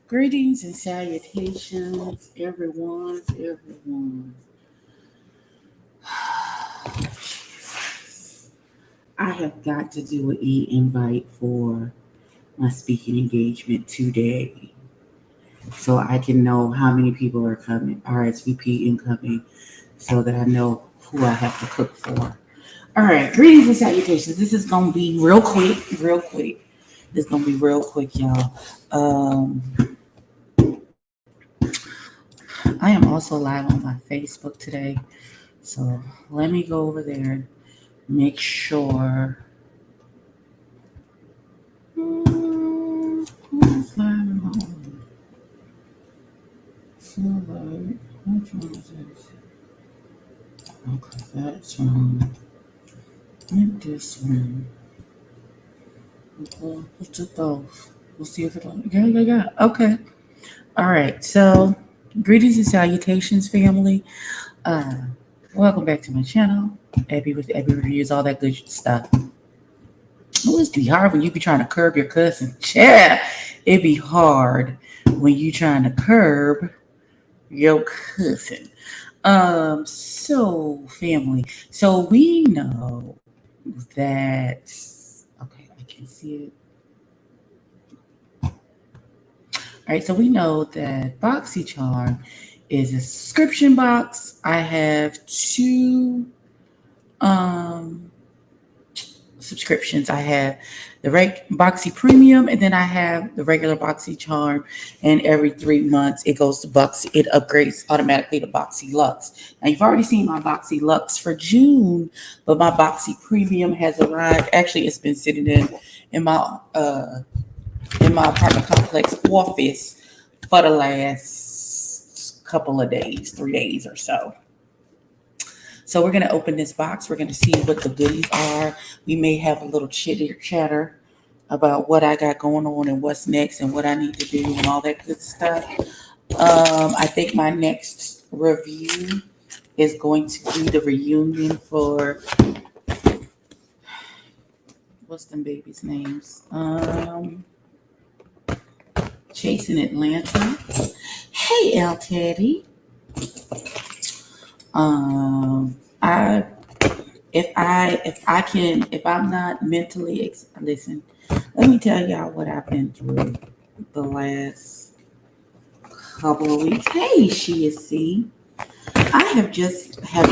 Greetings and salutations, everyone. I have got to do an e-invite for my speaking engagement today so I can know how many people are coming, RSVP incoming, so that I know who I have to cook for. All right, greetings and salutations. This is going to be real quick. This is going to be real quick, y'all. I am also live on my Facebook today. So let me go over there and make sure. Who's live on? Silver. Which one is this? Okay, that's wrong. And this one. Okay, let's do both. We'll see if it'll. Yeah. Okay. All right. So, greetings and salutations, family. Uh, Welcome back to my channel. Abby with Abby Reviews, all that good stuff. Oh, it's be hard when you be trying to curb your cussing. Yeah, it be hard when you trying to curb your cussing. So family. So we know that. Okay, I can see it. All right, so we know that BoxyCharm is a subscription box. I have two subscriptions. I have the BOXY Premium, and then I have the regular BoxyCharm. And every 3 months, it goes to BoXY. It upgrades automatically to BoXY Lux. Now you've already seen my BoXY Lux for June, but my BoXY Premium has arrived. Actually, it's been sitting in my apartment complex office for the last couple of days, 3 days or so. So we're going to open this box. We're going to see what the goodies are. We may have a little chatter about what I got going on and what's next and what I need to do and all that good stuff. I think my next review is going to be the reunion for what's them babies' names? Chasing Atlanta. Hey, El Teddy. If I'm not mentally listen, let me tell y'all what I've been through the last couple of weeks. Hey, she is C. I have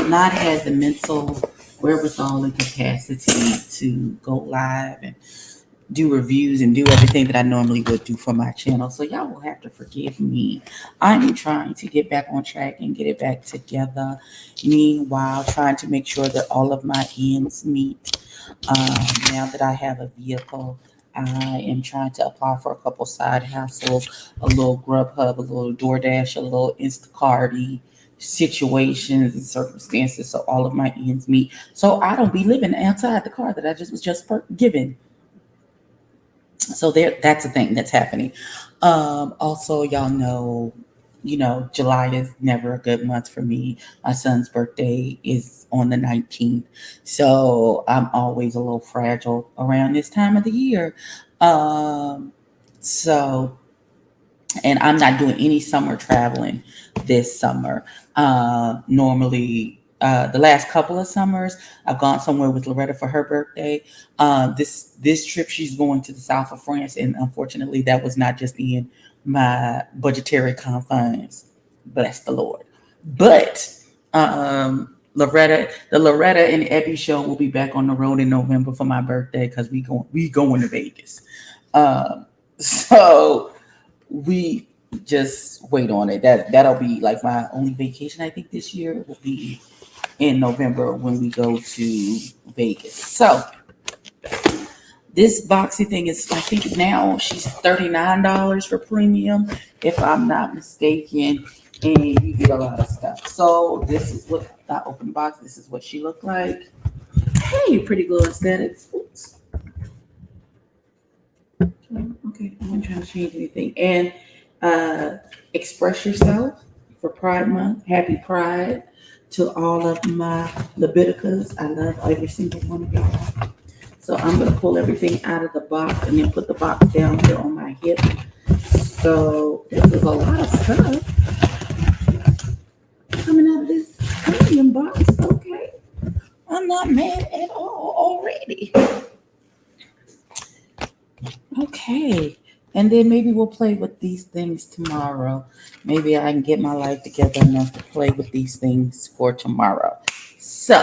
not had the mental wherewithal and capacity to go live and do reviews and do everything that I normally would do for my channel. So y'all will have to forgive me. I'm trying to get back on track and get it back together. Meanwhile, trying to make sure that all of my ends meet. Now that I have a vehicle, I am trying to apply for a couple side hustles, a little Grubhub, a little DoorDash, a little Instacart situations and circumstances, so all of my ends meet. So I don't be living outside the car that I was just given. So that's a thing that's happening. Also, y'all know, July is never a good month for me. My son's birthday is on the 19th. So I'm always a little fragile around this time of the year. So, and I'm not doing any summer traveling this summer. Normally, the last couple of summers, I've gone somewhere with Loretta for her birthday. This trip, she's going to the south of France, and unfortunately, that was not just in my budgetary confines. Bless the Lord. But the Loretta and Ebby show will be back on the road in November for my birthday because we going to Vegas. So we just wait on it. That'll be like my only vacation. I think this year will be in November when we go to Vegas. So this BOXY thing is, I think now she's $39 for premium, if I'm not mistaken, and you get a lot of stuff. So this is what I opened the box. This is what she looked like. Hey, Pretty Glow Aesthetics. Oops. Okay, I'm not trying to change anything. And express yourself for Pride Month. Happy Pride to all of my Leviticas. I love every single one of y'all. So I'm going to pull everything out of the box and then put the box down here on my hip. So this is a lot of stuff coming out of this premium box. Okay. I'm not mad at all already. Okay. And then maybe we'll play with these things tomorrow. Maybe I can get my life together enough to play with these things for tomorrow. So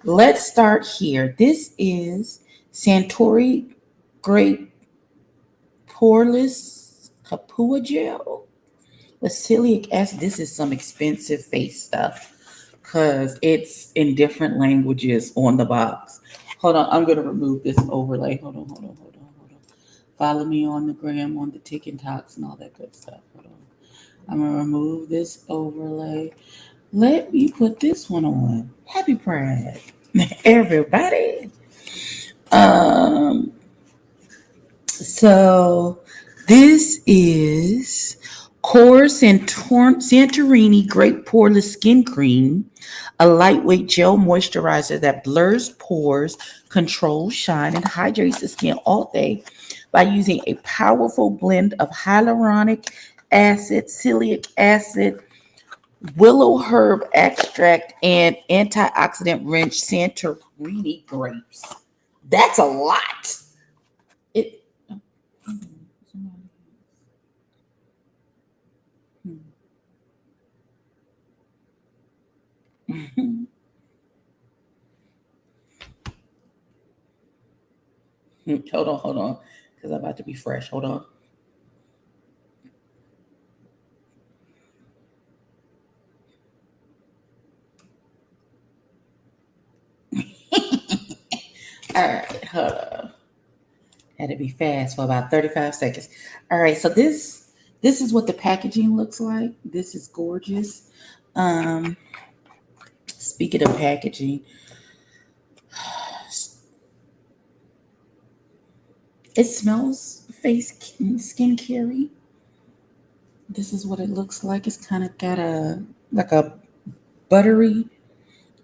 let's start here. This is Santorini Grape Poreless Capua Gel with celiac acid. This is some expensive face stuff because it's in different languages on the box. Hold on, I'm going to remove this overlay. Hold on. Follow me on the gram, on the TikToks and all that good stuff. Hold on. I'm going to remove this overlay. Let me put this one on. Happy Pride, everybody. So this is Core Santorini Grape Poreless Skin Cream, a lightweight gel moisturizer that blurs pores, controls shine, and hydrates the skin all day by using a powerful blend of hyaluronic acid, celiac acid, willow herb extract, and antioxidant rich Santorini grapes. That's a lot. It. Hold on, because I'm about to be fresh. Hold on. All right, hold on. Had to be fast for about 35 seconds. All right, so this is what the packaging looks like. This is gorgeous. Speaking of packaging, it smells face skin carey. This is what it looks like. It's kind of got a buttery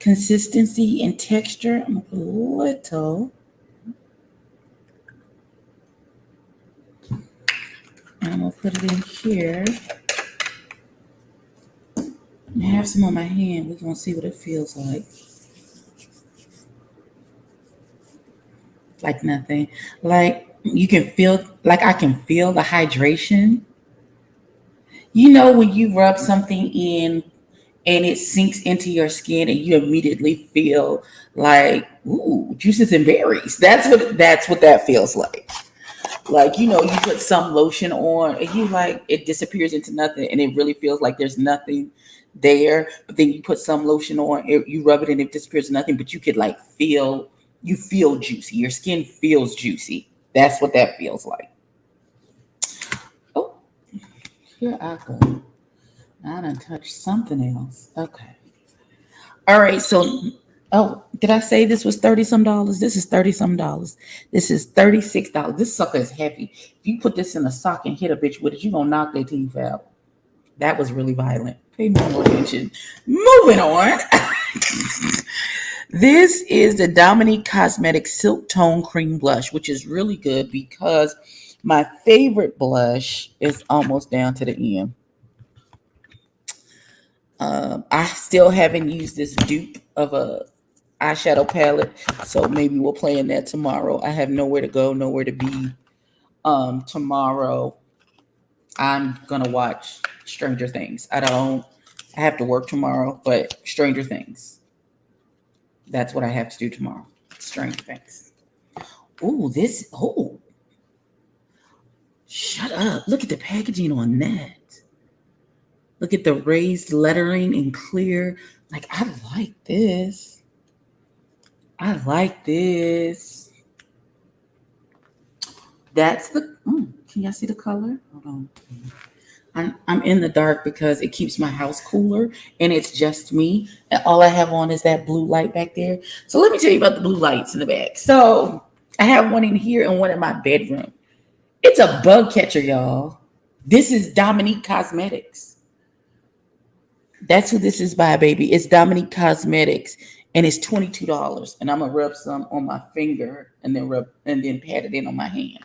consistency and texture. I'm a little. I'm gonna put it in here. I have some on my hand. We're gonna see what it feels like. Like nothing. Like you can feel, like I can feel the hydration. You know when you rub something in and it sinks into your skin and you immediately feel like, ooh, juices and berries. That's what that feels like. Like, you know, you put some lotion on and you like it disappears into nothing and it really feels like there's nothing there. But then you put some lotion on, you rub it and it disappears to nothing, but you could like feel juicy. Your skin feels juicy. That's what that feels like. Oh, here I go. I done touched something else. Okay. All right. So, oh, did I say this was 30 some dollars? This is 30 some dollars. This is $36. This sucker is heavy. If you put this in a sock and hit a bitch with it, you're going to knock their teeth out. That was really violent. Pay more attention. Moving on. This is the Dominique Cosmetics Silk Tone Cream Blush, which is really good because my favorite blush is almost down to the end. I still haven't used this dupe of a eyeshadow palette, so maybe we'll play in that tomorrow. I have nowhere to go, nowhere to be. Tomorrow I'm gonna watch Stranger Things. I have to work tomorrow, but Stranger Things. That's what I have to do tomorrow. Stranger Things. Oh, shut up. Look at the packaging on that. Look at the raised lettering in clear. Like, I like this. That's the, can y'all see the color? Hold on. I'm in the dark because it keeps my house cooler and it's just me. And all I have on is that blue light back there. So let me tell you about the blue lights in the back. So I have one in here and one in my bedroom. It's a bug catcher, y'all. This is Dominique Cosmetics. That's who this is by, baby. It's Dominique Cosmetics. and it's $22. And I'm gonna rub some on my finger and then pat it in on my hand.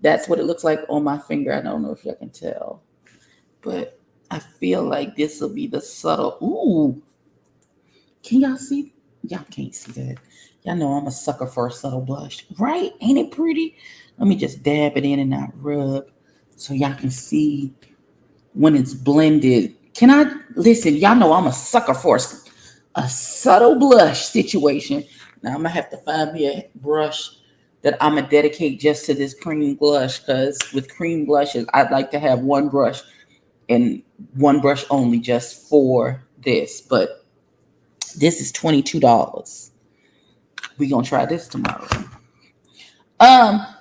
That's what it looks like on my finger. I don't know if y'all can tell, but I feel like this will be the subtle. Ooh, can y'all see? Y'all can't see that. Y'all know I'm a sucker for a subtle blush, right? Ain't it pretty? Let me just dab it in and not rub so y'all can see when it's blended. Can I listen? Y'all know I'm a sucker for a subtle blush situation. Now I'm gonna have to find me a brush that I'm gonna dedicate just to this cream blush, because with cream blushes, I'd like to have one brush and one brush only just for this. But this is $22. We gonna try this tomorrow.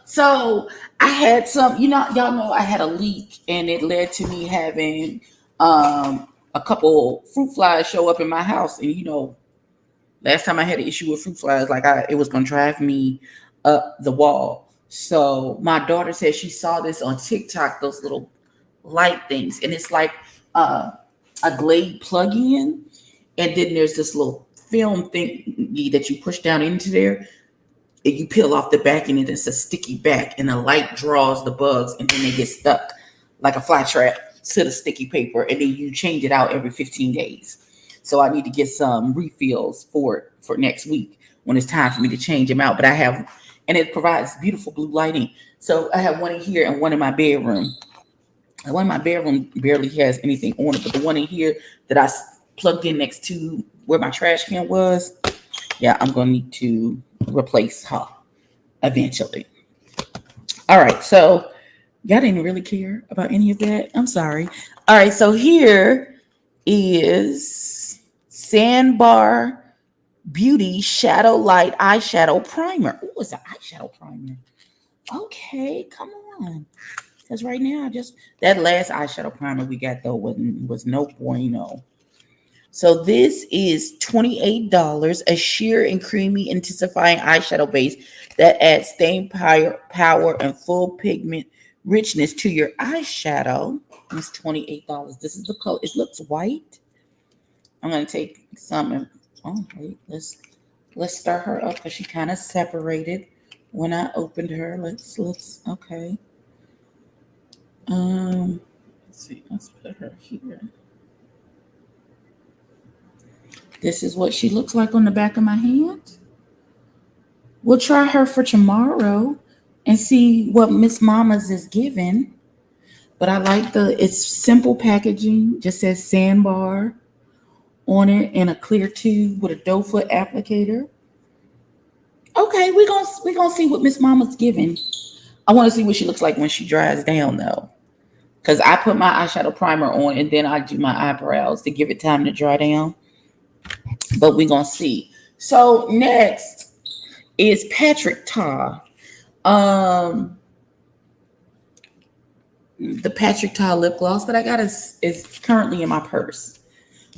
So I had some, y'all know I had a leak, and it led to me having a couple fruit flies show up in my house. And last time I had an issue with fruit flies, it was gonna drive me up the wall. So my daughter said she saw this on TikTok, those little light things, and it's like a Glade plug-in, and then there's this little film thingy that you push down into there, and you peel off the back, and it's a sticky back, and the light draws the bugs, and then they get stuck like a fly trap to the sticky paper, and then you change it out every 15 days. So I need to get some refills for next week when it's time for me to change them out. But I have, and it provides beautiful blue lighting. So I have one in here and one in my bedroom. The one in my bedroom barely has anything on it, but the one in here that I plugged in next to where my trash can was, yeah, I'm going to need to replace her eventually. All right, so y'all didn't really care about any of that. I'm sorry. All right, so here is Sandbar Beauty Shadow Light Eyeshadow Primer. Oh, it's an eyeshadow primer. Okay, come on. Because right now, that last eyeshadow primer we got though was no bueno. So this is $28, a sheer and creamy intensifying eyeshadow base that adds staying power and full pigment richness to your eyeshadow. It's $28. This is the color. It looks white. I'm gonna take some and wait, let's stir her up because she kind of separated when I opened her. Let's okay. Let's see. Let's put her here. This is what she looks like on the back of my hand. We'll try her for tomorrow and see what Miss Mama's is giving. But I like it's simple packaging. Just says Sandbar on it in a clear tube with a doe foot applicator. Okay, we're gonna see what Miss Mama's giving. I want to see what she looks like when she dries down though. Because I put my eyeshadow primer on and then I do my eyebrows to give it time to dry down. But we're going to see. So next is Patrick Ta. The Patrick Ta lip gloss that I got is currently in my purse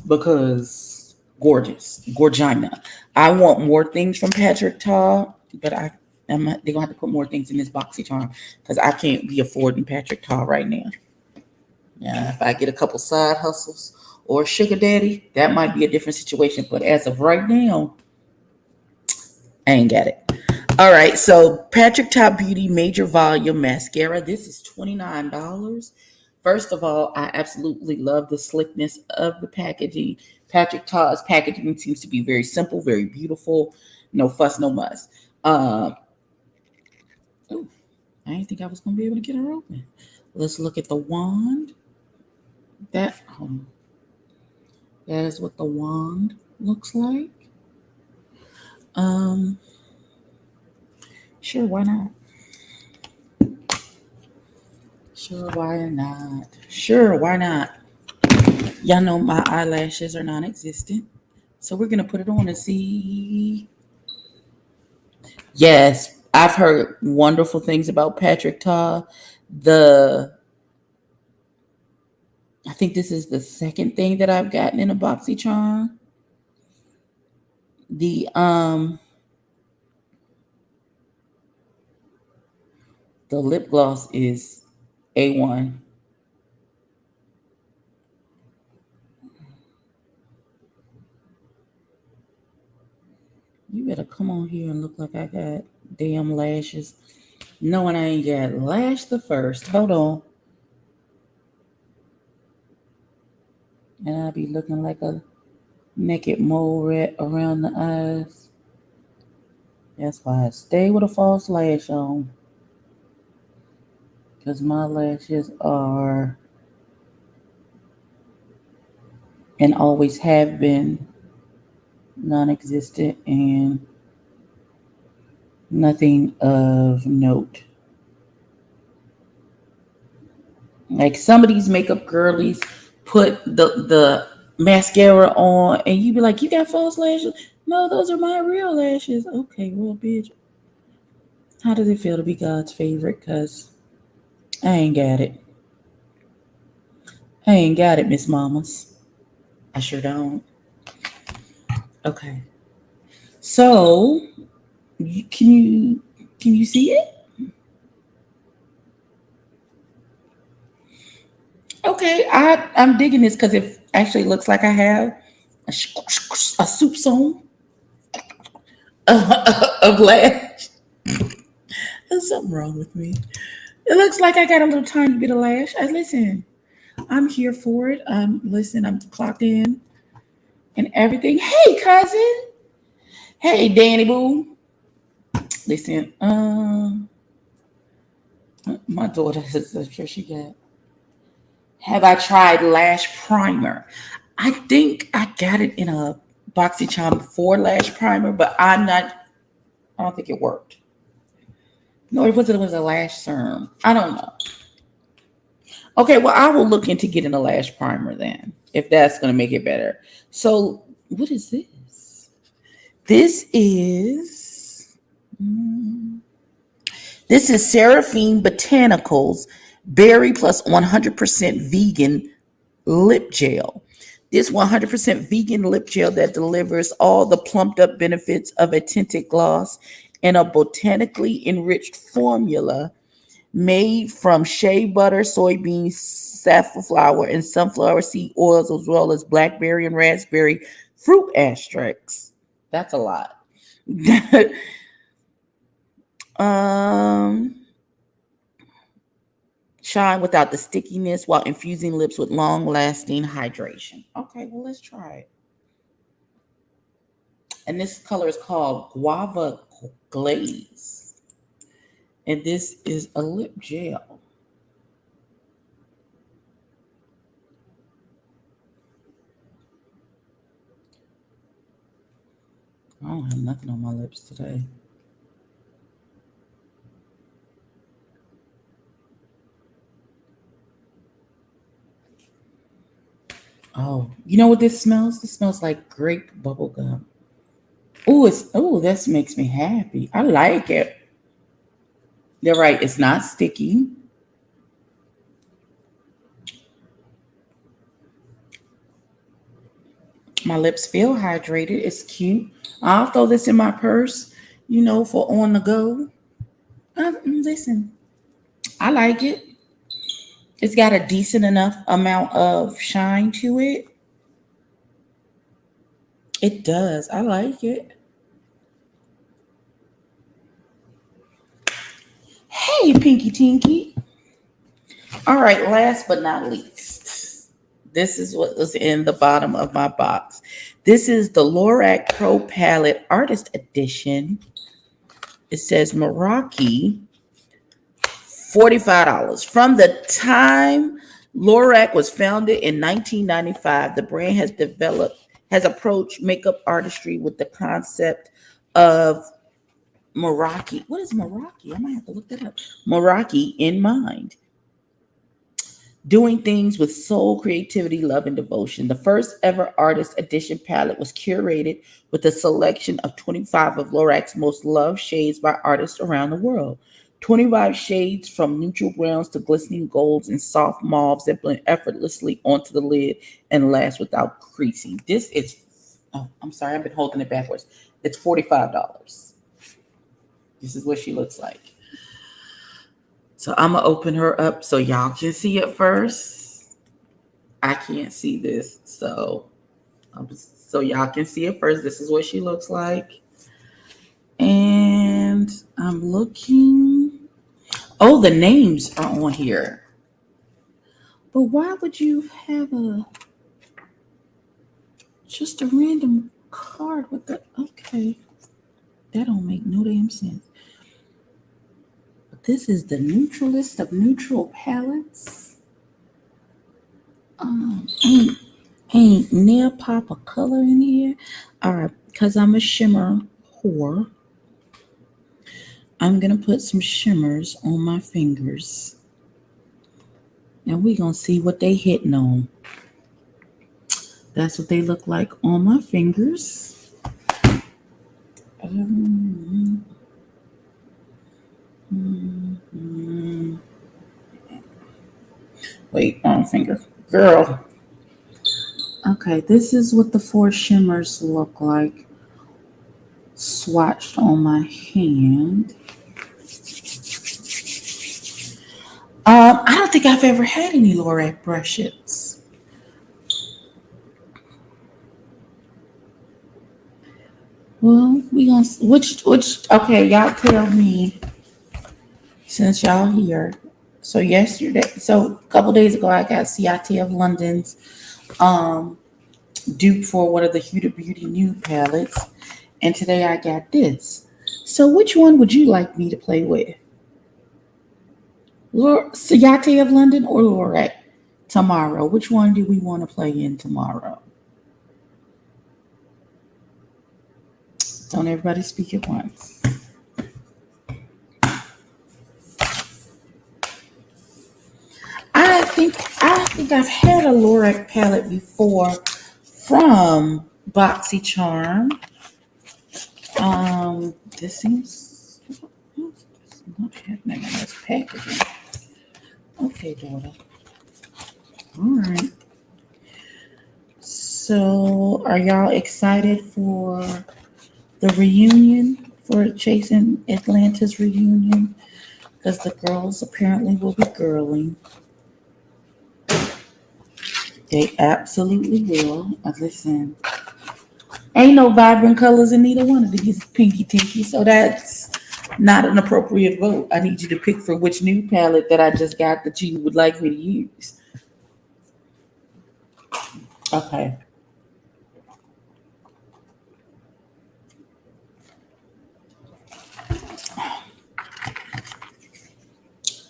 because Gorgina. I want more things from Patrick Ta, but they're going to have to put more things in this BOXY charm because I can't be affording Patrick Ta right now. Yeah, if I get a couple side hustles or sugar daddy, that might be a different situation. But as of right now, I ain't got it. All right, so Patrick Ta Beauty Major Volume Mascara. This is $29. First of all, I absolutely love the slickness of the packaging. Patrick Ta's packaging seems to be very simple, very beautiful. No fuss, no muss. I didn't think I was going to be able to get her open. Let's look at the wand. That is what the wand looks like. Sure, why not? Sure, why not? Sure, why not? Y'all know my eyelashes are non-existent. So we're going to put it on and see. Yes, I've heard wonderful things about Patrick Ta. I think this is the second thing that I've gotten in a BOXY charm. The lip gloss is A1. You better come on here and look like I got damn lashes. Knowing I ain't got lash the first. Hold on. And I'll be looking like a naked mole rat around the eyes. That's why I stay with a false lash on. Because my lashes are and always have been non existent and nothing of note. Like some of these makeup girlies put the mascara on and you be like, you got false lashes? No, those are my real lashes. Okay, well, bitch, how does it feel to be God's favorite? Because I ain't got it. I ain't got it, Miss Mamas. I sure don't. Okay. So, can you see it? Okay, I'm digging this because it actually looks like I have a soup song of lash. There's something wrong with me. It looks like I got a little tiny bit of lash. I listen. I'm here for it. I'm clocked in and everything. Hey, cousin. Hey, Danny Boo. Listen. My daughter is sure she got. Have I tried lash primer? I think I got it in a BOXY Charm 4 lash primer, but I'm not. I don't think it worked. No, it was a lash serum. I don't know. Okay, well, I will look into getting a lash primer then, if that's going to make it better. So, what is this? This is this is Seraphine Botanicals Berry Plus 100% Vegan Lip Gel. This 100% vegan lip gel that delivers all the plumped up benefits of a tinted gloss in a botanically enriched formula made from shea butter, soybeans, safflower, and sunflower seed oils, as well as blackberry and raspberry fruit extracts. That's a lot. um, Shine without the stickiness while infusing lips with long lasting hydration. Okay, well, let's try it. And this color is called Guava Glaze. And this is a lip gel. I don't have nothing on my lips today. Oh, you know what this smells? This smells like grape bubble gum. This makes me happy. I like it. They're right, it's not sticky. My lips feel hydrated. It's cute. I'll throw this in my purse, for on the go. Listen, I like it. It's got a decent enough amount of shine to it. It does. I like it. Hey, Pinky Tinky. All right, last but not least, this is what was in the bottom of my box. This is the Lorac Pro Palette Artist Edition. It says Meraki, $45. From the time Lorac was founded in 1995, the brand has approached makeup artistry with the concept of Meraki. What is Meraki? I might have to look that up. Meraki in mind. Doing things with soul, creativity, love, and devotion. The first ever artist edition palette was curated with a selection of 25 of Lorac's most loved shades by artists around the world. 25 shades from neutral browns to glistening golds and soft mauves that blend effortlessly onto the lid and last without creasing. This is, I'm sorry, I've been holding it backwards. It's $45. This is what she looks like. So I'm going to open her up so y'all can see it first. I can't see this. So y'all can see it first. This is what she looks like. And I'm looking. Oh, the names are on here. But why would you have just a random card with the okay? That don't make no damn sense. But this is the neutralist of neutral palettes. Ain't nail pop a color in here. All right, because I'm a shimmer whore, I'm gonna put some shimmers on my fingers, and we gonna see what they hitting on. That's what they look like on my fingers. Um, Wait, wrong finger. Girl. Okay, this is what the four shimmers look like swatched on my hand. I don't think I've ever had any Lorac brushes. Well, we gonna which okay, y'all tell me since y'all here. So a couple days ago I got CIT of London's dupe for one of the Huda Beauty nude palettes, and today I got this. So which one would you like me to play with? Sayate of London or Lorac tomorrow? Which one do we want to play in tomorrow? Don't everybody speak at once. I think I've had a Lorac palette before from BOXY Charm. This seems it's not happening in this packaging. Okay, daughter. All right. So, are y'all excited for the reunion, for Chasing Atlanta's reunion? Because the girls apparently will be girling. They absolutely will. Listen, ain't no vibrant colors in neither one of these pinky tinky, so that's not an appropriate vote. I need you to pick for which new palette that I just got that you would like me to use. Okay.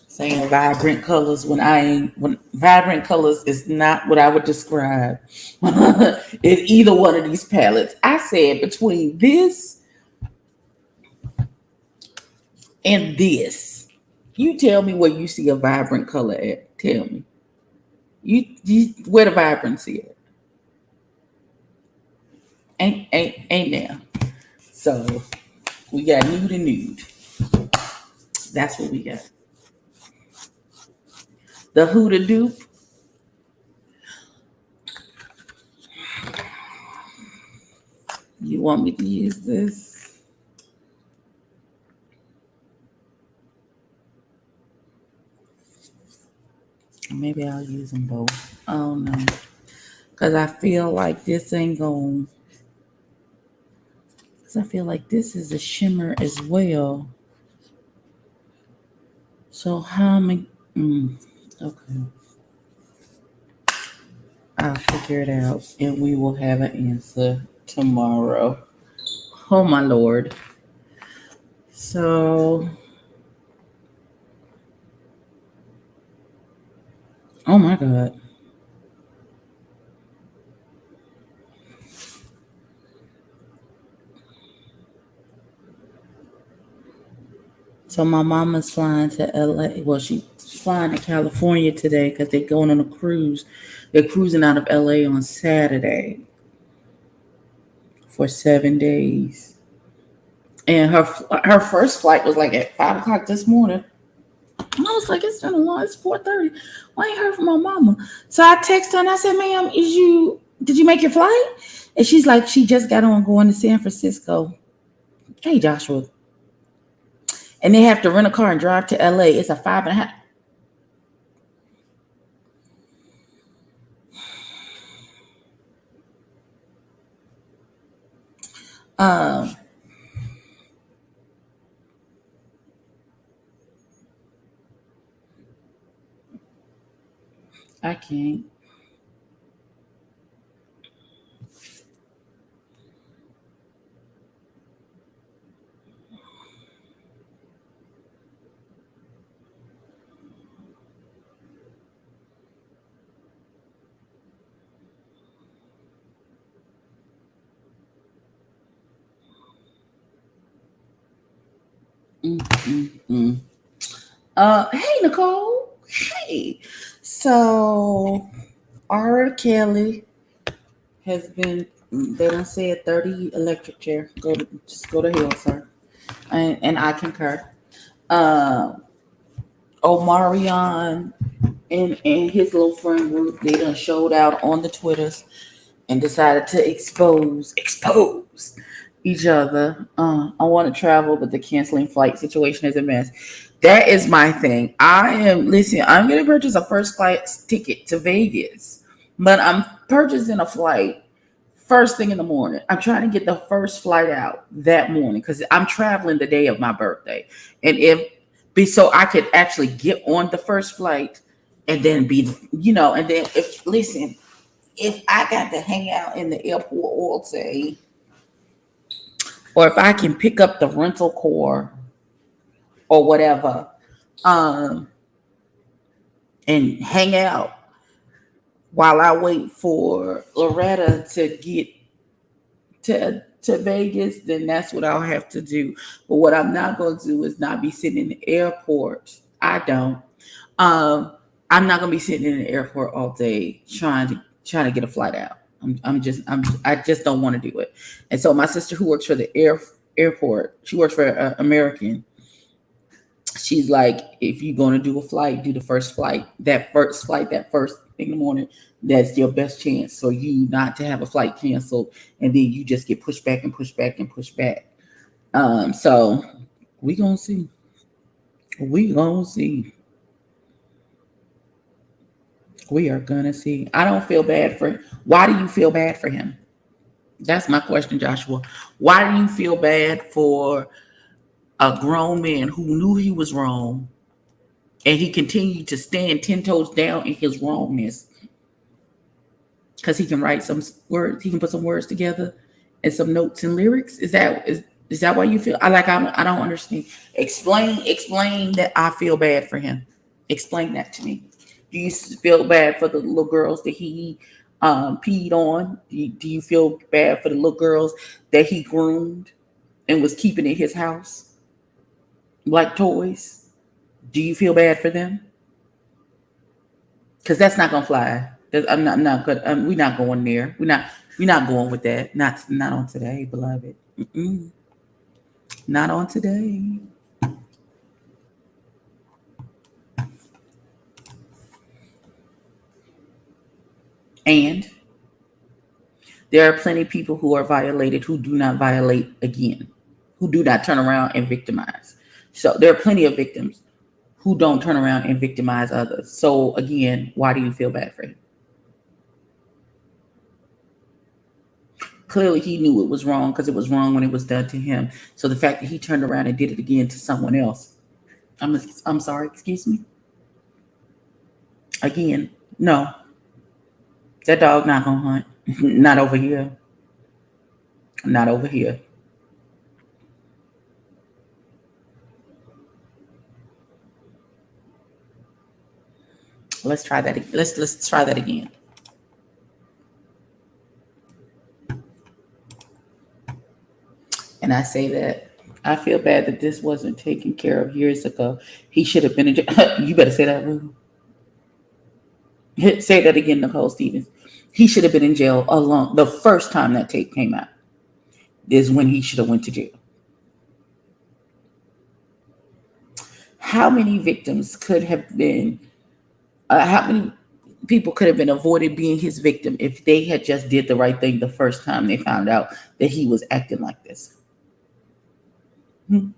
Saying vibrant colors when vibrant colors is not what I would describe in either one of these palettes. I said between this and this. You tell me where you see a vibrant color at. Tell me. You where the vibrancy at? Ain't there. So we got nude and nude. That's what we got. The Huda dupe. You want me to use this? Maybe I'll use them both. Oh no. Because I feel like this ain't going. Because I feel like this is a shimmer as well. So how am I? Okay. I'll figure it out and we will have an answer tomorrow. Oh my Lord. So, oh my God. So my mama's flying to LA. Well, she's flying to California today because they're going on a cruise. They're cruising out of LA on Saturday for 7 days. And her first flight was like at 5 o'clock this morning. And I was like, it's been a long. It's 4:30. Why ain't heard from my mama? So I texted her and I said, "Ma'am, did you make your flight?" And she's like, she just got on going to San Francisco. Hey, Joshua. And they have to rent a car and drive to LA. It's a 5.5. Um, I can't. Mm. Hey Nicole. Hey. So R. Kelly has been. They don't say a 30 electric chair. Just go to hell, sir. And I concur. Uh, Omarion and his little friend group, they done showed out on the Twitters and decided to expose each other. I want to travel, but the canceling flight situation is a mess. That is my thing. I'm going to purchase a first class ticket to Vegas, but I'm purchasing a flight first thing in the morning. I'm trying to get the first flight out that morning because I'm traveling the day of my birthday. And so I could actually get on the first flight and then and then if I got to hang out in the airport all day, or if I can pick up the rental car or whatever, um, and hang out while I wait for Loretta to get to Vegas, then that's what I'll have to do. But what I'm not going to do is not be sitting in the airport. I don't. Um, I'm not going to be sitting in the airport all day trying to get a flight out. I just don't want to do it. And so my sister, who works for the airport, she works for American. She's like, if you're going to do a flight, do the first flight. That first thing in the morning, that's your best chance for you not to have a flight canceled, and then you just get pushed back and pushed back and pushed back. So we gonna see. We gonna see. We are gonna see. I don't feel bad for. Why do you feel bad for him? That's my question, Joshua. Why do you feel bad for a grown man who knew he was wrong and he continued to stand 10 toes down in his wrongness? Because he can write some words, he can put some words together and some notes and lyrics. Is that why you feel? I don't understand. Explain that I feel bad for him. Explain that to me. Do you feel bad for the little girls that he peed on? Do you feel bad for the little girls that he groomed and was keeping in his house like toys? Do you feel bad for them? Because that's not gonna fly. I'm not good. We're not going there. We're not going with that. Not on today, beloved. Mm-mm. Not on today. And there are plenty of people who are violated who do not violate again, who do not turn around and victimize. So there are plenty of victims who don't turn around and victimize others. So again, why do you feel bad for him? Clearly, he knew it was wrong because it was wrong when it was done to him. So the fact that he turned around and did it again to someone else, I'm sorry, excuse me. Again, no, that dog not gonna hunt. Not over here. Not over here. Let's try that. Let's try that again. And I say that I feel bad that this wasn't taken care of years ago. He should have been in jail. You better say that, Rue. Say that again, Nicole Stevens. He should have been in jail along the first time that tape came out. Is when he should have went to jail. How many victims could have been? How many people could have been avoided being his victim if they had just did the right thing the first time they found out that he was acting like this? Hmm.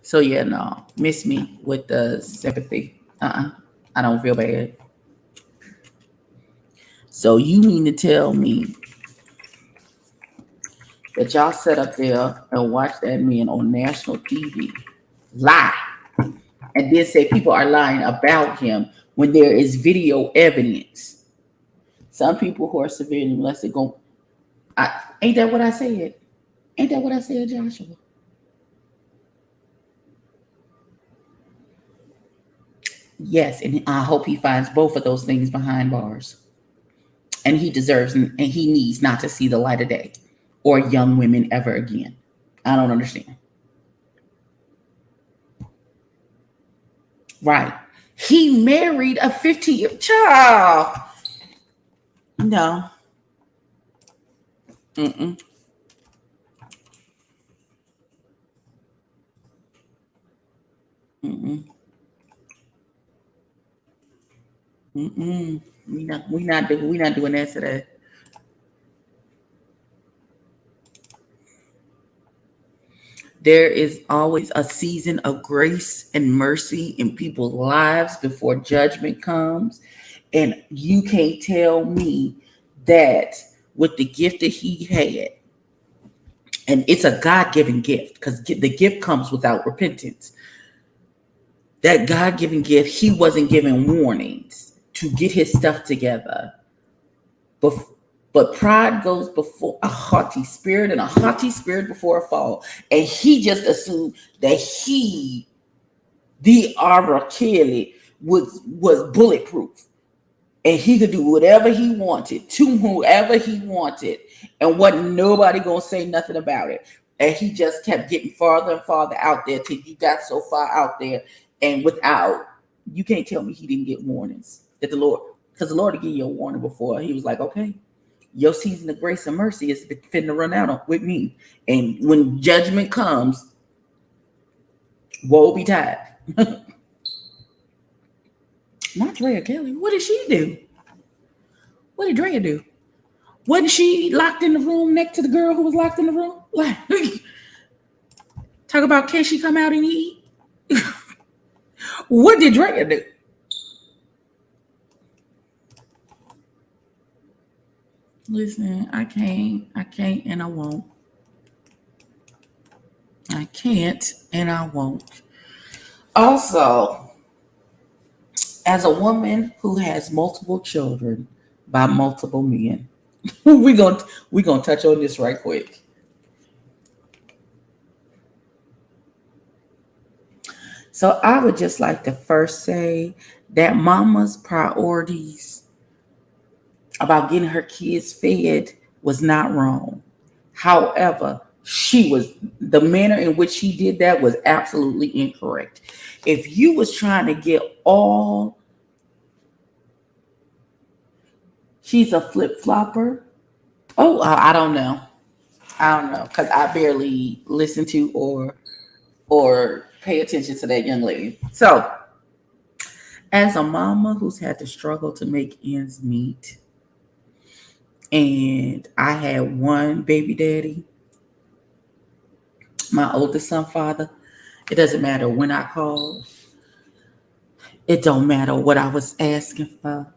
So yeah, no, miss me with the sympathy. I don't feel bad. So you mean to tell me that y'all sat up there and watched that man on national TV lie and then say people are lying about him when there is video evidence. Some people who are severely molested go, ain't that what I said? Ain't that what I said, Joshua? Yes, and I hope he finds both of those things behind bars. And he deserves and he needs not to see the light of day or young women ever again. I don't understand. Right. He married a 50-year child. No. Mm-mm. Mm-mm. Mm-mm. We not doing that today. There is always a season of grace and mercy in people's lives before judgment comes. And you can't tell me that with the gift that he had, and it's a God-given gift because the gift comes without repentance. That God-given gift, he wasn't given warnings to get his stuff together. But pride goes before a haughty spirit, and a haughty spirit before a fall. And he just assumed that the R. Kelly, was bulletproof. And he could do whatever he wanted to whoever he wanted. And wasn't nobody going to say nothing about it. And he just kept getting farther and farther out there till he got so far out there. And you can't tell me he didn't get warnings that because the Lord would give you a warning before. He was like, okay, your season of grace and mercy is fitting to run out with me. And when judgment comes, woe betide. Not Drea Kelly. What did she do? What did Drea do? Wasn't she locked in the room next to the girl who was locked in the room? What? Talk about can she come out and eat? What did Drea do? Listen, I can't, and I won't. I can't, and I won't. Also, as a woman who has multiple children by multiple men, we're gonna touch on this right quick. So I would just like to first say that mama's priorities about getting her kids fed was not wrong. However, the manner in which she did that was absolutely incorrect. If you was trying to get all, she's a flip flopper. Oh, I don't know. I don't know because I barely listen to or pay attention to that young lady. So, as a mama who's had to struggle to make ends meet, and I had one baby daddy, my oldest son father, it doesn't matter when I call. It don't matter what I was asking for.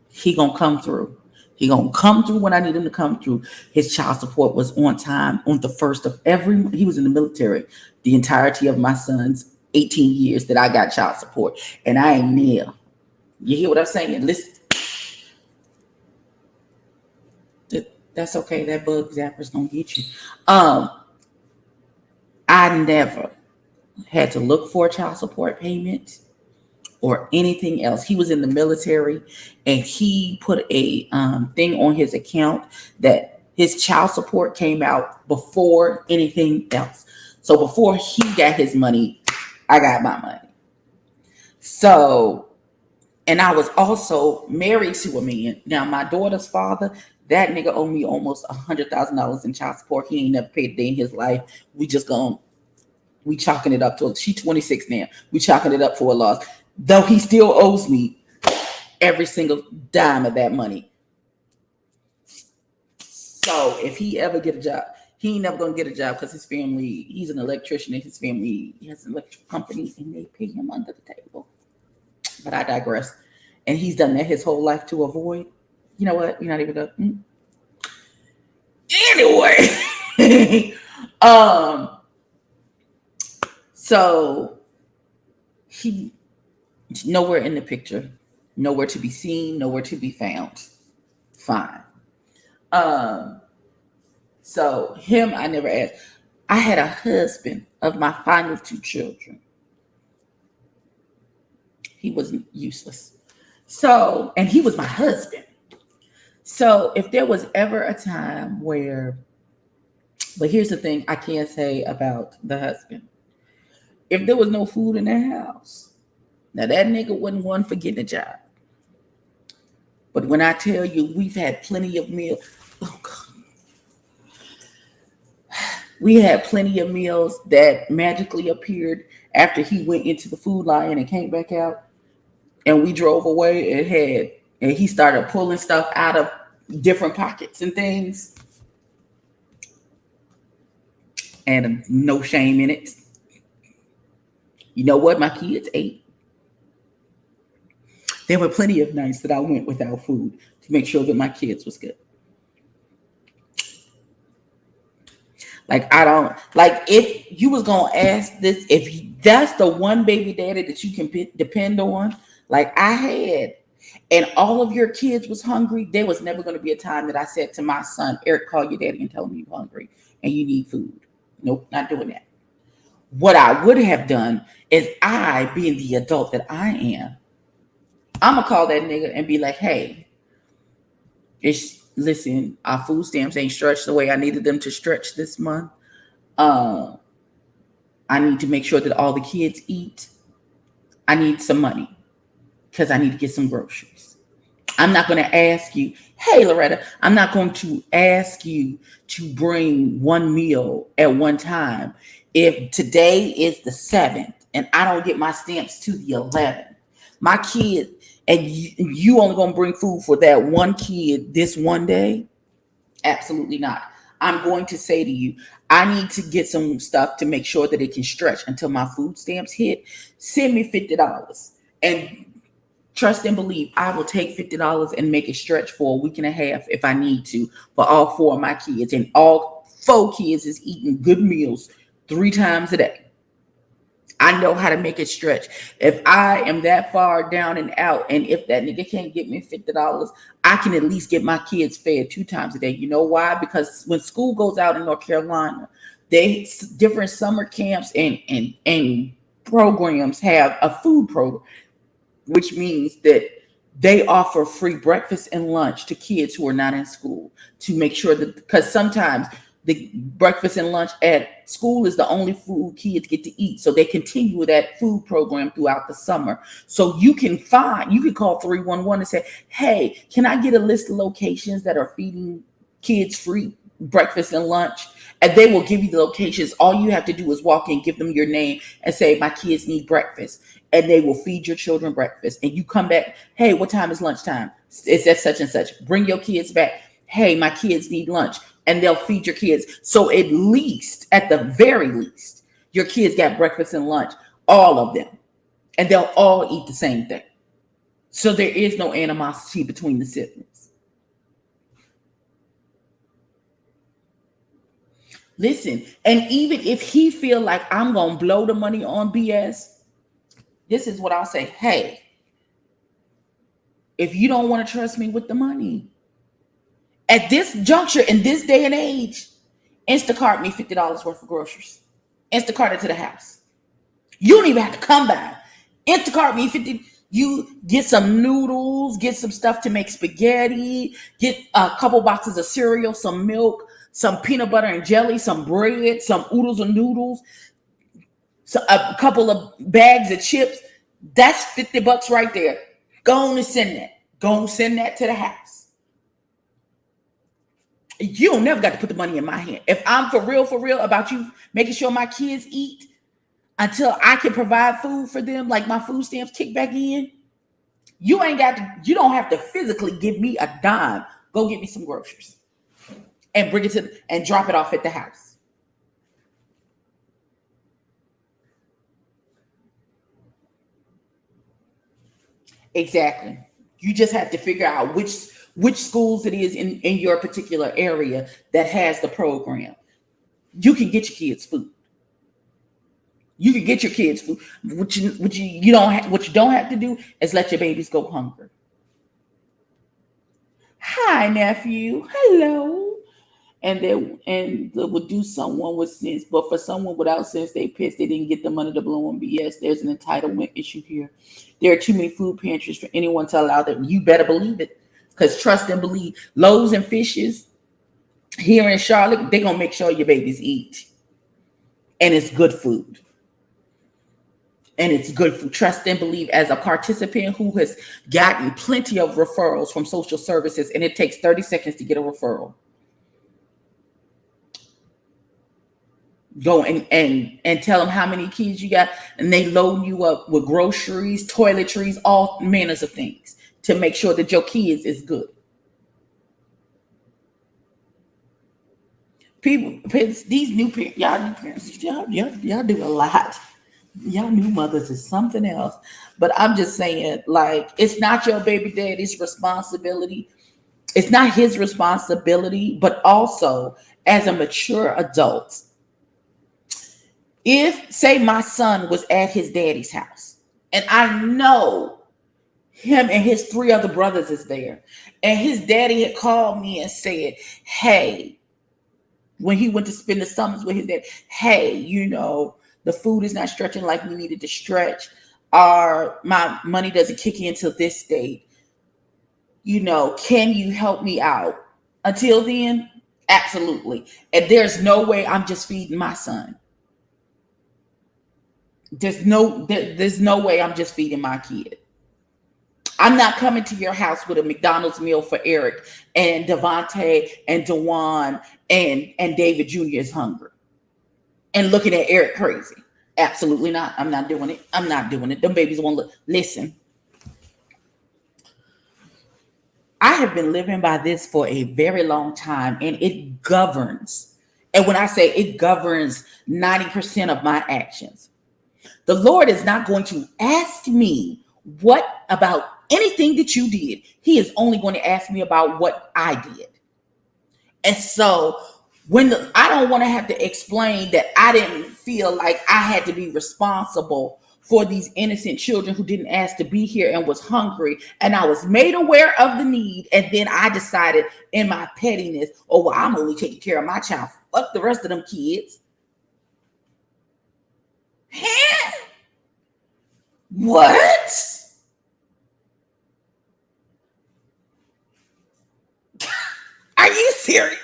He gonna come through. He gonna come through when I need him to come through. His child support was on time on the first of every. He was in the military the entirety of my son's 18 years that I got child support, and I ain't near. You hear what I'm saying? Listen, that's okay. That bug zapper's gonna get you. I never had to look for a child support payment or anything else. He was in the military, and he put a thing on his account that his child support came out before anything else. So before he got his money, I got my money. So, and I was also married to a man. Now, my daughter's father, that nigga owed me almost $100,000 in child support. He ain't never paid a day in his life. We chalking it up to, she's 26 now. We chalking it up for a loss. Though he still owes me every single dime of that money. So if he ever get a job, he ain't never gonna get a job because his family, he's an electrician and his family has an electric company and they pay him under the table. But I digress. And he's done that his whole life to avoid. You know what? You're not even gonna. Anyway. So he nowhere in the picture, nowhere to be seen, nowhere to be found. Fine. Um, so him, I never asked. I had a husband of my final two children. He was useless. So, and he was my husband. So if there was ever a time where, but here's the thing I can't say about the husband. If there was no food in their house, now that nigga wasn't one for getting a job. But when I tell you we've had plenty of meals, oh God, we had plenty of meals that magically appeared after he went into the Food Lion and came back out, and we drove away and he started pulling stuff out of different pockets and things, and no shame in it. You know what? My kids ate. There were plenty of nights that I went without food to make sure that my kids was good. Like, I don't, like, if you was going to ask this, if that's the one baby daddy that you can depend on, like I had, and all of your kids was hungry, there was never going to be a time that I said to my son, Eric, call your daddy and tell him you're hungry and you need food. Nope, not doing that. What I would have done is, I, being the adult that I am, I'm going to call that nigga and be like, hey, listen, our food stamps ain't stretched the way I needed them to stretch this month. I need to make sure that all the kids eat. I need some money because I need to get some groceries. I'm not going to ask you, hey, Loretta, I'm not going to ask you to bring one meal at one time. If today is the 7th and I don't get my stamps to the 11th, my kid, and you only going to bring food for that one kid this one day? Absolutely not. I'm going to say to you, I need to get some stuff to make sure that it can stretch until my food stamps hit. Send me $50. And trust and believe, I will take $50 and make it stretch for a week and a half if I need to for all 4 of my kids. And all 4 kids is eating good meals 3 times a day. I know how to make it stretch. If I am that far down and out, and if that nigga can't get me $50, I can at least get my kids fed 2 times a day. You know why? Because when school goes out in North Carolina, they different summer camps and programs have a food program, which means that they offer free breakfast and lunch to kids who are not in school, to make sure that, because sometimes the breakfast and lunch at school is the only food kids get to eat. So they continue that food program throughout the summer. So you can call 311 and say, hey, can I get a list of locations that are feeding kids free breakfast and lunch? And they will give you the locations. All you have to do is walk in, give them your name and say, my kids need breakfast. And they will feed your children breakfast. And you come back, hey, what time is lunchtime? It's at such and such. Bring your kids back. Hey, my kids need lunch. And they'll feed your kids. So at the very least, your kids got breakfast and lunch, all of them. And they'll all eat the same thing. So there is no animosity between the siblings. Listen, and even if he feel like I'm going to blow the money on BS, this is what I'll say. Hey, if you don't want to trust me with the money, at this juncture, in this day and age, Instacart me $50 worth of groceries. Instacart it to the house. You don't even have to come by. Instacart me $50. You get some noodles, get some stuff to make spaghetti, get a couple boxes of cereal, some milk, some peanut butter and jelly, some bread, some oodles and noodles, so a couple of bags of chips. That's $50 right there. Go on and send that. Go on and send that to the house. You don't never got to put the money in my hand. If I'm for real about you making sure my kids eat until I can provide food for them, like my food stamps kick back in, you don't have to physically give me a dime. Go get me some groceries and bring it and drop it off at the house. Exactly. You just have to figure out which schools it is in your particular area that has the program. You can get your kids food. You can get your kids food. What you don't have to do is let your babies go hungry. Hi, nephew. Hello. They would do someone with sense, but for someone without sense, they pissed they didn't get the money to blow on BS. There's an entitlement issue here. There are too many food pantries for anyone to allow that. You better believe it, because trust and believe. Loaves and Fishes here in Charlotte, they're gonna make sure your babies eat, and it's good food. And it's good food. Trust and believe. As a participant who has gotten plenty of referrals from social services, and it takes 30 seconds to get a referral. Go and tell them how many kids you got, and they load you up with groceries, toiletries, all manners of things to make sure that your kids is good. These new parents, y'all do a lot. Y'all new mothers is something else. But I'm just saying, like, it's not your baby daddy's responsibility. It's not his responsibility, but also as a mature adult, if, say, my son was at his daddy's house and I know him and his 3 other brothers is there, and his daddy had called me and said, hey, when he went to spend the summers with his dad, hey, the food is not stretching like we needed to stretch. My money doesn't kick in till this date. Can you help me out? Until then, absolutely. And there's no way I'm just feeding my son. There's no way I'm just feeding my kid. I'm not coming to your house with a McDonald's meal for Eric and Devontae and Dewan and David Jr. is hungry and looking at Eric crazy. Absolutely not. I'm not doing it. I'm not doing it. Them babies won't look. Listen, I have been living by this for a very long time, and it governs. And when I say it governs 90% of my actions, the Lord is not going to ask me what about anything that you did. He is only going to ask me about what I did. And so I don't want to have to explain that I didn't feel like I had to be responsible for these innocent children who didn't ask to be here and was hungry. And I was made aware of the need. And then I decided in my pettiness, oh, well, I'm only taking care of my child. Fuck the rest of them kids. What? Are you serious?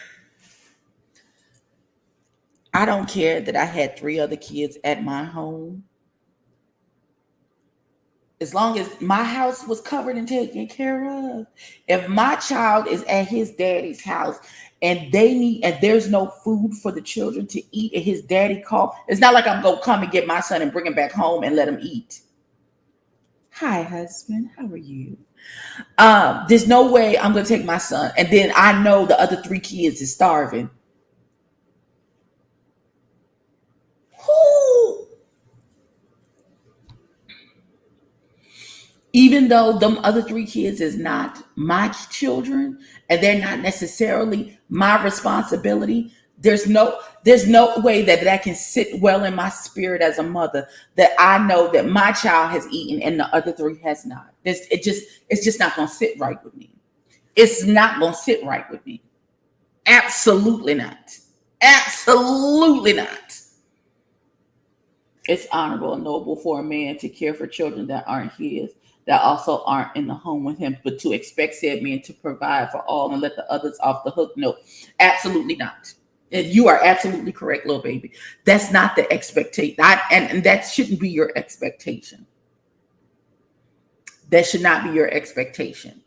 I don't care that I had 3 other kids at my home. As long as my house was covered and taken care of. If my child is at his daddy's house and there's no food for the children to eat, and his daddy called, it's not like I'm going to come and get my son and bring him back home and let him eat. Hi, husband. How are you? There's no way I'm going to take my son, and then I know the other 3 kids is starving. Who? Even though them other 3 kids is not my children and they're not necessarily my responsibility, there's no way that can sit well in my spirit as a mother that I know that my child has eaten and the other 3 has not. It's just not going to sit right with me. It's not going to sit right with me. Absolutely not. Absolutely not. It's honorable and noble for a man to care for children that aren't his, that also aren't in the home with him, but to expect said man to provide for all and let the others off the hook. No, absolutely not. And you are absolutely correct, little baby. That's not the expectation. And that shouldn't be your expectation. That should not be your expectation.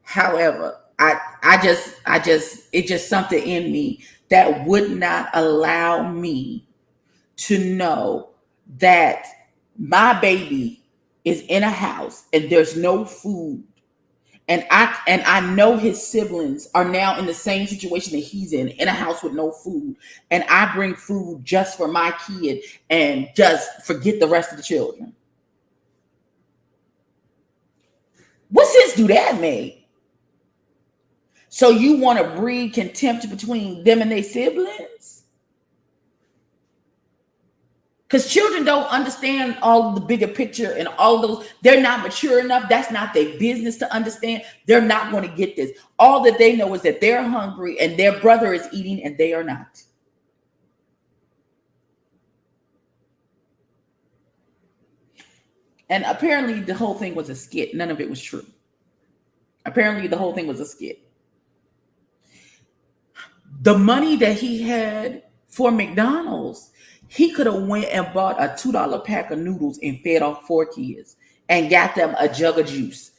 However, it's just something in me that would not allow me to know that my baby is in a house and there's no food, and I know his siblings are now in the same situation that he's in a house with no food, and I bring food just for my kid and just forget the rest of the children. What sense do that make? So you want to breed contempt between them and their siblings? Because children don't understand all of the bigger picture and all of those. They're not mature enough. That's not their business to understand. They're not going to get this. All that they know is that they're hungry and their brother is eating and they are not. And apparently the whole thing was a skit. None of it was true. Apparently the whole thing was a skit. The money that he had for McDonald's, he could have went and bought a $2 pack of noodles and fed off 4 kids and got them a jug of juice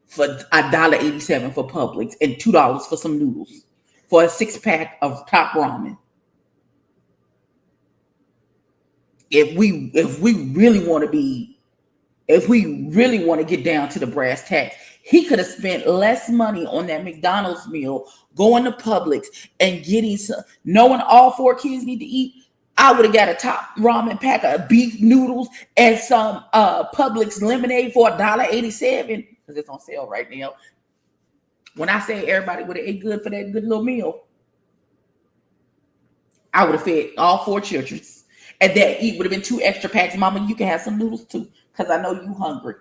for $1.87 for Publix and $2 for some noodles for a 6-pack of top ramen. If we really want to get down to the brass tacks, he could have spent less money on that McDonald's meal, going to Publix and getting some, knowing all 4 kids need to eat. I would have got a top ramen pack of beef noodles and some Publix lemonade for $1.87 because it's on sale right now. When I say everybody would have ate good for that good little meal, I would have fed all 4 children. And that eat would have been 2 extra packs. Mama, you can have some noodles too because I know you hungry.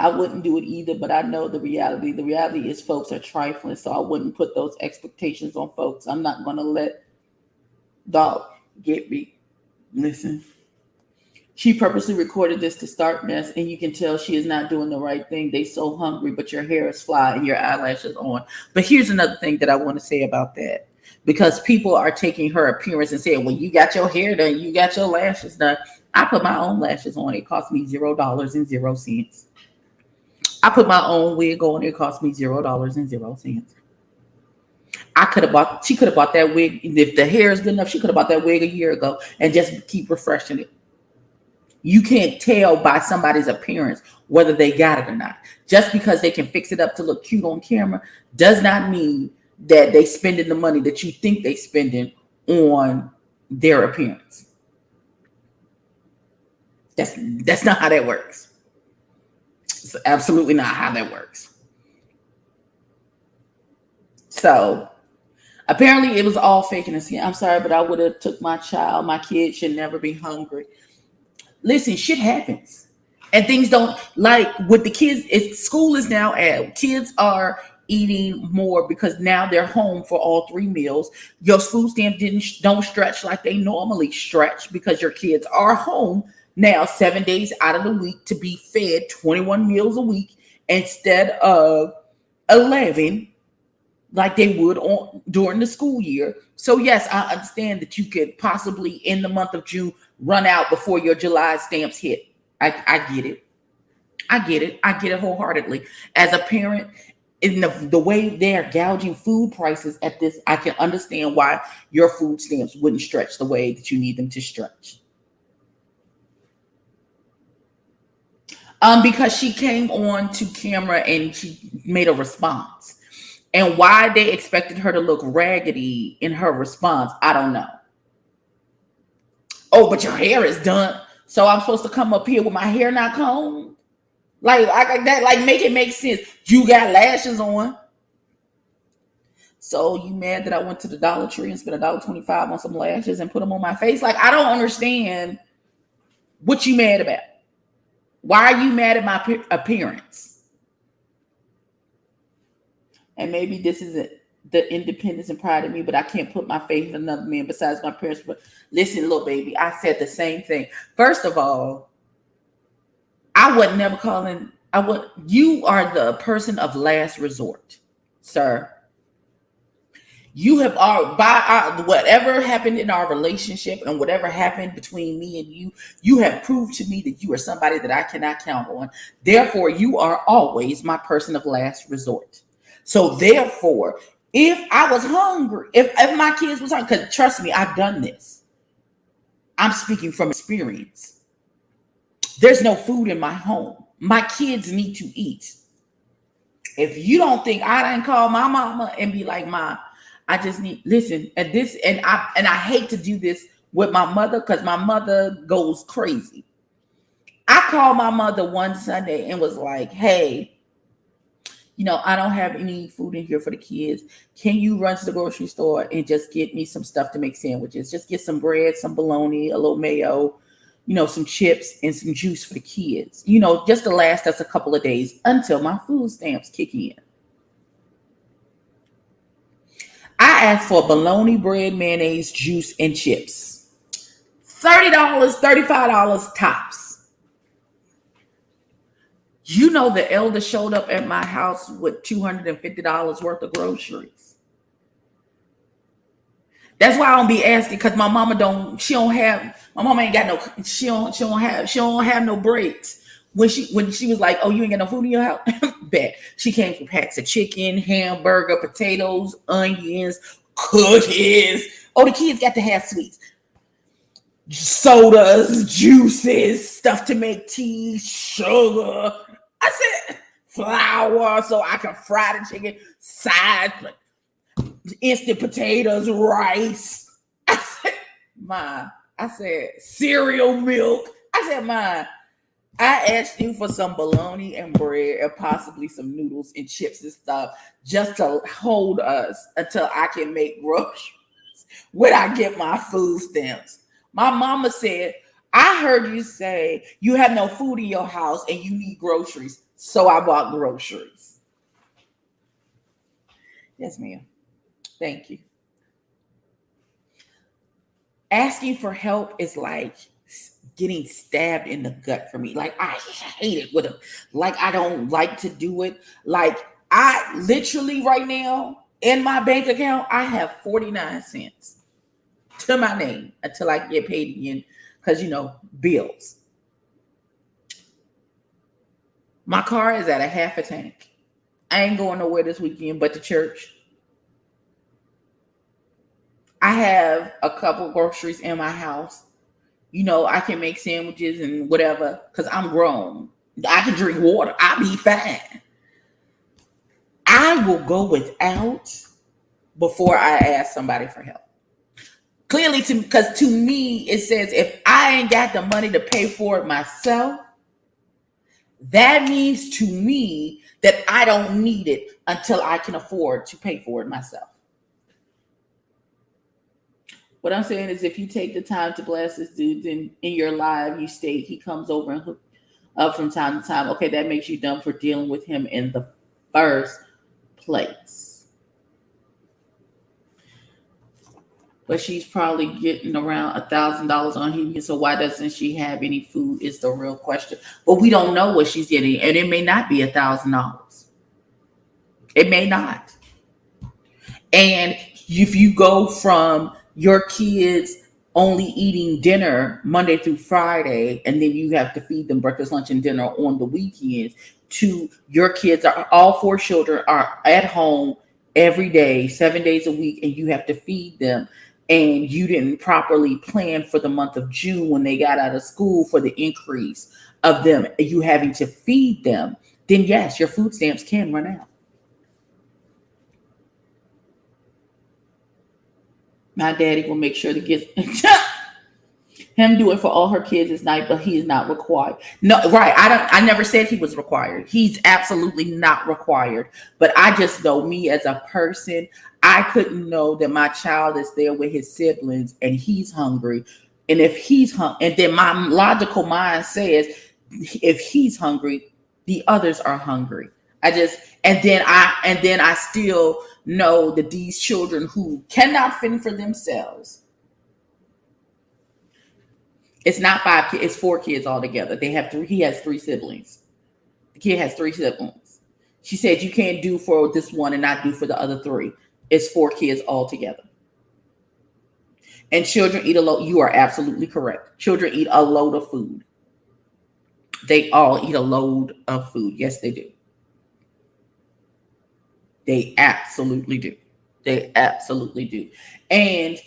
I wouldn't do it either, but I know the reality. The reality is folks are trifling, so I wouldn't put those expectations on folks. I'm not going to let dog get me. Listen, she purposely recorded this to start mess, and you can tell she is not doing the right thing. They so hungry, but your hair is fly and your eyelashes on. But here's another thing that I want to say about that, because people are taking her appearance and saying, well, you got your hair done, you got your lashes done. I put my own lashes on. It cost me $0.00. I put my own wig on. It cost me $0.00. She could have bought that wig. If the hair is good enough, she could have bought that wig a year ago and just keep refreshing it. You can't tell by somebody's appearance whether they got it or not. Just because they can fix it up to look cute on camera does not mean that they spending the money that you think they spending on their appearance. That's not how that works. It's absolutely not how that works. So apparently it was all fake and a scam. I'm sorry, but I would have took my child. My kid should never be hungry. Listen, shit happens. And things don't, like with the kids, school is now at, kids are eating more because now they're home for all 3 meals. Your food stamps don't stretch like they normally stretch because your kids are home now 7 days out of the week to be fed 21 meals a week instead of 11 like they would during the school year. So yes, I understand that you could possibly in the month of June run out before your July stamps hit. I get it. I get it wholeheartedly. As a parent, in the way they're gouging food prices at this, I can understand why your food stamps wouldn't stretch the way that you need them to stretch. Because she came on to camera and she made a response. And why they expected her to look raggedy in her response, I don't know. Oh, but your hair is done. So I'm supposed to come up here with my hair not combed? Like that, like make it make sense. You got lashes on. So you mad that I went to the Dollar Tree and spent $1.25 on some lashes and put them on my face? Like, I don't understand what you mad about. Why are you mad at my appearance? And maybe this isn't the independence and pride of me, but I can't put my faith in another man besides my parents. But listen, little baby, I said the same thing. First of all, I would never calling. You are the person of last resort, sir. You have whatever happened in our relationship and whatever happened between me and you have proved to me that you are somebody that I cannot count on. Therefore, you are always my person of last resort. So therefore, if I was hungry, if my kids was hungry, because trust me, I've done this. I'm speaking from experience. There's no food in my home. My kids need to eat. If you don't think I didn't call my mama and be like, Mom, I just need, listen, at this, and I hate to do this with my mother because my mother goes crazy. I called my mother one Sunday and was like, hey, I don't have any food in here for the kids. Can you run to the grocery store and just get me some stuff to make sandwiches? Just get some bread, some bologna, a little mayo, some chips and some juice for the kids, just to last us a couple of days until my food stamps kick in. I asked for bologna, bread, mayonnaise, juice, and chips. $30, $35 tops. The elder showed up at my house with $250 worth of groceries. That's why I don't be asking, because my mama my mama ain't got no, she don't have no breaks. When she was like, oh, you ain't got no food in your house? Bet. She came for packs of chicken, hamburger, potatoes, onions, cookies. Oh, the kids got to have sweets. Sodas, juices, stuff to make tea, sugar. I said flour so I can fry the chicken, sides, instant potatoes, rice. I said cereal, milk. I said, Ma, I asked you for some bologna and bread and possibly some noodles and chips and stuff just to hold us until I can make groceries when I get my food stamps. My mama said, I heard you say you have no food in your house and you need groceries, so I bought groceries. Yes, ma'am. Thank you. Asking for help is like getting stabbed in the gut for me. Like, I hate it with them. Like, I don't like to do it. Like, I literally right now in my bank account, I have 49 cents to my name until I get paid again. Because, bills. My car is at a half a tank. I ain't going nowhere this weekend but to church. I have a couple groceries in my house. I can make sandwiches and whatever because I'm grown. I can drink water. I'll be fine. I will go without before I ask somebody for help. Clearly, because to me, it says if I ain't got the money to pay for it myself, that means to me that I don't need it until I can afford to pay for it myself. What I'm saying is if you take the time to bless this dude in your live, you state he comes over and hook up from time to time. Okay, that makes you dumb for dealing with him in the first place. But she's probably getting around $1,000 on him. So why doesn't she have any food is the real question. But we don't know what she's getting. And it may not be $1,000. It may not. And if you go from your kids only eating dinner Monday through Friday, and then you have to feed them breakfast, lunch, and dinner on the weekends, to your kids all 4 children are at home every day, 7 days a week, and you have to feed them. And you didn't properly plan for the month of June when they got out of school for the increase of them, you having to feed them, then yes, your food stamps can run out. My daddy will make sure to get him do it for all her kids is nice, but he is not required. No, right. I never said he was required. He's absolutely not required. But I just know me as a person, I couldn't know that my child is there with his siblings and he's hungry. And if he's hungry, and then my logical mind says, if he's hungry, the others are hungry. And then I still know that these children who cannot fend for themselves, it's not 5 kids, it's 4 kids altogether. He has 3 siblings. The kid has 3 siblings. She said you can't do for this one and not do for the other 3. It's 4 kids altogether. And children eat a load. You are absolutely correct. Children eat a load of food. They all eat a load of food. Yes, they do. They absolutely do. They absolutely do. And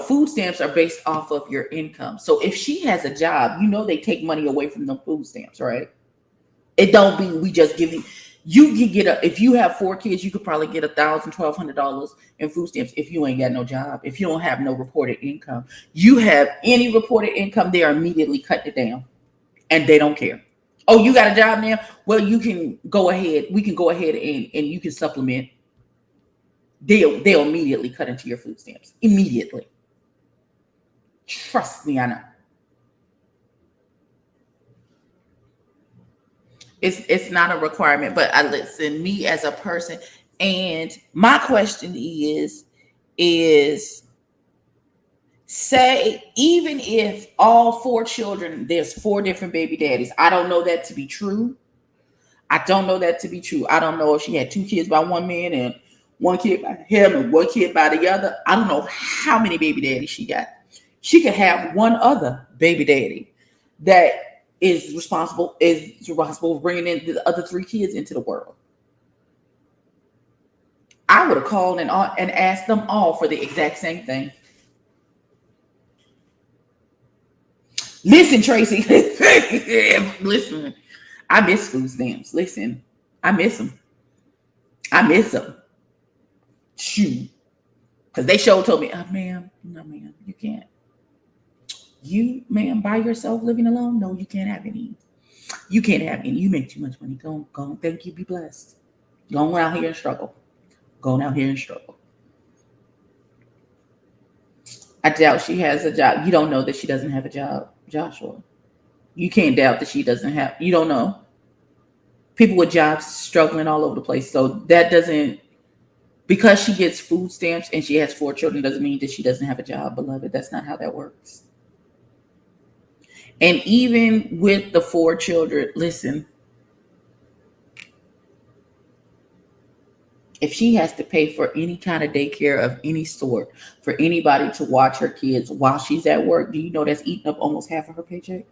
food stamps are based off of your income. So if she has a job, they take money away from the food stamps, right? It don't be we just give you can get if you have 4 kids, you could probably get $1,000, $1,200 in food stamps if you ain't got no job, if you don't have no reported income. You have any reported income, they are immediately cutting it down and they don't care. Oh, you got a job now? Well, you can go ahead. We can go ahead and you can supplement. They'll immediately cut into your food stamps. Immediately. Trust me, I know. It's not a requirement, but I listen, me as a person, and my question is say even if all four children, there's four different baby daddies. I don't know that to be true. I don't know that to be true. I don't know if she had two kids by one man and one kid by him and one kid by the other. I don't know how many baby daddies she got. She could have one other baby daddy that is responsible for bringing in the other three kids into the world. I would have called and asked them all for the exact same thing. Listen, Tracy. Listen, I miss food stamps. Listen, I miss them. I miss them. Shoot. Because they sure told me, ma'am, no, ma'am, you can't. You, ma'am, by yourself living alone? No, you can't have any. You can't have any. You make too much money. Go. Thank you. Be blessed. Go out here and struggle. Going out here and struggle. I doubt she has a job. You don't know that she doesn't have a job, Joshua. You can't doubt that she doesn't have. You don't know. People with jobs struggling all over the place. So that doesn't, because she gets food stamps and she has four children, doesn't mean that she doesn't have a job, beloved. That's not how that works. And even with the four children, listen, if she has to pay for any kind of daycare of any sort for anybody to watch her kids while she's at work, do you know that's eating up almost half of her paycheck?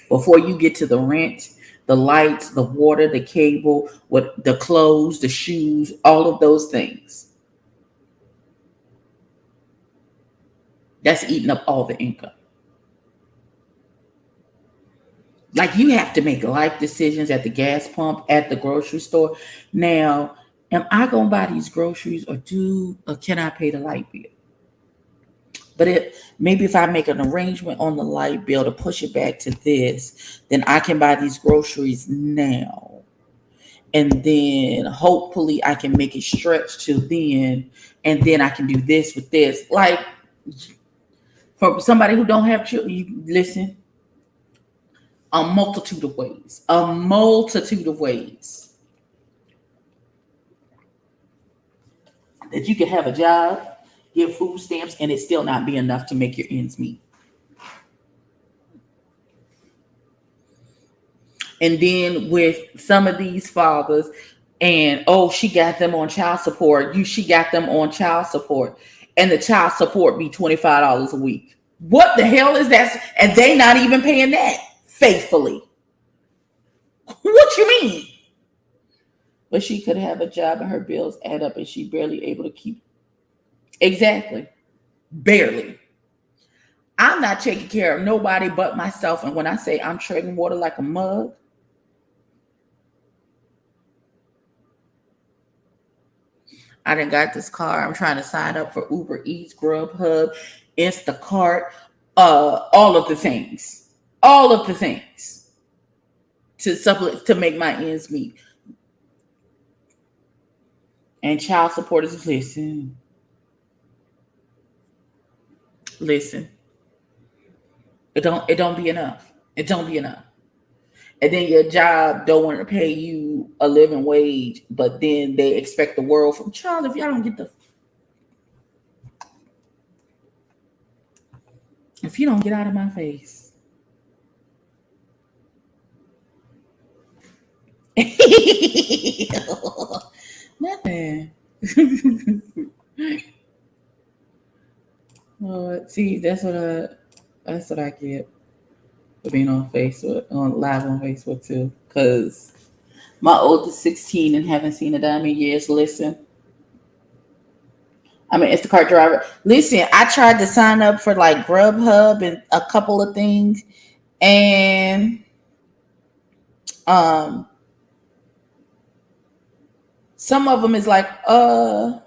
Before you get to the rent, the lights, the water, the cable, what the clothes, the shoes, all of those things. That's eating up all the income. Like you have to make life decisions at the gas pump, at the grocery store. Now, am I gonna buy these groceries or can I pay the light bill? But maybe if I make an arrangement on the light bill to push it back to this, then I can buy these groceries now. And then hopefully I can make it stretch to then, and then I can do this with this. Like for somebody who don't have children, you listen, a multitude of ways. A multitude of ways that you can have a job, get food stamps, and it still not be enough to make your ends meet. And then with some of these fathers, and she got them on child support. She got them on child support, and the child support be $25 a week. What the hell is that? And they not even paying that faithfully. What you mean? But she could have a job and her bills add up, and she barely able to keep. Exactly, barely. I'm not taking care of nobody but myself, and when I say I'm treading water like a mug, I done got this car. I'm trying to sign up for Uber Eats, Grubhub, Instacart, all of the things. All of the things to supplement to make my ends meet. And child support is listen. It don't be enough. It don't be enough. And then your job don't want to pay you a living wage, but then they expect the world from child. If you don't get out of my face. Nothing. See, that's what I get for being on Facebook, on live on Facebook too. Cause my oldest 16 and haven't seen a dime in years. Listen, I'm an Instacart driver. Listen, I tried to sign up for like Grubhub and a couple of things, and um, some of them is like, okay.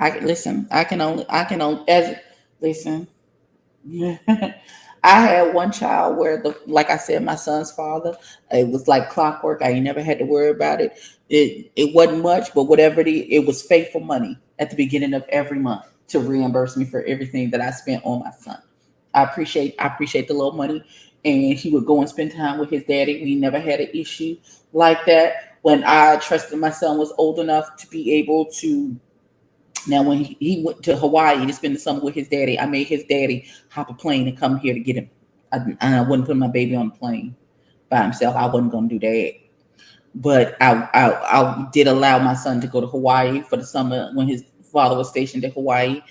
I can only as listen. I had one child where like I said, my son's father, it was like clockwork. I ain't never had to worry about it. It wasn't much, but whatever it was faithful money at the beginning of every month to reimburse me for everything that I spent on my son. I appreciate the little money. And he would go and spend time with his daddy. We never had an issue like that. When I trusted my son was old enough to be able to. Now, when he went to Hawaii to spend the summer with his daddy, I made his daddy hop a plane and come here to get him. I wouldn't put my baby on the plane by himself. I wasn't going to do that. But I did allow my son to go to Hawaii for the summer when his father was stationed at Hawaii.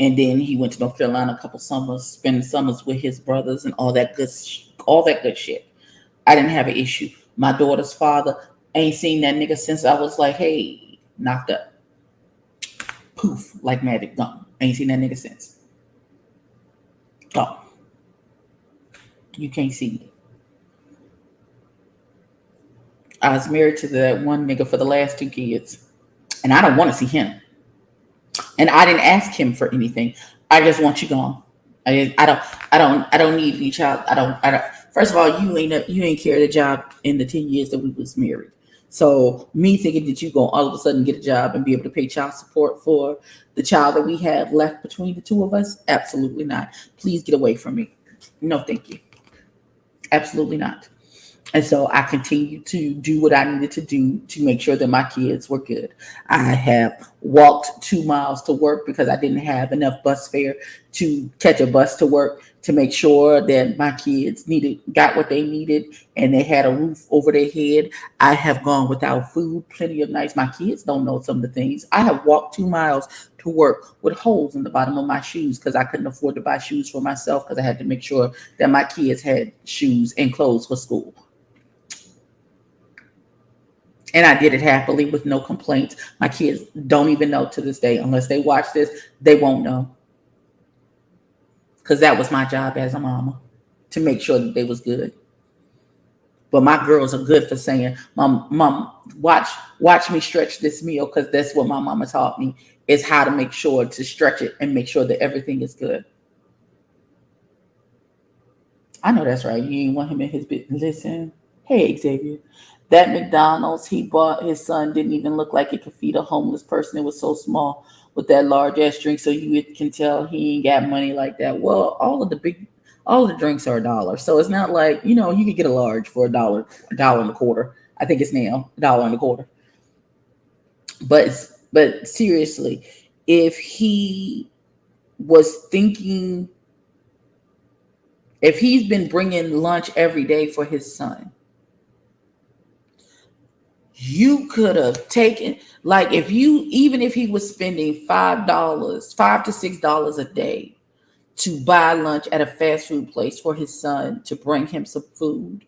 And then he went to North Carolina a couple summers, spending summers with his brothers and all that good shit. I didn't have an issue. My daughter's father ain't seen that nigga since I was like, hey, knocked up. Poof, like magic, gone. Ain't seen that nigga since. Gone. You can't see me. I was married to that one nigga for the last 2 kids, and I don't want to see him. And I didn't ask him for anything. I just want you gone. I don't need any child. I don't. First of all, you ain't carried a job in the 10 years that we was married. So me thinking that you gonna all of a sudden get a job and be able to pay child support for the child that we have left between the two of us, absolutely not. Please get away from me. No, thank you. Absolutely not. And so I continued to do what I needed to do to make sure that my kids were good. I have walked 2 miles to work because I didn't have enough bus fare to catch a bus to work to make sure that my kids got what they needed and they had a roof over their head. I have gone without food plenty of nights. My kids don't know some of the things. I have walked 2 miles to work with holes in the bottom of my shoes because I couldn't afford to buy shoes for myself because I had to make sure that my kids had shoes and clothes for school. And I did it happily with no complaints. My kids don't even know to this day. Unless they watch this, they won't know. Because that was my job as a mama, to make sure that they was good. But my girls are good for saying, Mom, watch me stretch this meal, because that's what my mama taught me, is how to make sure to stretch it and make sure that everything is good. I know that's right. You ain't want him in his business. Listen, hey, Xavier. That McDonald's he bought his son didn't even look like it could feed a homeless person. It was so small with that large ass drink, so you can tell he ain't got money like that. Well, all of the drinks are $1, so it's not like you could get a large for $1, $1.25. I think it's now $1.25. But seriously, if he was thinking, if he's been bringing lunch every day for his son. You could have taken, like, even if he was spending $5 to $6 a day to buy lunch at a fast food place for his son to bring him some food,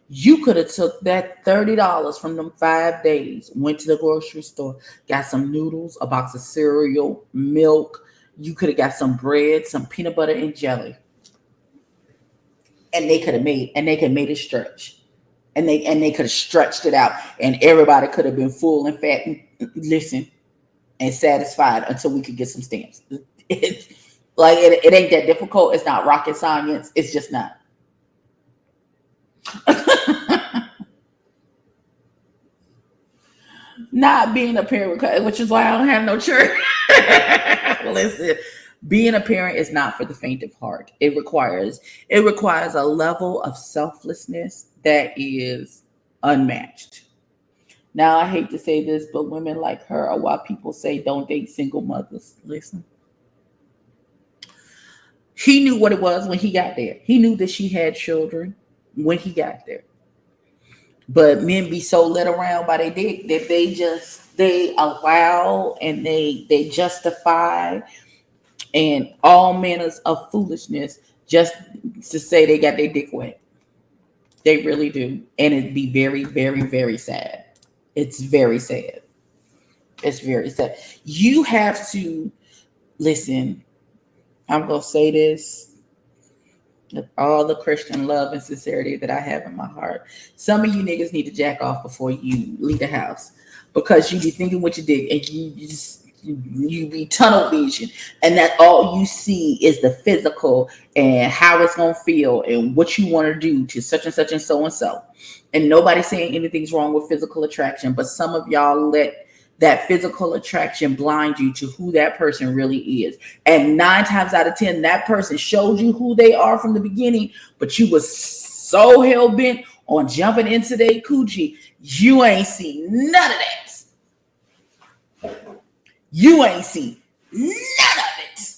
you could have took that $30 from them 5 days, went to the grocery store, got some noodles, a box of cereal, milk. You could have got some bread, some peanut butter and jelly, and they could have made it stretch. And they could have stretched it out, and everybody could have been full and fat and satisfied until we could get some stamps. It ain't that difficult. It's not rocket science. It's just not. Not being a parent, which is why I don't have no children. Listen, being a parent is not for the faint of heart. It requires a level of selflessness that is unmatched. Now, I hate to say this, but women like her are why people say don't date single mothers. Listen. He knew what it was when he got there. He knew that she had children when he got there. But men be so led around by their dick that they allow and they justify and all manners of foolishness just to say they got their dick wet. They really do. And it'd be very, very, very sad. It's very sad. It's very sad. You have to listen. I'm going to say this with all the Christian love and sincerity that I have in my heart. Some of you niggas need to jack off before you leave the house, because you be thinking what you did and you just you be tunnel vision, and that all you see is the physical and how it's gonna feel and what you want to do to such and such and so and so. And nobody's saying anything's wrong with physical attraction, but some of y'all let that physical attraction blind you to who that person really is. And 9 times out of 10, that person showed you who they are from the beginning, but you was so hell bent on jumping into their coochie, you ain't see none of that. You ain't see none of it.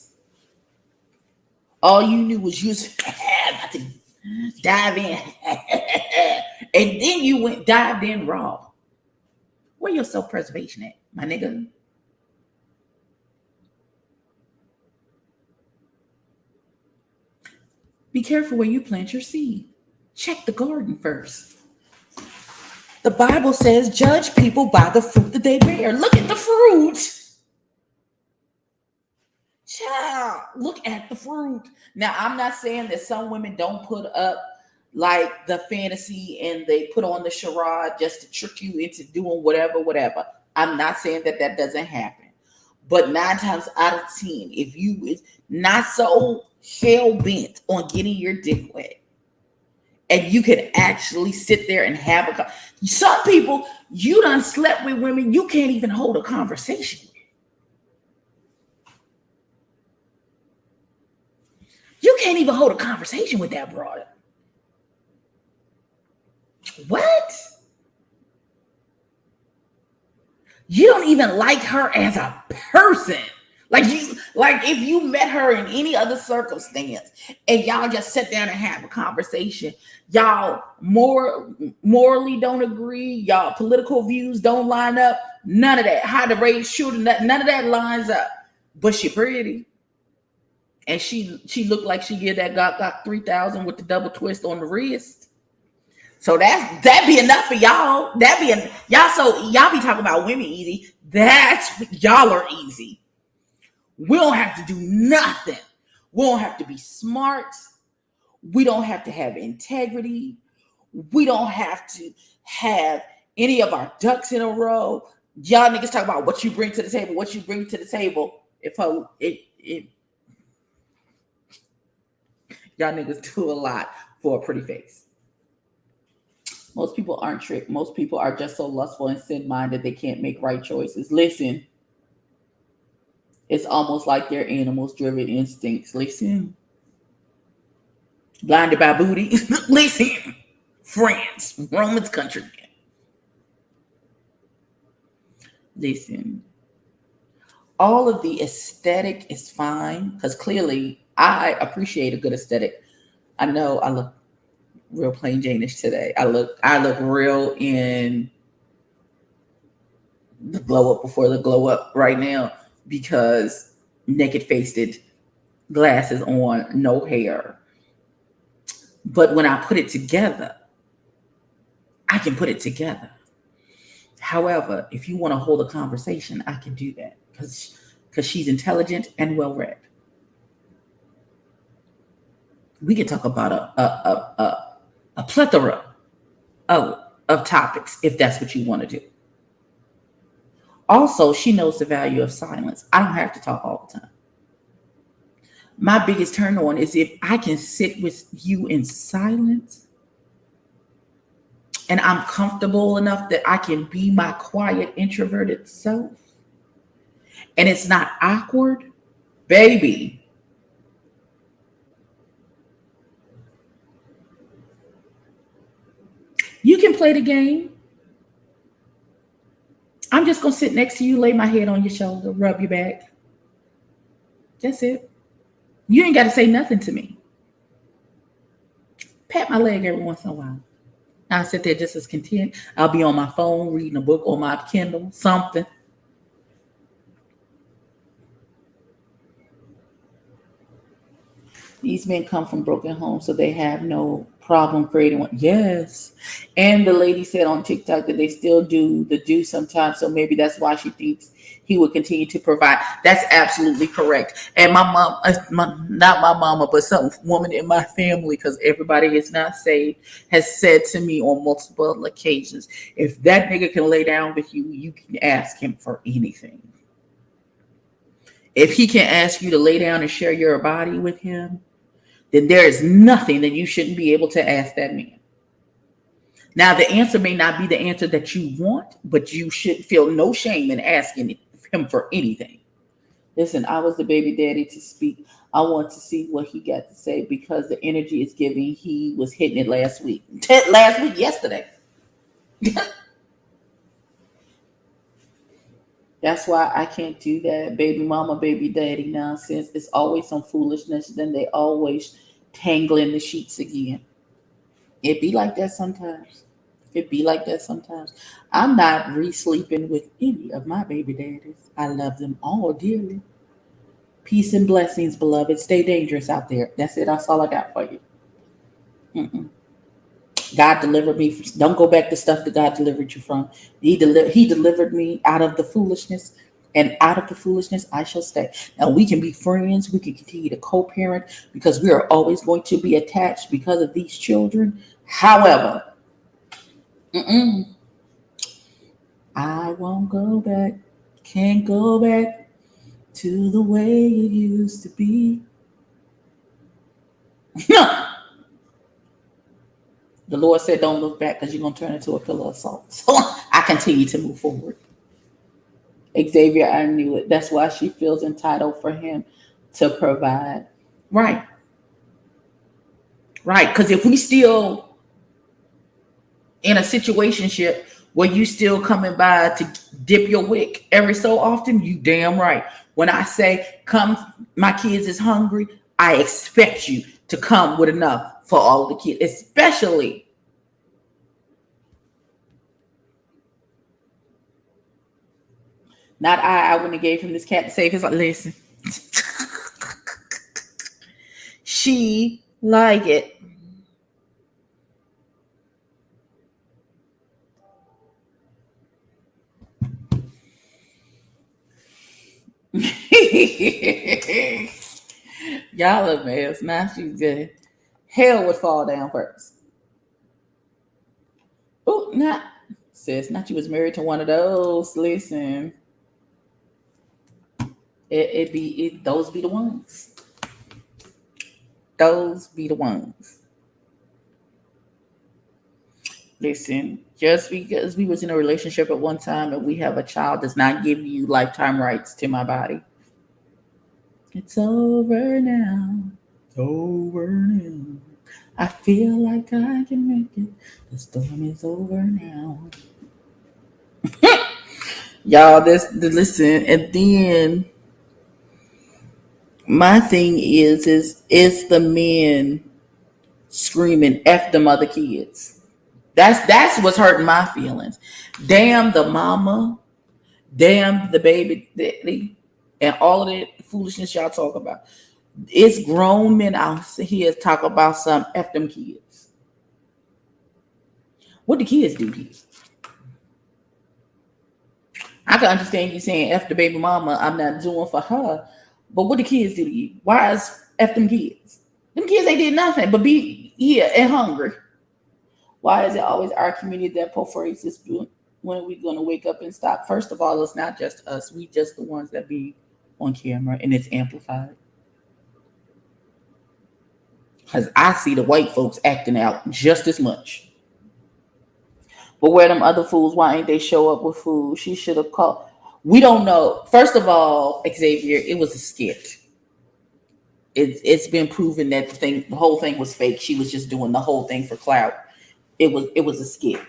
All you knew was you was about to dive in. And then you dived in raw. Where your self-preservation at, my nigga? Be careful where you plant your seed. Check the garden first. The Bible says, judge people by the fruit that they bear. Look at the fruit. Child, look at the fruit. Now, I'm not saying that some women don't put up like the fantasy and they put on the charade just to trick you into doing whatever. I'm not saying that that doesn't happen. But 9 times out of 10, if you is not so hell bent on getting your dick wet, and you can actually sit there and have some people, you done slept with women you can't even hold a conversation with. You can't even hold a conversation with that broad. What? You don't even like her as a person. Like if you met her in any other circumstance and y'all just sit down and have a conversation, y'all morally don't agree, y'all political views don't line up, none of that. How to raise children, none of that lines up. But she pretty. And she looked like she get that got 3,000 with the double twist on the wrist. So that be enough for y'all. Y'all be talking about women easy. Y'all are easy. We don't have to do nothing. We don't have to be smart. We don't have to have integrity. We don't have to have any of our ducks in a row. Y'all niggas talk about what you bring to the table, what you bring to the table. Y'all niggas do a lot for a pretty face. Most people aren't tricked. Most people are just so lustful and sin-minded they can't make right choices. Listen. It's almost like their animals-driven instincts. Listen. Blinded by booty. Listen. France. Romans country. Listen. All of the aesthetic is fine because clearly I appreciate a good aesthetic. I know I look real plain Jane-ish today. I look real in the glow up before the glow up right now because naked faced glasses on, no hair. But when I put it together, I can put it together. However, if you want to hold a conversation, I can do that because she's intelligent and well read. We can talk about a plethora of topics if that's what you want to do. Also, she knows the value of silence. I don't have to talk all the time. My biggest turn on is if I can sit with you in silence and I'm comfortable enough that I can be my quiet, introverted self and it's not awkward, baby. You can play the game. I'm just going to sit next to you, lay my head on your shoulder, rub your back. That's it. You ain't got to say nothing to me. Pat my leg every once in a while. I'll sit there just as content. I'll be on my phone, reading a book on my Kindle, something. These men come from broken homes, so they have no problem creating one. Yes. And the lady said on TikTok that they still do sometimes. So maybe that's why she thinks he would continue to provide. That's absolutely correct. And my mom, not my mama, but some woman in my family, because everybody is not saved, has said to me on multiple occasions, if that nigga can lay down with you, you can ask him for anything. If he can ask you to lay down and share your body with him, then there is nothing that you shouldn't be able to ask that man. Now, the answer may not be the answer that you want, but you should feel no shame in asking him for anything. Listen, I was the baby daddy to speak. I want to see what he got to say because the energy is giving. He was hitting it last week. Yesterday. That's why I can't do that baby mama, baby daddy nonsense. It's always some foolishness. Then they always tangle in the sheets again. It be like that sometimes. It be like that sometimes. I'm not re-sleeping with any of my baby daddies. I love them all dearly. Peace and blessings, beloved. Stay dangerous out there. That's it. That's all I got for you. Mm-mm. God delivered me. Don't go back to stuff that God delivered you from. He delivered me out of the foolishness, and out of the foolishness I shall stay. Now we can be friends. We can continue to co-parent because we are always going to be attached because of these children. However, mm-mm, I won't go back. Can't go back to the way it used to be. The Lord said, don't look back because you're going to turn into a pillar of salt. So I continue to move forward. Xavier, I knew it. That's why she feels entitled for him to provide. Right. Right. Because if we still in a situationship where you still coming by to dip your wick every so often, you damn right. When I say, come, my kids is hungry, I expect you to come with enough for all the kids, especially. Not I wouldn't have gave him this cat to save his life. Listen, she like it. Y'all a mess. Now she's good. Hell would fall down first. Oh, not sis. Not you was married to one of those. Listen, those be the ones. Those be the ones. Listen, just because we was in a relationship at one time and we have a child does not give you lifetime rights to my body. It's over now. It's over now. I feel like I can make it. The storm is over now. Y'all, listen, and then my thing is the men screaming F them other kids. That's what's hurting my feelings. Damn the mama, damn the baby daddy, and all of that foolishness y'all talk about. It's grown men out here talk about some F them kids. What the kids do here? I can understand you saying F the baby mama, I'm not doing for her. But what the kids do to you? Why is F them kids? Them kids ain't did nothing but be here and hungry. Why is it always our community that perforates this? When are we going to wake up and stop? First of all, it's not just us. We just the ones that be on camera and it's amplified. Because I see the white folks acting out just as much. But where them other fools, why ain't they show up with food? She should have called. We don't know. First of all, Xavier, it was a skit. It's been proven that the whole thing was fake. She was just doing the whole thing for clout. It was a skit.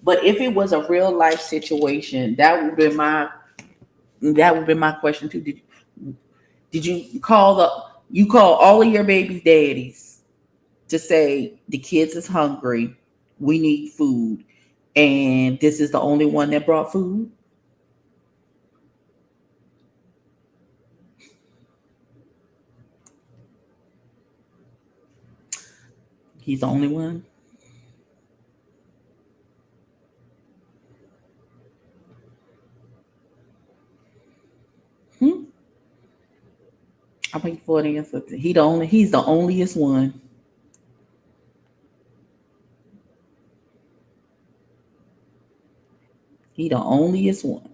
But if it was a real life situation, that would be my question too. Did you call all of your baby's daddies to say the kids is hungry, we need food, and this is the only one that brought food? He's the only one. Hmm? I'm waiting for an answer. He's the onlyest one. He the onlyest one.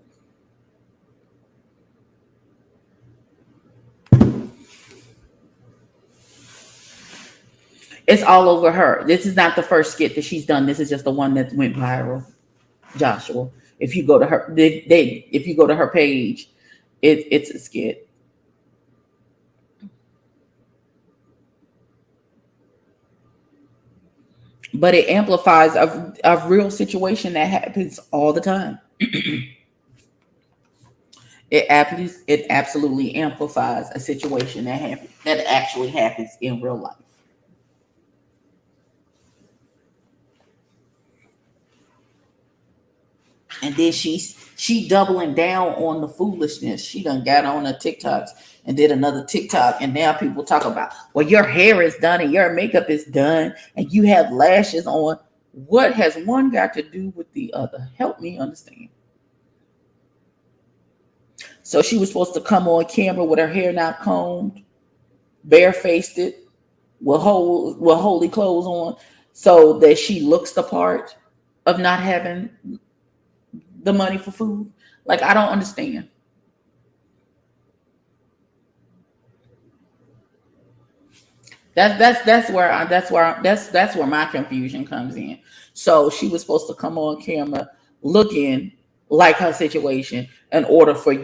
It's all over her. This is not the first skit that she's done. This is just the one that went viral. Joshua, if you go to her, if you go to her page, it's a skit. But it amplifies a real situation that happens all the time. It absolutely amplifies a situation that actually happens in real life. And then she doubling down on the foolishness. She done got on her TikToks and did another TikTok, and now people talk about, well, your hair is done and your makeup is done and you have lashes on. What has one got to do with the other? Help me understand. So she was supposed to come on camera with her hair not combed, barefaced it, with holy clothes on, so that she looks the part of not having the money for food. Like, I don't understand. That's where my confusion comes in. So she was supposed to come on camera looking like her situation in order for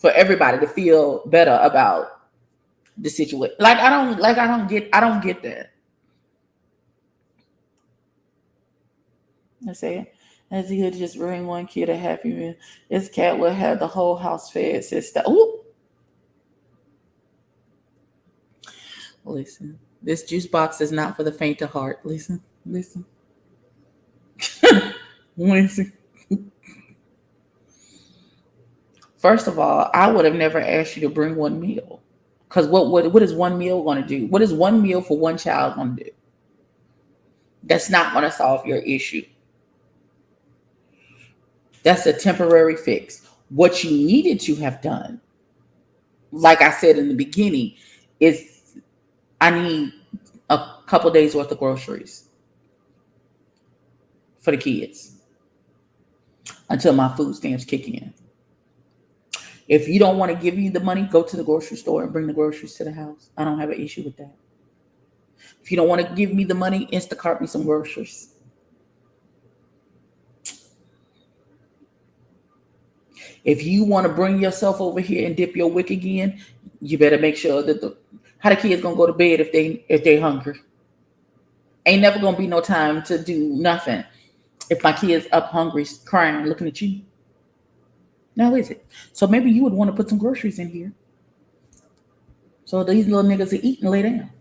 everybody to feel better about the situation. I don't get that. I say, as he could just bring one kid a happy meal. This cat would have the whole house fed, sister. Ooh. Listen, this juice box is not for the faint of heart. Listen. Listen. First of all, I would have never asked you to bring one meal. Because what is one meal going to do? What is one meal for one child going to do? That's not going to solve your issue. That's a temporary fix. What you needed to have done, like I said in the beginning, is I need a couple days worth of groceries for the kids until my food stamps kick in. If you don't want to give me the money, go to the grocery store and bring the groceries to the house. I don't have an issue with that. If you don't want to give me the money, Instacart me some groceries. If you want to bring yourself over here and dip your wick again, you better make sure that how the kids gonna go to bed if they hungry. Ain't never gonna be no time to do nothing if my kids up hungry, crying, looking at you. Now is it? So maybe you would want to put some groceries in here, so these little niggas are eat and lay down.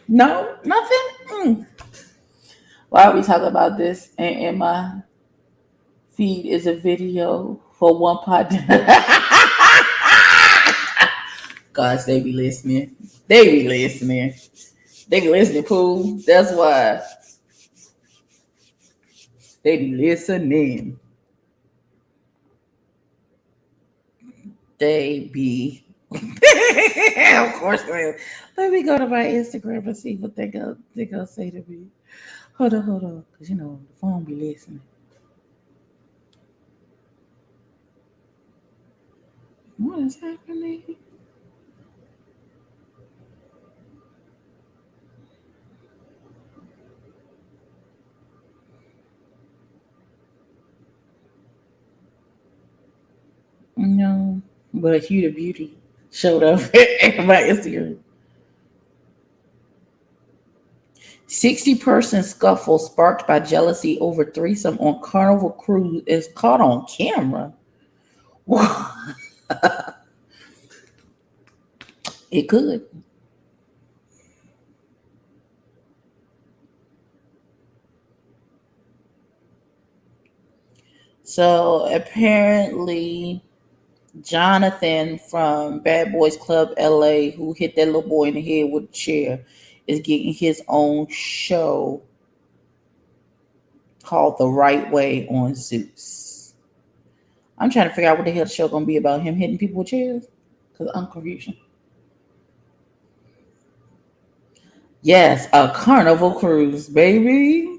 No, nothing. Why are we talking about this? And my feed is a video for one pot. Gosh, they be listening. They be listening, Pooh. That's why they be listening. They be. Of course, man. Let me go to my Instagram and see what they gonna say to me. Hold on, because the phone be listening. What is happening? No, but Hugh the Beauty showed up at my Instagram. 60-person scuffle sparked by jealousy over threesome on Carnival cruise is caught on camera. It could. So apparently, Jonathan from Bad Boys Club LA, who hit that little boy in the head with a chair, is getting his own show called The Right Way on Zeus. I'm trying to figure out what the hell the show gonna be about, him hitting people with chairs, because I'm confused. Yes, a Carnival cruise, baby.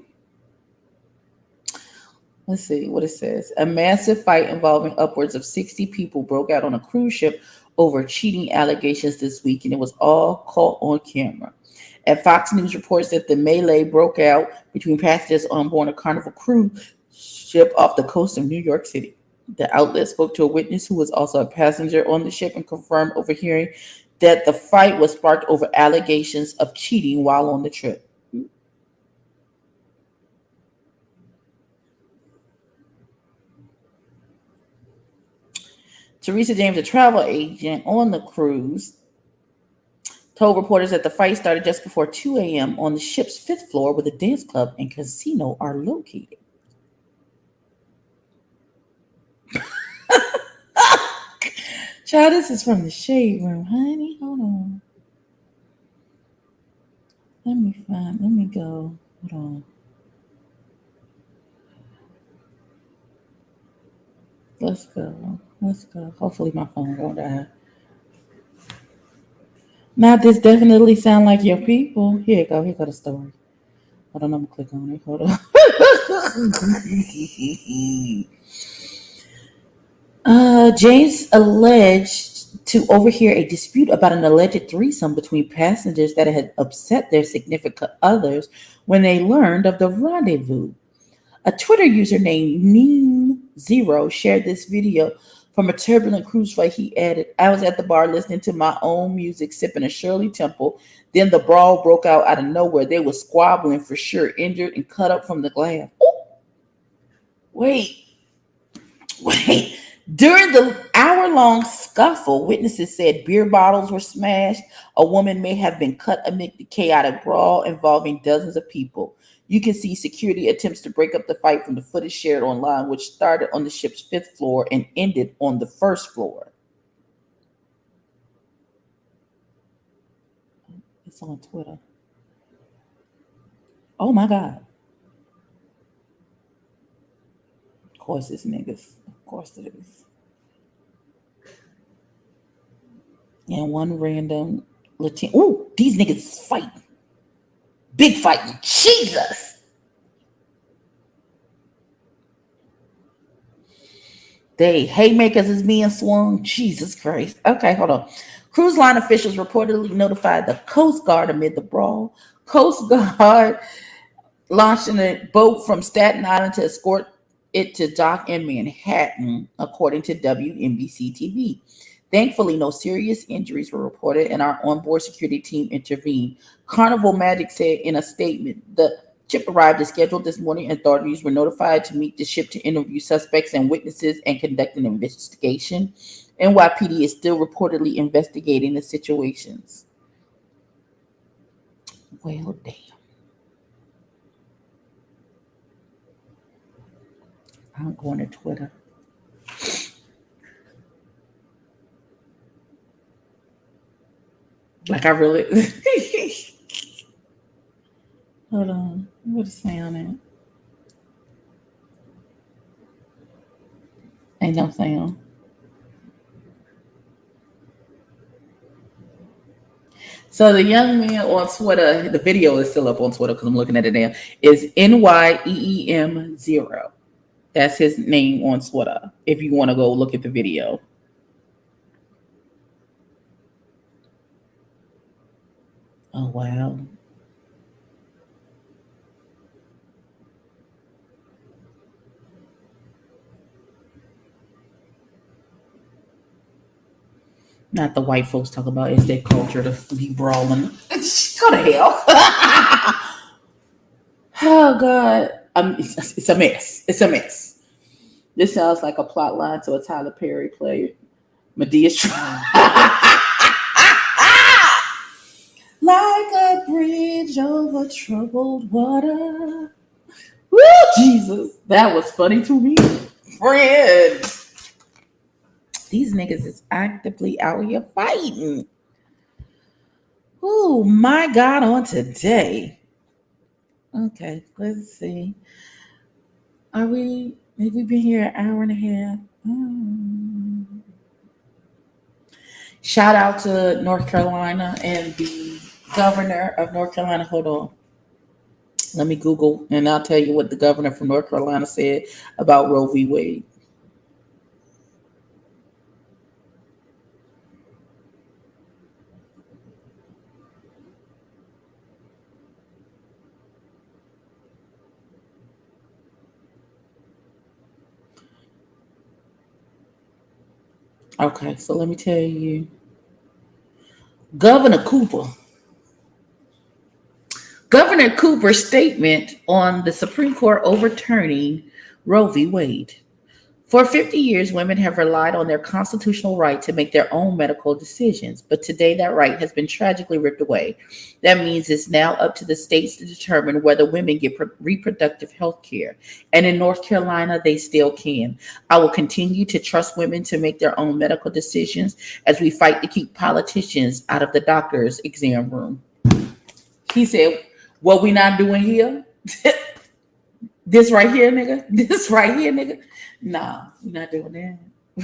Let's see what it says. A massive fight involving upwards of 60 people broke out on a cruise ship over cheating allegations this week, and it was all caught on camera. And Fox News reports that the melee broke out between passengers on board a Carnival cruise ship off the coast of New York City. The outlet spoke to a witness who was also a passenger on the ship and confirmed overhearing that the fight was sparked over allegations of cheating while on the trip. Teresa James, a travel agent on the cruise, told reporters that the fight started just before 2 a.m. on the ship's fifth floor where the dance club and casino are located. Child, this is from the Shade Room, honey. Hold on. Let me go. Hold on. Let's go. Hopefully my phone won't die. Now this definitely sound like your people. Here go the story. Hold on, I'm gonna click on it. Hold on. James alleged to overhear a dispute about an alleged threesome between passengers that had upset their significant others when they learned of the rendezvous. A Twitter user named Meme0 shared this video from a turbulent cruise flight. He added, "I was at the bar listening to my own music, sipping a Shirley Temple. Then the brawl broke out of nowhere. They were squabbling for sure, injured and cut up from the glass." Ooh. Wait. During the hour-long scuffle, witnesses said beer bottles were smashed. A woman may have been cut amid the chaotic brawl involving dozens of people. You can see security attempts to break up the fight from the footage shared online, which started on the ship's fifth floor and ended on the first floor. It's on Twitter. Oh my God. Of course it's niggas. Of course it is. And one random Latino. Ooh, these niggas is fighting. Big fighting. Jesus. They haymakers is being swung. Jesus Christ. Okay, hold on. Cruise line officials reportedly notified the Coast Guard amid the brawl. Coast Guard launching a boat from Staten Island to escort it to dock in Manhattan, according to WNBC TV. Thankfully, no serious injuries were reported, and our onboard security team intervened. Carnival Magic said in a statement, the ship arrived as scheduled this morning, and authorities were notified to meet the ship to interview suspects and witnesses and conduct an investigation. NYPD is still reportedly investigating the situations. Well, damn. I'm going to Twitter. Like I really. Hold on. What is saying it? Ain't no sound. So the young man on Twitter, the video is still up on Twitter because I'm looking at it now, is NYEEM0. That's his name on Twitter. If you want to go look at the video. Oh, wow. Not the white folks talk about it's their culture to be brawling. Go to hell. Oh, God. It's a mess. It's a mess. This sounds like a plot line to a Tyler Perry play. Medea's trying. Like a bridge over troubled water. Woo, Jesus. That was funny to me. Friend. These niggas is actively out here fighting. Oh, my God, on today. Okay, let's see. Have we been here an hour and a half? Shout out to North Carolina and the governor of North Carolina. Hold on. Let me Google and I'll tell you what the governor from North Carolina said about Roe v. Wade. Okay, so let me tell you. Governor Cooper. Governor Cooper's statement on the Supreme Court overturning Roe v. Wade. For 50 years, women have relied on their constitutional right to make their own medical decisions, but today that right has been tragically ripped away. That means it's now up to the states to determine whether women get reproductive health care. And in North Carolina, they still can. I will continue to trust women to make their own medical decisions as we fight to keep politicians out of the doctor's exam room. He said, what we not doing here? This right here, nigga? This right here, nigga? Nah, we're not doing that.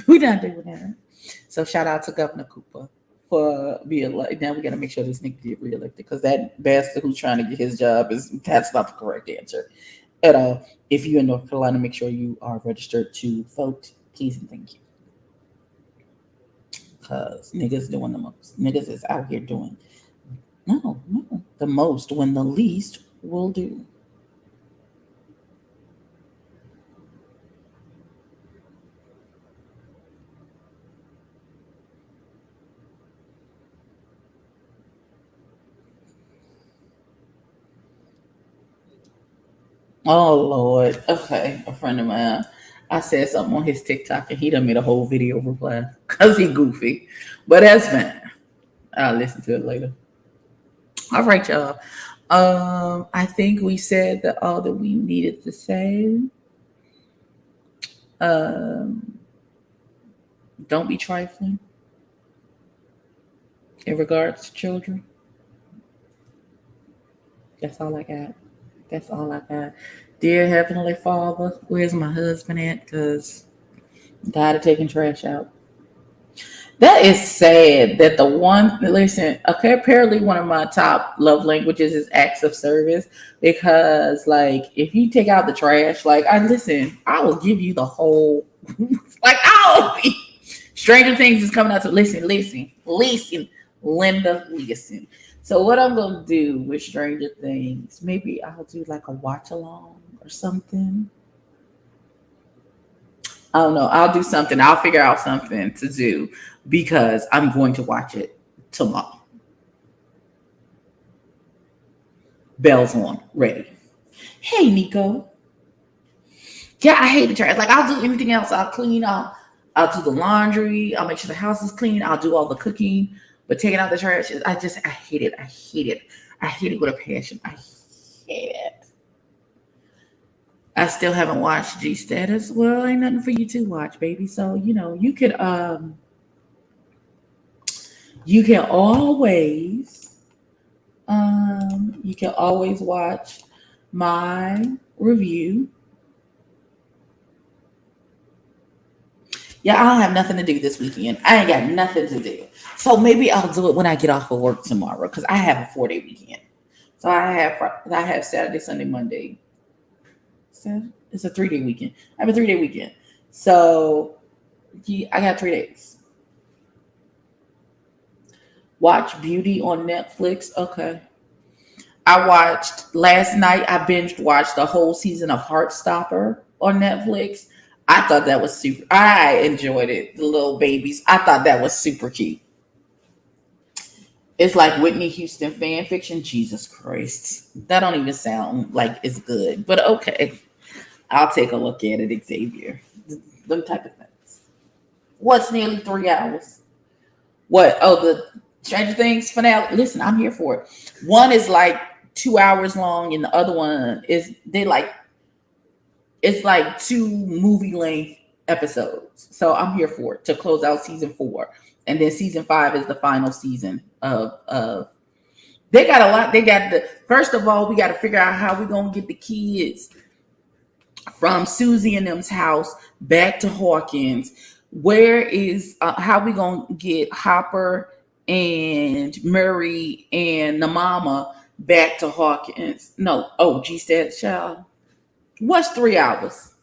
We're not doing that. So shout out to Governor Cooper for being like, now we got to make sure this nigga get reelected because that bastard who's trying to get his job that's not the correct answer at all. If you're in North Carolina, make sure you are registered to vote, please and thank you. Because niggas doing the most. Niggas is out here doing the most when the least will do. Oh Lord. Okay. A friend of mine. I said something on his TikTok and he done made a whole video reply. Cause he goofy. But that's fine. I'll listen to it later. All right, y'all. I think we said that all that we needed to say. Don't be trifling in regards to children. That's all I got. That's all I got. Dear Heavenly Father, where's my husband at? Because I'm tired of taking trash out. That is sad that okay, apparently one of my top love languages is acts of service because, like, if you take out the trash, like, I will give you the whole, like, Stranger Things is coming out to listen, Linda, listen. So what I'm going to do with Stranger Things, maybe I'll do like a watch along or something. I don't know. I'll do something. I'll figure out something to do because I'm going to watch it tomorrow. Bells on, ready. Hey, Nico. Yeah, I hate the trash. Like, I'll do anything else. I'll clean. I'll do the laundry. I'll make sure the house is clean. I'll do all the cooking. But taking out the trash, I hate it. I hate it. I hate it with a passion. I hate it. I still haven't watched G Status. Well, ain't nothing for you to watch, baby. So, you can always watch my review. Yeah, I don't have nothing to do this weekend. I ain't got nothing to do. So maybe I'll do it when I get off of work tomorrow because I have a 4-day weekend. So I have Saturday, Sunday, Monday. It's a 3-day weekend. I have a 3-day weekend. So I got 3 days. Watch Beauty on Netflix. Okay. I watched last night. I binge watched the whole season of Heartstopper on Netflix. I thought that was super. I enjoyed it. The little babies. I thought that was super cute. It's like Whitney Houston fan fiction. Jesus Christ. That don't even sound like it's good. But okay. I'll take a look at it, Xavier. Them type of things. What's nearly 3 hours? What? Oh, the Stranger Things finale. Listen, I'm here for it. One is like 2 hours long, and the other one is it's like 2 movie length episodes. So I'm here for it to close out season 4. And then season 5 is the final season of they got a lot. First of all, we got to figure out how we're gonna get the kids from Susie and them's house back to Hawkins. Where is how we gonna get Hopper and Murray and the mama back to Hawkins? No, G said, child. What's 3 hours?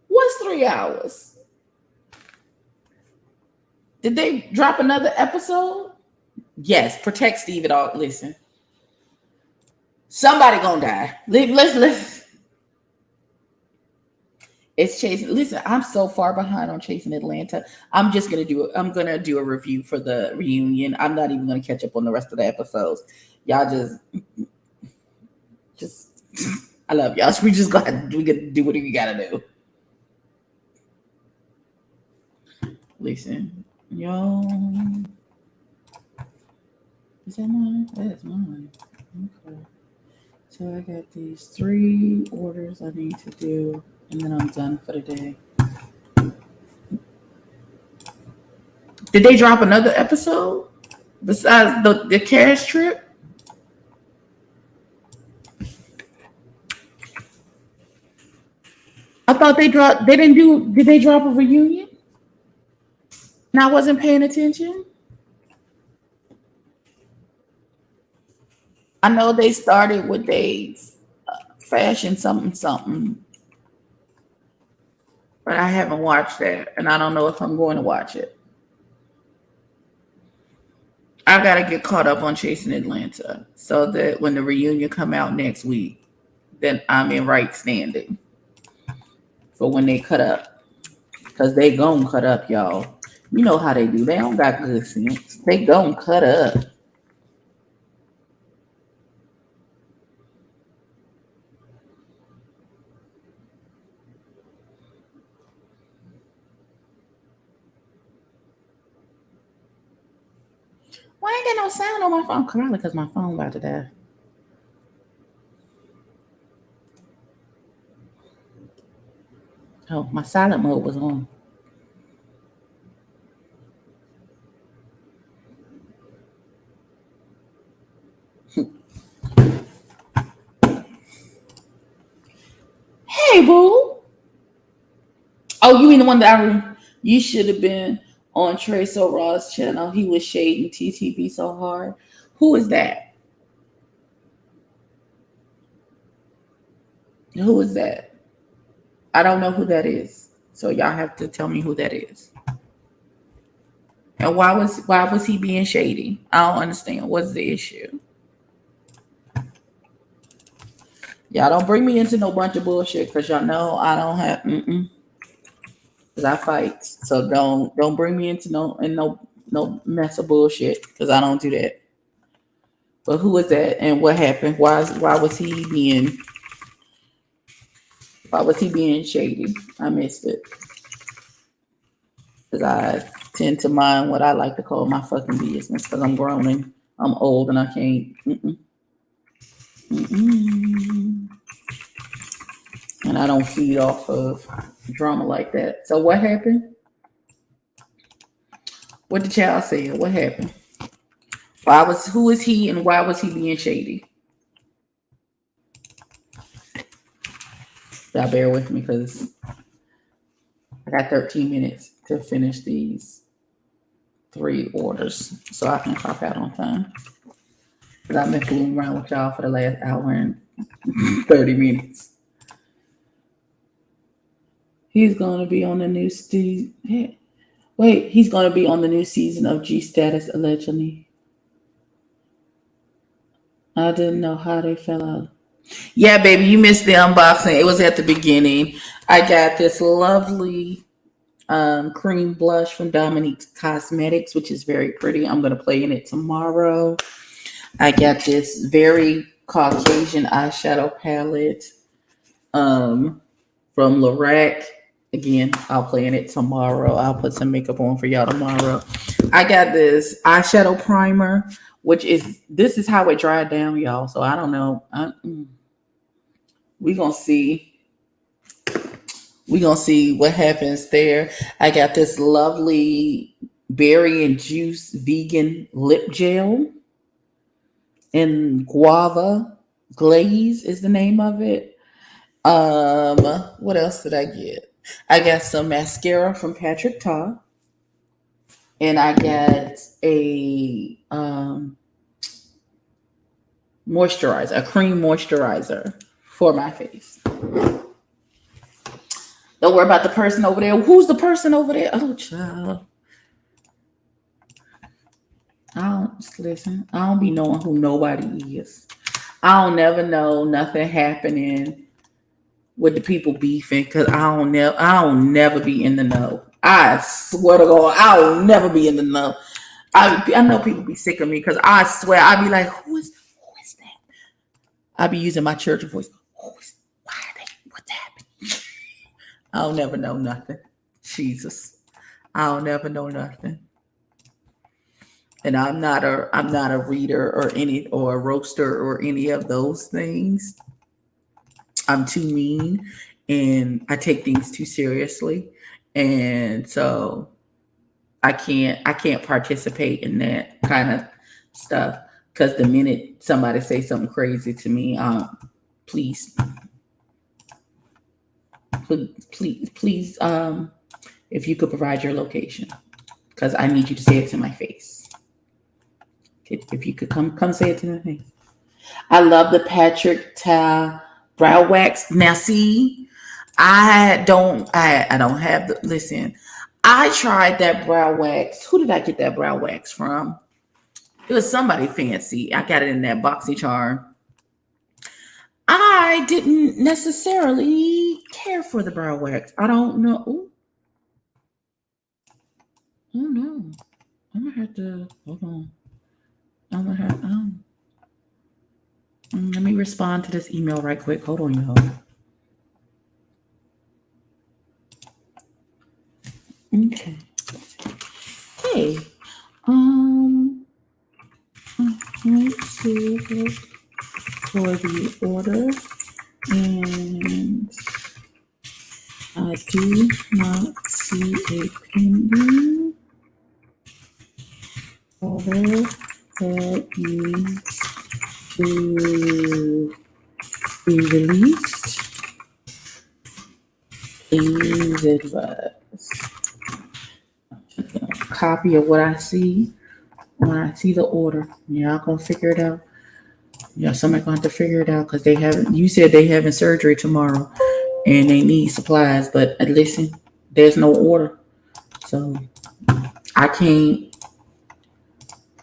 What's 3 hours? Did they drop another episode? Yes, protect Steve at all. Listen. Somebody gonna die. Let's. It's chasing. Listen, I'm so far behind on Chasing Atlanta. I'm gonna do a review for the reunion. I'm not even gonna catch up on the rest of the episodes. Y'all just I love y'all. So we just we gotta do what we gotta do. Listen, y'all. Is that mine? That is mine. Okay. So I got these 3 orders I need to do, and then I'm done for the day. Did they drop another episode besides the cash trip? I thought they dropped. They didn't do. Did they drop a reunion? And I wasn't paying attention. I know they started with a fashion something something, but I haven't watched that, and I don't know if I'm going to watch it. I gotta get caught up on Chasing Atlanta so that when the reunion come out next week, then I'm in right standing for when they cut up, because they gon' cut up, y'all. You know how they do. They don't got good sense. They gon' cut up. Why ain't got no sound on my phone? Probably because my phone about to die. Oh, my silent mode was on. Hey, boo. Oh, you mean the one that you should have been on Trey Raw's channel. He was shading TTB so hard. Who is that? Who is that? I don't know who that is. So y'all have to tell me who that is. And why was he being shady? I don't understand. What's the issue? Y'all don't bring me into no bunch of bullshit because y'all know I don't have because I fight. So don't bring me into no mess of bullshit because I don't do that. But who is that and what happened? Why was he being shady? I missed it. Because I tend to mind what I like to call my fucking business because I'm grown and I'm old and I can't. And I don't feed off of drama like that. So what happened? What the child said? What happened? Who is he and why was he being shady? Y'all bear with me because I got 13 minutes to finish these 3 orders so I can pop out on time. Because I've been fooling around with y'all for the last hour and 30 minutes. He's going to be on the new season. Wait, he's going to be on the new season of G Status allegedly. I didn't know how they fell out. Yeah, baby, you missed the unboxing. It was at the beginning. I got this lovely cream blush from Dominique Cosmetics, which is very pretty. I'm going to play in it tomorrow. I got this very Caucasian eyeshadow palette from Lorac. Again, I'll play in it tomorrow. I'll put some makeup on for y'all tomorrow. I got this eyeshadow primer, this is how it dried down, y'all. So I don't know. We're going to see. We're going to see what happens there. I got this lovely berry and juice vegan lip gel. And guava glaze is the name of it. What else did I get? I got some mascara from Patrick Todd. And I got a moisturizer, a cream moisturizer for my face. Don't worry about the person over there. Who's the person over there? Oh, child. I don't be knowing who nobody is. I don't never know nothing happening with the people beefing because I'll never be in the know. I swear to God, I'll never be in the know. I know people be sick of me because I swear I be like, who is that? I be using my church voice. Why are they? What's happening? I'll never know nothing. Jesus, I'll never know nothing. And I'm not a reader or a roaster or any of those things. I'm too mean and I take things too seriously. And so I can't participate in that kind of stuff because the minute somebody say something crazy to me, please, please, if you could provide your location, because I need you to say it to my face. If you could come say it to my face. I love the Patrick Ta brow wax. Now see, I don't have the listen. I tried that brow wax. Who did I get that brow wax from? It was somebody fancy. I got it in that BOXY charm. I didn't necessarily care for the brow wax. I don't know. Ooh, oh no. I'm gonna have to hold on. I'm gonna have let me respond to this email right quick. Hold on, y'all. Okay. Hey. Let's see for the order, and I do not see a pending order that needs to be released. Please advise. Copy of what I see when I see the order. Y'all gonna figure it out. Yeah, somebody gonna have to figure it out because they haven't. You said they having surgery tomorrow, and they need supplies. But listen, there's no order, so I can't.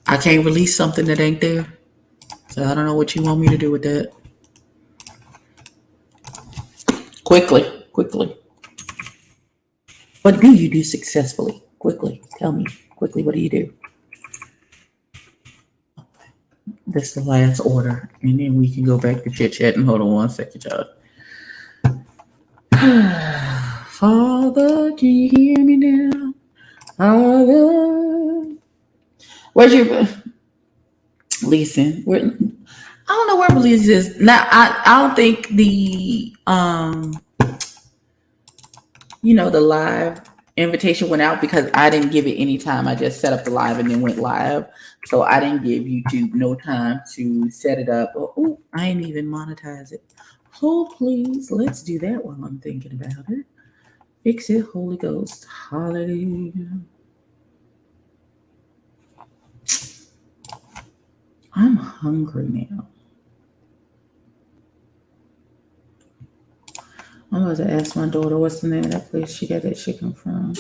I can't release something that ain't there. So I don't know what you want me to do with that. Quickly. What do you do successfully? Quickly, tell me. Quickly, what do you do? This is the last order, and then we can go back to chit chat. And hold on one second, y'all. Father, can you hear me now? Father, where's your listen? I don't know where Belize is now. I don't think the the live invitation went out because I didn't give it any time. I just set up the live and then went live. So I didn't give YouTube no time to set it up. Oh, I ain't even monetize it. Oh, please, let's do that while I'm thinking about it. Fix it, Holy Ghost. Hallelujah. I'm hungry now. I'm about to ask my daughter what's the name of that place she got that chicken from.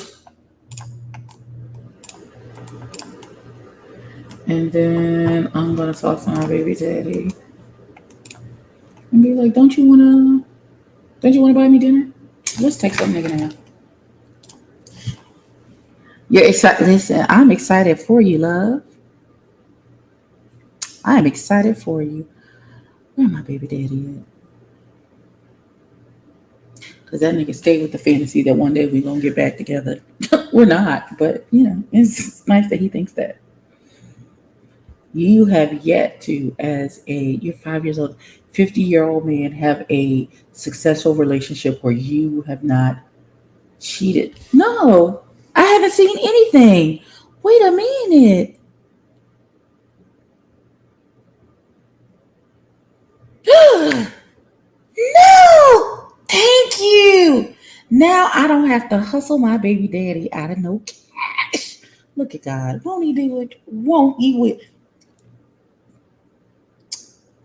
And then I'm gonna talk to my baby daddy and be like, don't you wanna buy me dinner? Let's text that nigga now. You're excited. Listen, I'm excited for you, love. I'm excited for you. Where my baby daddy at? Because that nigga stayed with the fantasy that one day we're gonna get back together. We're not, but it's nice that he thinks that. You have yet to, you're 5 years old, 50-year-old man, have a successful relationship where you have not cheated. No, I haven't seen anything. Wait a minute. No, thank you. Now I don't have to hustle my baby daddy out of no cash. Look at God. Won't he do it? Won't he with?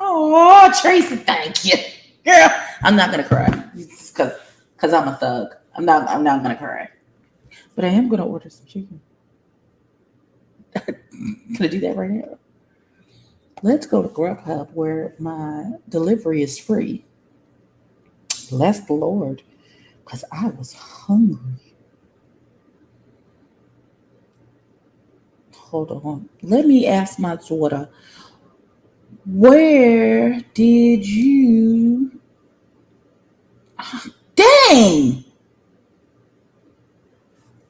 Oh, Tracy, thank you. Girl, I'm not gonna cry. Because I'm a thug. I'm not gonna cry. But I am gonna order some chicken. Can I do that right now? Let's go to Grubhub where my delivery is free. Bless the Lord, because I was hungry. Hold on. Let me ask my daughter, where did you. Dang!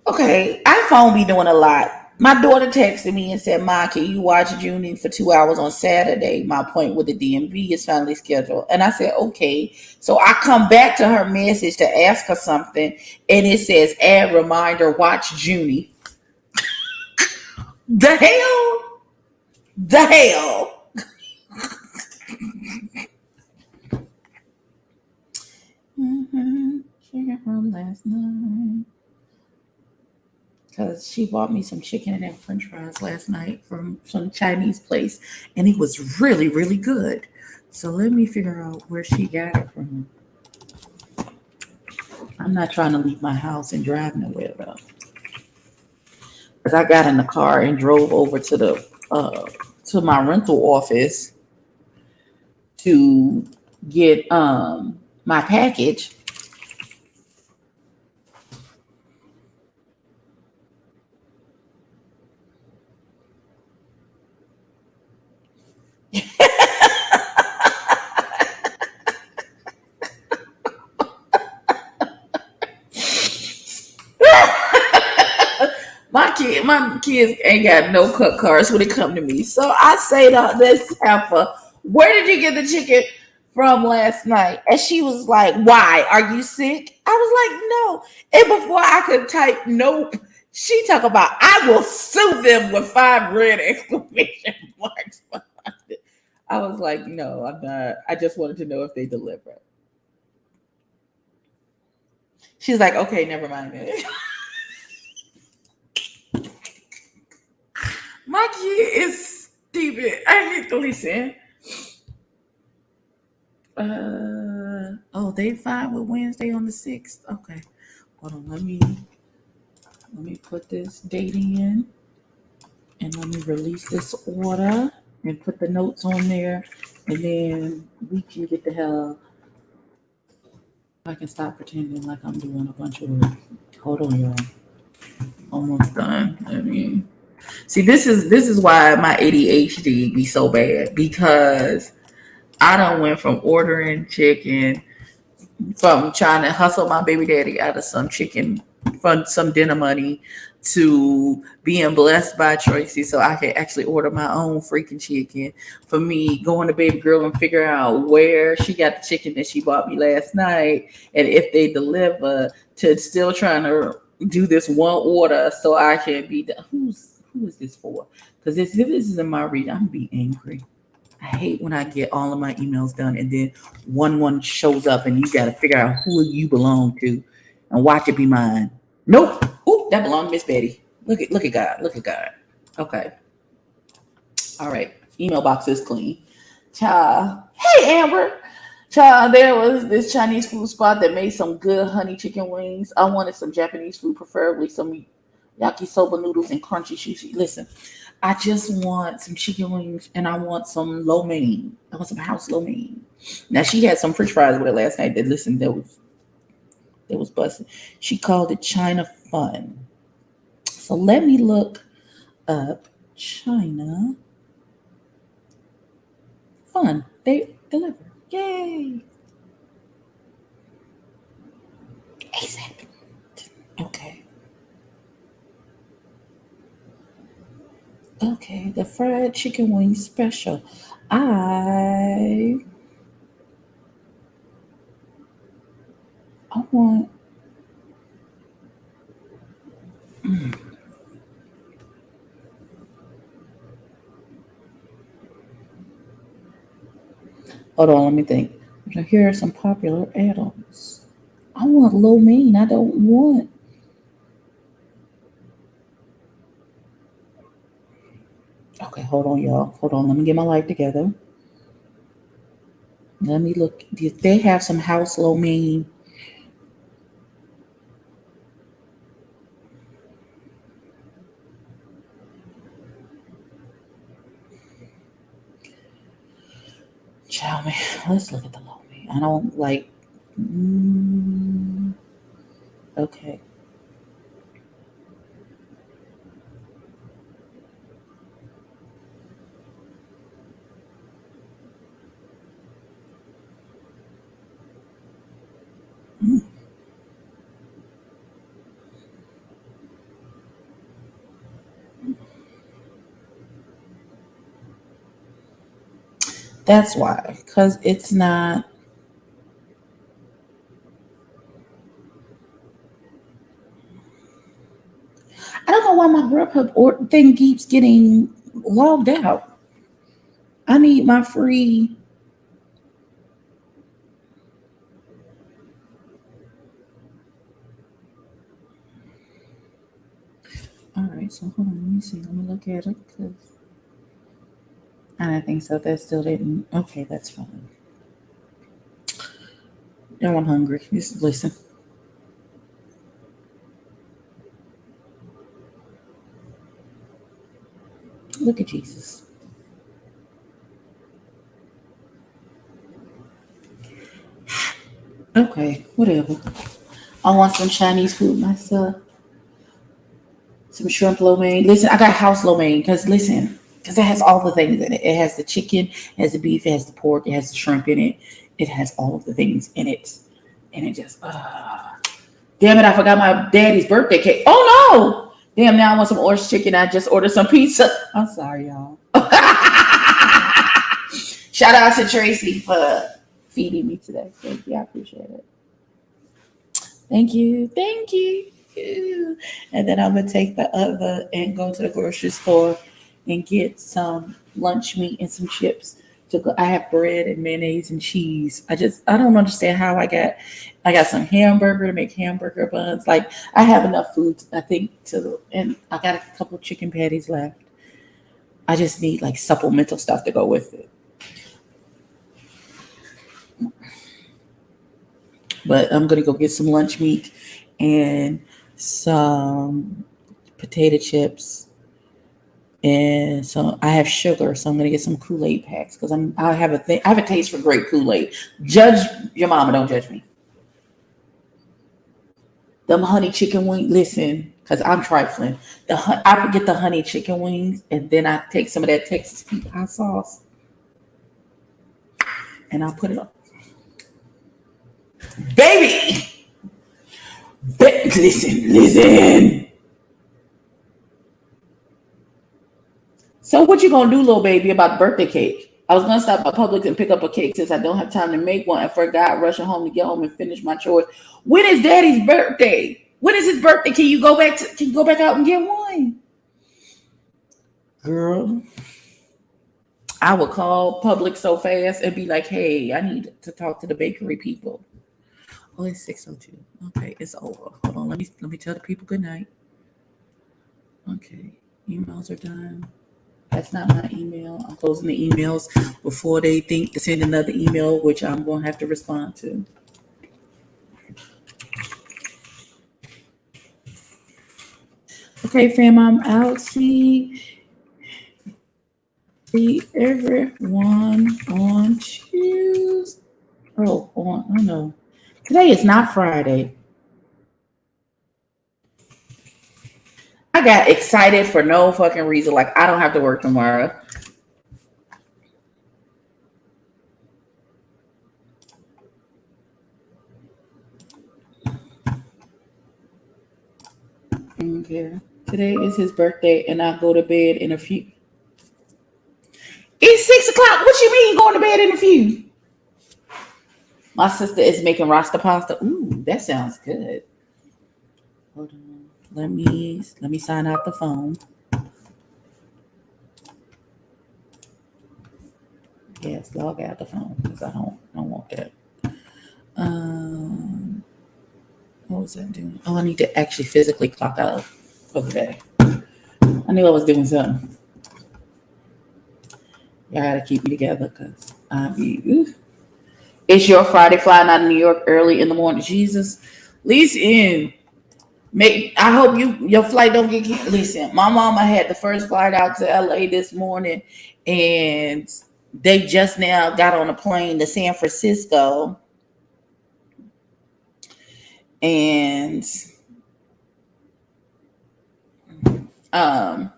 Okay, iPhone be doing a lot. My daughter texted me and said, "Ma, can you watch Junie for 2 hours on Saturday? My appointment with the DMV is finally scheduled." And I said, "Okay." So I come back to her message to ask her something, and it says, "Add reminder, watch Junie." The hell? The hell? Chicken from last night. Because she bought me some chicken and french fries last night from some Chinese place, and it was really, really good. So let me figure out where she got it from. I'm not trying to leave my house and drive nowhere though. Because I got in the car and drove over to my rental office to get my package. My kids ain't got no cut cards when it come to me. So I say to this heifer, "Where did you get the chicken from last night?" And she was like, "Why? Are you sick?" I was like, "No." And before I could type nope, she talk about, "I will sue them with 5 red exclamation marks." I was like, "No, I'm not. I just wanted to know if they deliver." She's like, "Okay, never mind." My kid is stupid. I need to listen. Oh, they fine with Wednesday on the 6th. Okay. Hold on, let me put this date in and let me release this order and put the notes on there, and then we can get the hell. I can stop pretending like I'm doing a bunch of work. Hold on, y'all. Almost done. See, this is why my ADHD be so bad, because I done went from ordering chicken, from trying to hustle my baby daddy out of some chicken, from some dinner money, to being blessed by Tracy so I can actually order my own freaking chicken, for me going to baby girl and figure out where she got the chicken that she bought me last night and if they deliver, to still trying to do this one order so I can be the, who is this for? Because if this is in my region, I'm gonna be angry. I hate when I get all of my emails done and then one shows up and you got to figure out who you belong to and watch it be mine. Nope. Oop, that belonged to Miss Betty. Look at God. Look at God. Okay. All right. Email box is clean. Child. Hey, Amber. Child, there was this Chinese food spot that made some good honey chicken wings. I wanted some Japanese food, preferably some yakisoba noodles and crunchy sushi. Listen, I just want some chicken wings and I want some lo mein. I want some house lo mein. Now she had some French fries with it last night. That listen, that was busted. She called it China Fun. So let me look up China Fun. They deliver. Yay! ASAP. Okay. Okay, the fried chicken wing special. I I want. Hold on, let me think. Here are some popular add-ons. I want lo mein. I don't want. Okay, hold on, y'all. Hold on. Let me get my life together. Let me look. If they have some house lo mein. Chow mein. Let's look at the lo mein. I don't like Okay. That's why, because it's not. I don't know why my Grubhub thing keeps getting logged out. I need my free. All right, so hold on. Let me see. Let me look at it because I don't think so. That still didn't. Okay, that's fine. Now I'm hungry. Just listen. Look at Jesus. Okay, whatever. I want some Chinese food myself. Some shrimp lo mein. Listen, I got house lo mein because it has all the things in it. It has the chicken, it has the beef, it has the pork, it has the shrimp in it. It has all of the things in it, and it just damn it! I forgot my daddy's birthday cake. Oh no! Damn! Now I want some orange chicken. I just ordered some pizza. I'm sorry, y'all. Shout out to Tracy for feeding me today. Thank you. I appreciate it. Thank you. Thank you. And then I'm gonna take the other and go to the grocery store and get some lunch meat and some chips. To go. I have bread and mayonnaise and cheese. I don't understand how I got some hamburger to make hamburger buns. Like I have enough food, I think, and I got a couple chicken patties left. I just need like supplemental stuff to go with it. But I'm gonna go get some lunch meat and some potato chips, and so I have sugar, so I'm gonna get some Kool-Aid packs because I have a thing. I have a taste for grape Kool-Aid. Judge your mama, don't judge me. Them honey chicken wings. Listen, because I'm trifling. I get the honey chicken wings, and then I take some of that Texas Pete hot sauce, and I'll put it on. Baby, listen. So what you gonna do, little baby, about the birthday cake? I was gonna stop at Publix and pick up a cake since I don't have time to make one and forgot rushing home to get home and finish my chores. When is Daddy's birthday? When is his birthday? Can you go back out and get one? Girl, I would call Publix so fast and be like, hey, I need to talk to the bakery people. Oh, it's 6:02. Okay, it's over. Hold on, let me tell the people good night. Okay, emails are done. That's not my email. I'm closing the emails before they think to send another email, which I'm going to have to respond to. Okay, fam, I'm out. See everyone on Tuesday. Oh no. Today is not Friday. I got excited for no fucking reason. Like, I don't have to work tomorrow. Okay. Today is his birthday, and I go to bed in a few. It's 6 o'clock. What you mean going to bed in a few? My sister is making rasta pasta. Ooh, that sounds good. Hold on. Let me sign out the phone. Yes, log out the phone because I don't want that. Um, what was I doing? Oh, I need to actually physically clock out for the day. I knew I was doing something. Y'all gotta keep me together because I be. Ooh. It's your Friday flying out of New York early in the morning. Jesus, listen. I hope your flight don't get canceled. Listen, my mama had the first flight out to LA this morning, and they just now got on a plane to San Francisco. and um,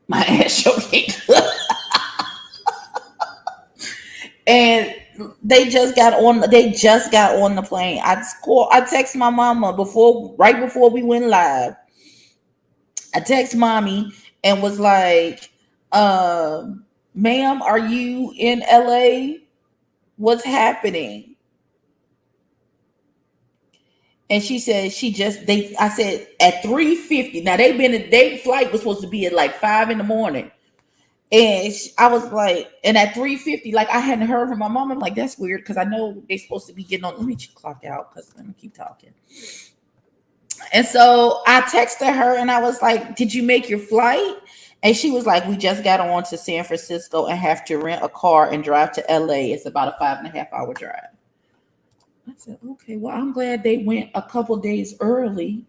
my ass choking. And they just got on the plane. I text my mama right before we went live. I text mommy and was like, ma'am, are you in LA? What's happening? And she said I said at 3:50. Now their flight was supposed to be at like 5 in the morning. And I was like, and at 3:50, like I hadn't heard from my mom. I'm like, that's weird because I know they're supposed to be getting on. Let me clock out because let me keep talking. And so I texted her and I was like, did you make your flight? And she was like, we just got on to San Francisco and have to rent a car and drive to LA. It's about a 5.5 hour drive. I said, okay, well, I'm glad they went a couple days early.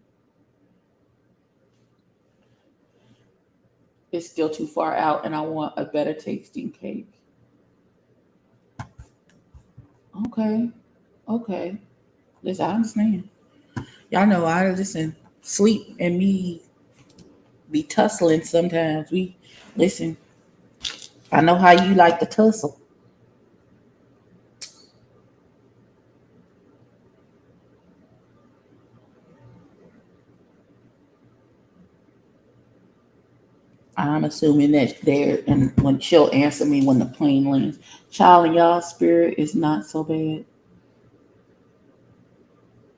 It's still too far out and I want a better tasting cake. Okay. Okay. Listen, I understand. Y'all know I listen, sleep and me be tussling sometimes. We listen. I know how you like to tussle. I'm assuming that there and when she'll answer me when the plane lands. Child, and y'all spirit is not so bad.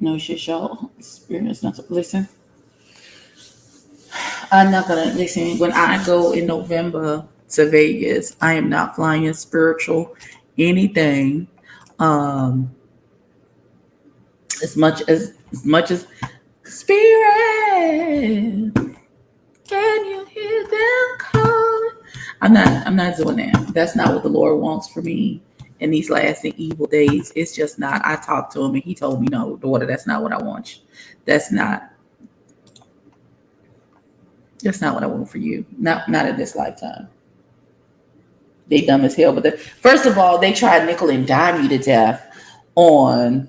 No shit, y'all spirit is not so. Listen, I'm not gonna listen. When I go in November to Vegas, I am not flying in spiritual anything. Um, as much as spirit, can you hear them call? I'm not doing that. That's not what the Lord wants for me in these last and evil days. It's just not. I talked to him and he told me, no, daughter, that's not what I want. That's not that's not what I want for you. Not in this lifetime. They dumb as hell. But first of all, they tried nickel and dime you to death on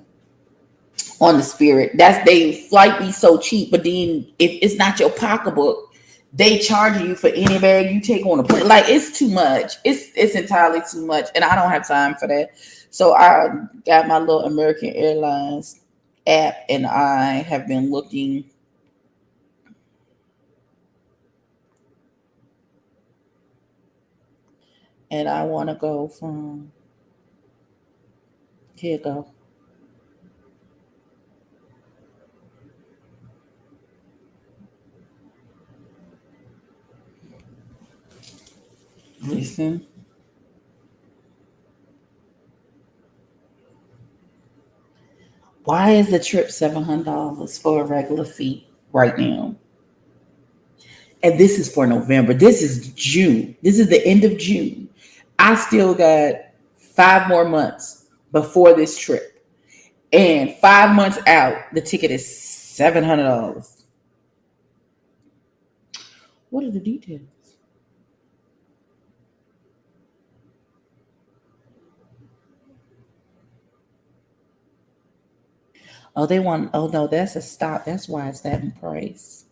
the spirit. That's they flight be so cheap, but then if it's not your pocketbook, they charge you for any bag you take on a plane. Like it's too much. It's entirely too much, and I don't have time for that. So I got my little American Airlines app, and I have been looking. And I want to go from here. Go listen. Why is the trip $700 for a regular seat right now? And this is for November. This is June. This is the end of June. I still got 5 more months before this trip. And 5 months out, the ticket is $700. What are the details? Oh, they want, oh no, that's a stop. That's why it's that in price.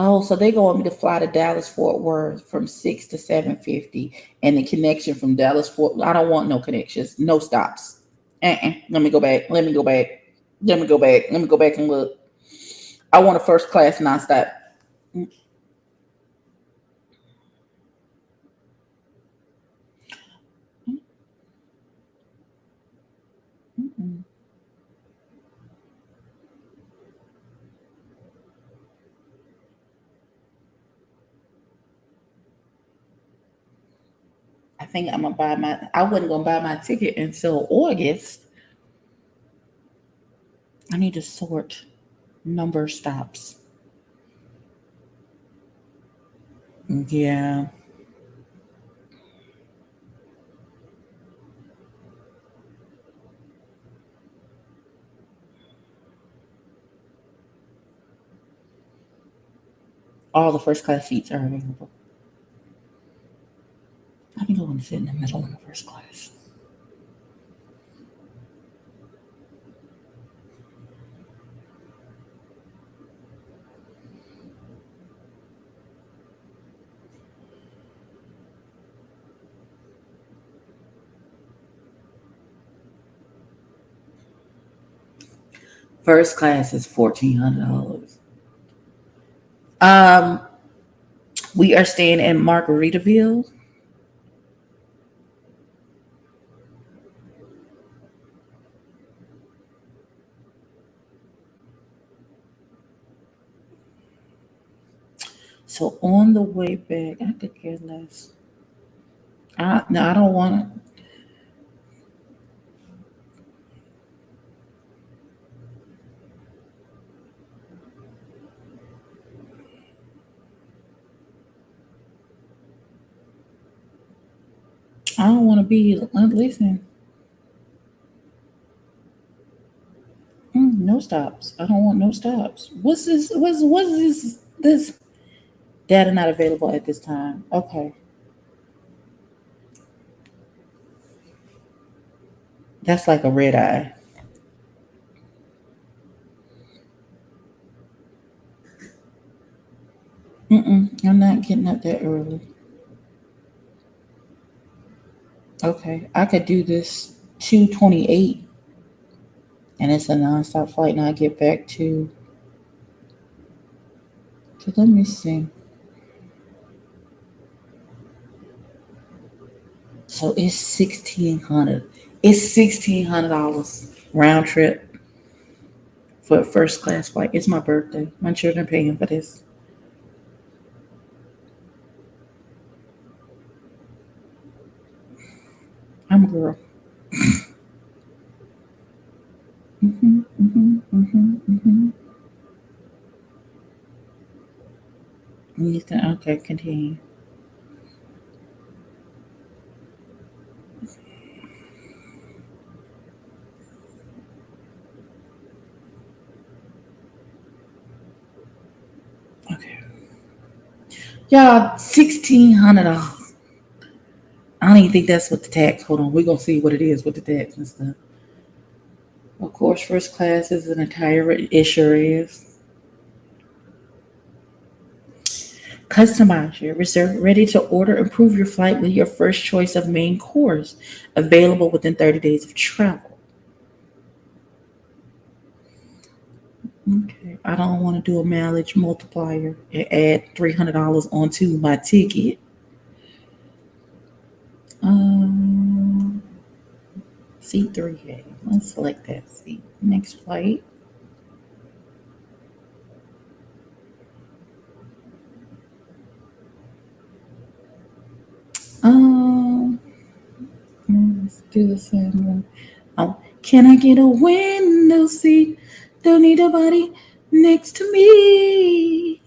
Oh, so they go want me to fly to Dallas Fort Worth from 6 to 7:50, and the connection from Dallas Fort. I don't want no connections, no stops. Let me go back. Let me go back. Let me go back. Let me go back and look. I want a first class nonstop. Mm-mm. I think I'm gonna buy my. I wasn't gonna buy my ticket until August. I need to sort number stops. Yeah, all the first class seats are available. I think I want to sit in the middle in the first class. First class is $1,400. Um, we are staying in Margaritaville. So on the way back, I could care less. No, I don't want to. I don't want to be. Listen, no stops. I don't want no stops. What's this? What's this? This data not available at this time. Okay, that's like a red eye. I'm not getting up that early. Okay, I could do this 2:28, and it's a nonstop flight, and I get back to. So let me see. So it's 1,600. It's $1,600 round trip for a first class flight. It's my birthday. My children paying for this. I'm a girl. Mm-hmm. Okay, continue. Okay. Y'all, $1,600. I don't even think that's what the tax. Hold on, we're gonna see what it is with the tax and stuff. Of course, first class is an entire. It sure is. Customize your reserve ready to order. Improve your flight with your first choice of main course. Available within 30 days of travel. Okay. I don't want to do a mileage multiplier and add $300 onto my ticket. Um, C3A. Let's select that seat. Next flight. Um, let's do the same one. Oh, can I get a window seat? Don't need a body next to me.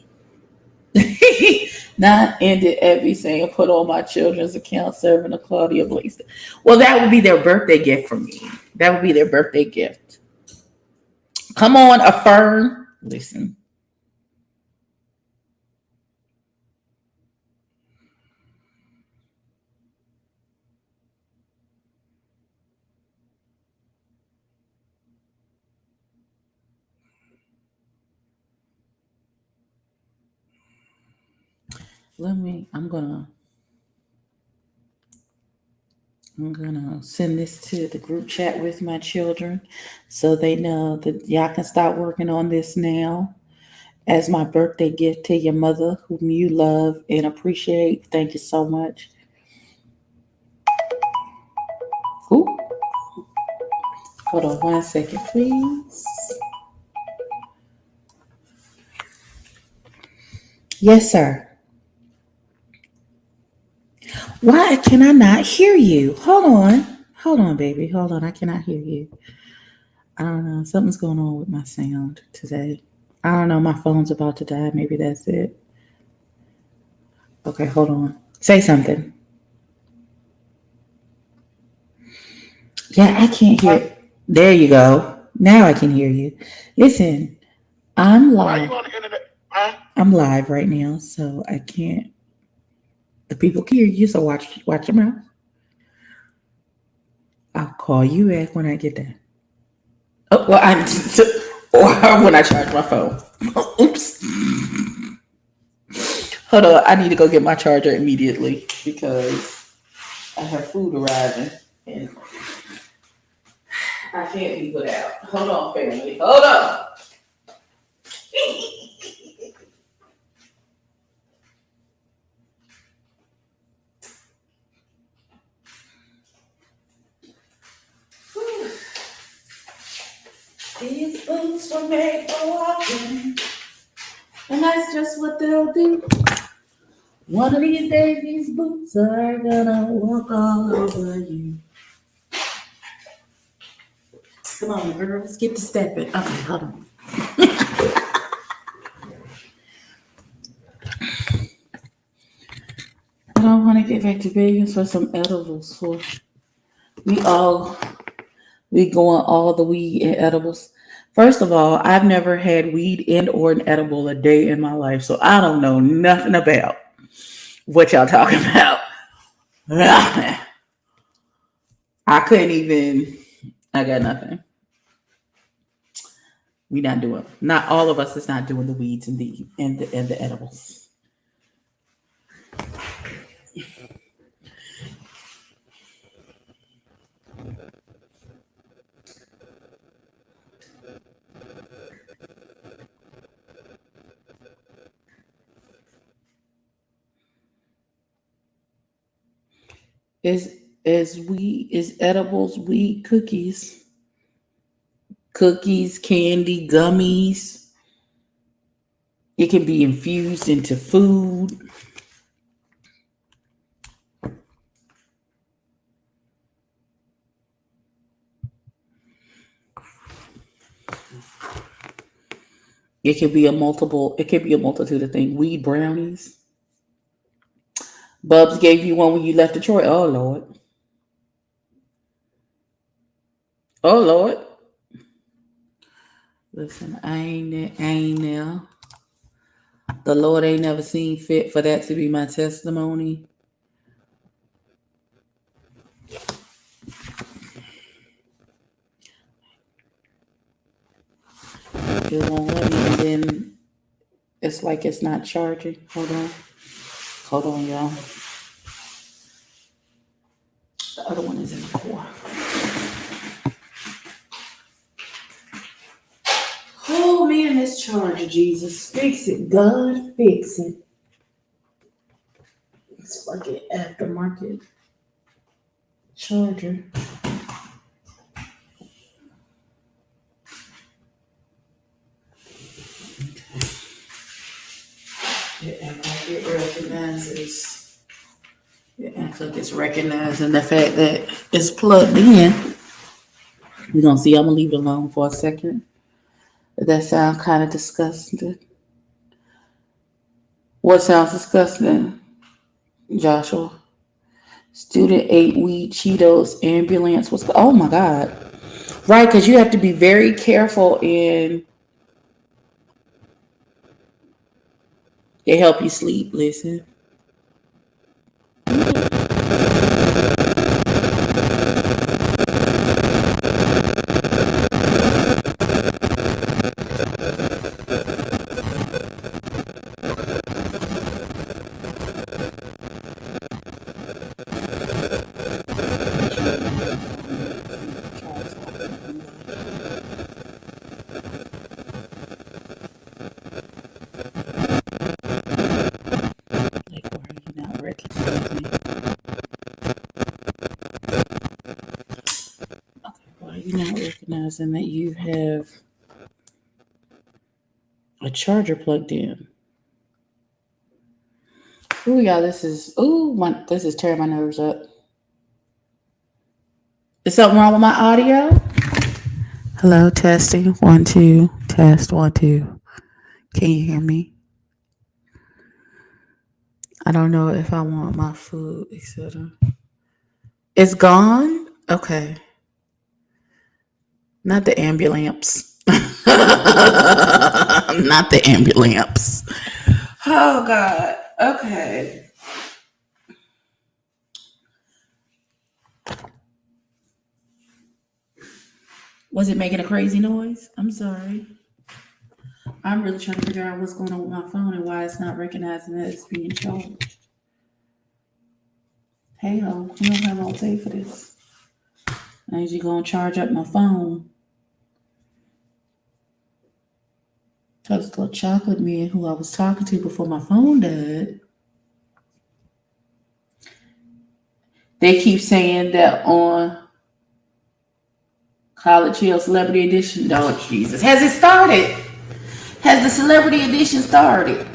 Not ended every saying put on my children's account serving a Claudia Blaze. Well, that would be their birthday gift for me. That would be their birthday gift. Come on, affirm. Listen. I'm gonna send this to the group chat with my children so they know that y'all can start working on this now as my birthday gift to your mother whom you love and appreciate. Thank you so much. Ooh, hold on 1 second, please. Yes, sir. Why can I not hear you? Hold on. Hold on, baby. Hold on. I cannot hear you. I don't know. Something's going on with my sound today. I don't know. My phone's about to die. Maybe that's it. Okay, hold on. Say something. Yeah, I can't hear. There you go. Now I can hear you. Listen, I'm Why you live. on the internet? Huh? I'm live right now, so I can't. The people can hear you, so watch your mouth. I'll call you back when I get there. Oh well, I or when I charge my phone. Oops. Hold on, I need to go get my charger immediately because I have food arriving. And I can't be without. Hold on, family. Hold on. These boots were made for walking, and that's just what they'll do. One of these days, these boots are gonna walk all over you. Come on, girls, get to stepping. Okay, hold on. I don't want to get back to Vegas for some edibles. For we going all the weed and edibles. First of all, I've never had weed and or an edible a day in my life, so I don't know nothing about what y'all talking about. I couldn't even. I got nothing. We not doing. Not all of us is not doing the weeds and the edibles. Is edibles weed cookies, candy, gummies. It can be infused into food. It can be a multitude of things. Weed brownies. Bubs gave you one when you left Detroit. Oh Lord. Oh Lord. Listen, I ain't there. The Lord ain't never seen fit for that to be my testimony. It won't let me, and then it's like it's not charging. Hold on, y'all. The other one is in the core. Oh man, this charger, Jesus. Fix it, God, fix it. It's like an aftermarket charger. It recognizes. It acts like it's recognizing the fact that it's plugged in. We're gonna see. I'm gonna leave it alone for a second. That sounds kind of disgusting. What sounds disgusting, Joshua? Student ate weed, Cheetos, ambulance. Oh my God. Right, because you have to be very careful and they help you sleep. Listen. You're not recognizing that you have a charger plugged in. Ooh, y'all, this is tearing my nerves up. Is something wrong with my audio? Hello, testing 1 2, test 1 2. Can you hear me? I don't know if I want my food, etc. It's gone? Okay. Not the ambulance. Not the ambulance. Oh, God. Okay. Was it making a crazy noise? I'm sorry. I'm really trying to figure out what's going on with my phone and why it's not recognizing that it's being charged. Hey, ho, you don't have all day for this. I need you to go and charge up my phone. Because the chocolate man who I was talking to before my phone died, they keep saying that on College Hill Celebrity Edition. Oh, Jesus. Has it started? Has the Celebrity Edition started?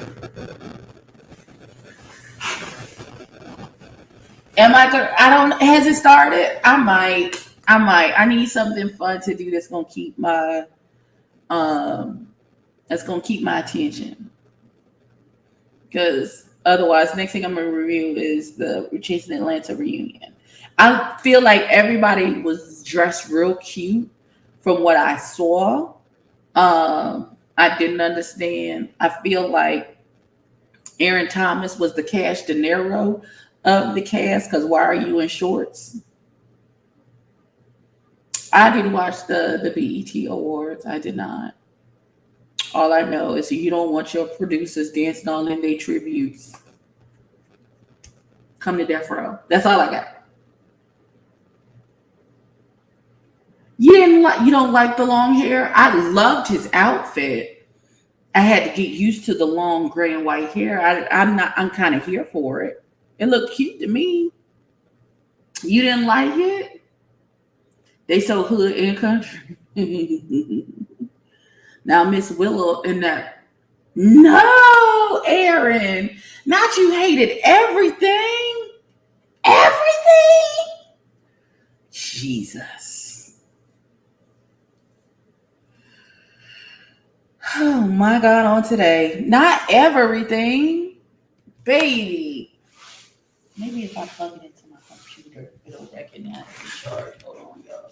Am I gonna? I don't. Has it started? I might. I need something fun to do that's gonna keep my attention. Because otherwise, next thing I'm gonna review is the Chasing Atlanta reunion. I feel like everybody was dressed real cute from what I saw. I didn't understand. I feel like Aaron Thomas was the Cash De Niro of the cast, because why are you in shorts? I didn't watch the BET Awards. I did not. All I know is you don't want your producers dancing all in their tributes. Come to death row. That's all I got. You don't like the long hair? I loved his outfit. I had to get used to the long gray and white hair. I'm kind of here for it. It looked cute to me. You didn't like it? They so hood and country. Now Miss Willow in that. No, Aaron. Not you hated everything. Everything. Jesus. Oh my God, on today. Not everything. Baby. Maybe if I plug it into my computer, it'll recognize the charge. Hold on, y'all.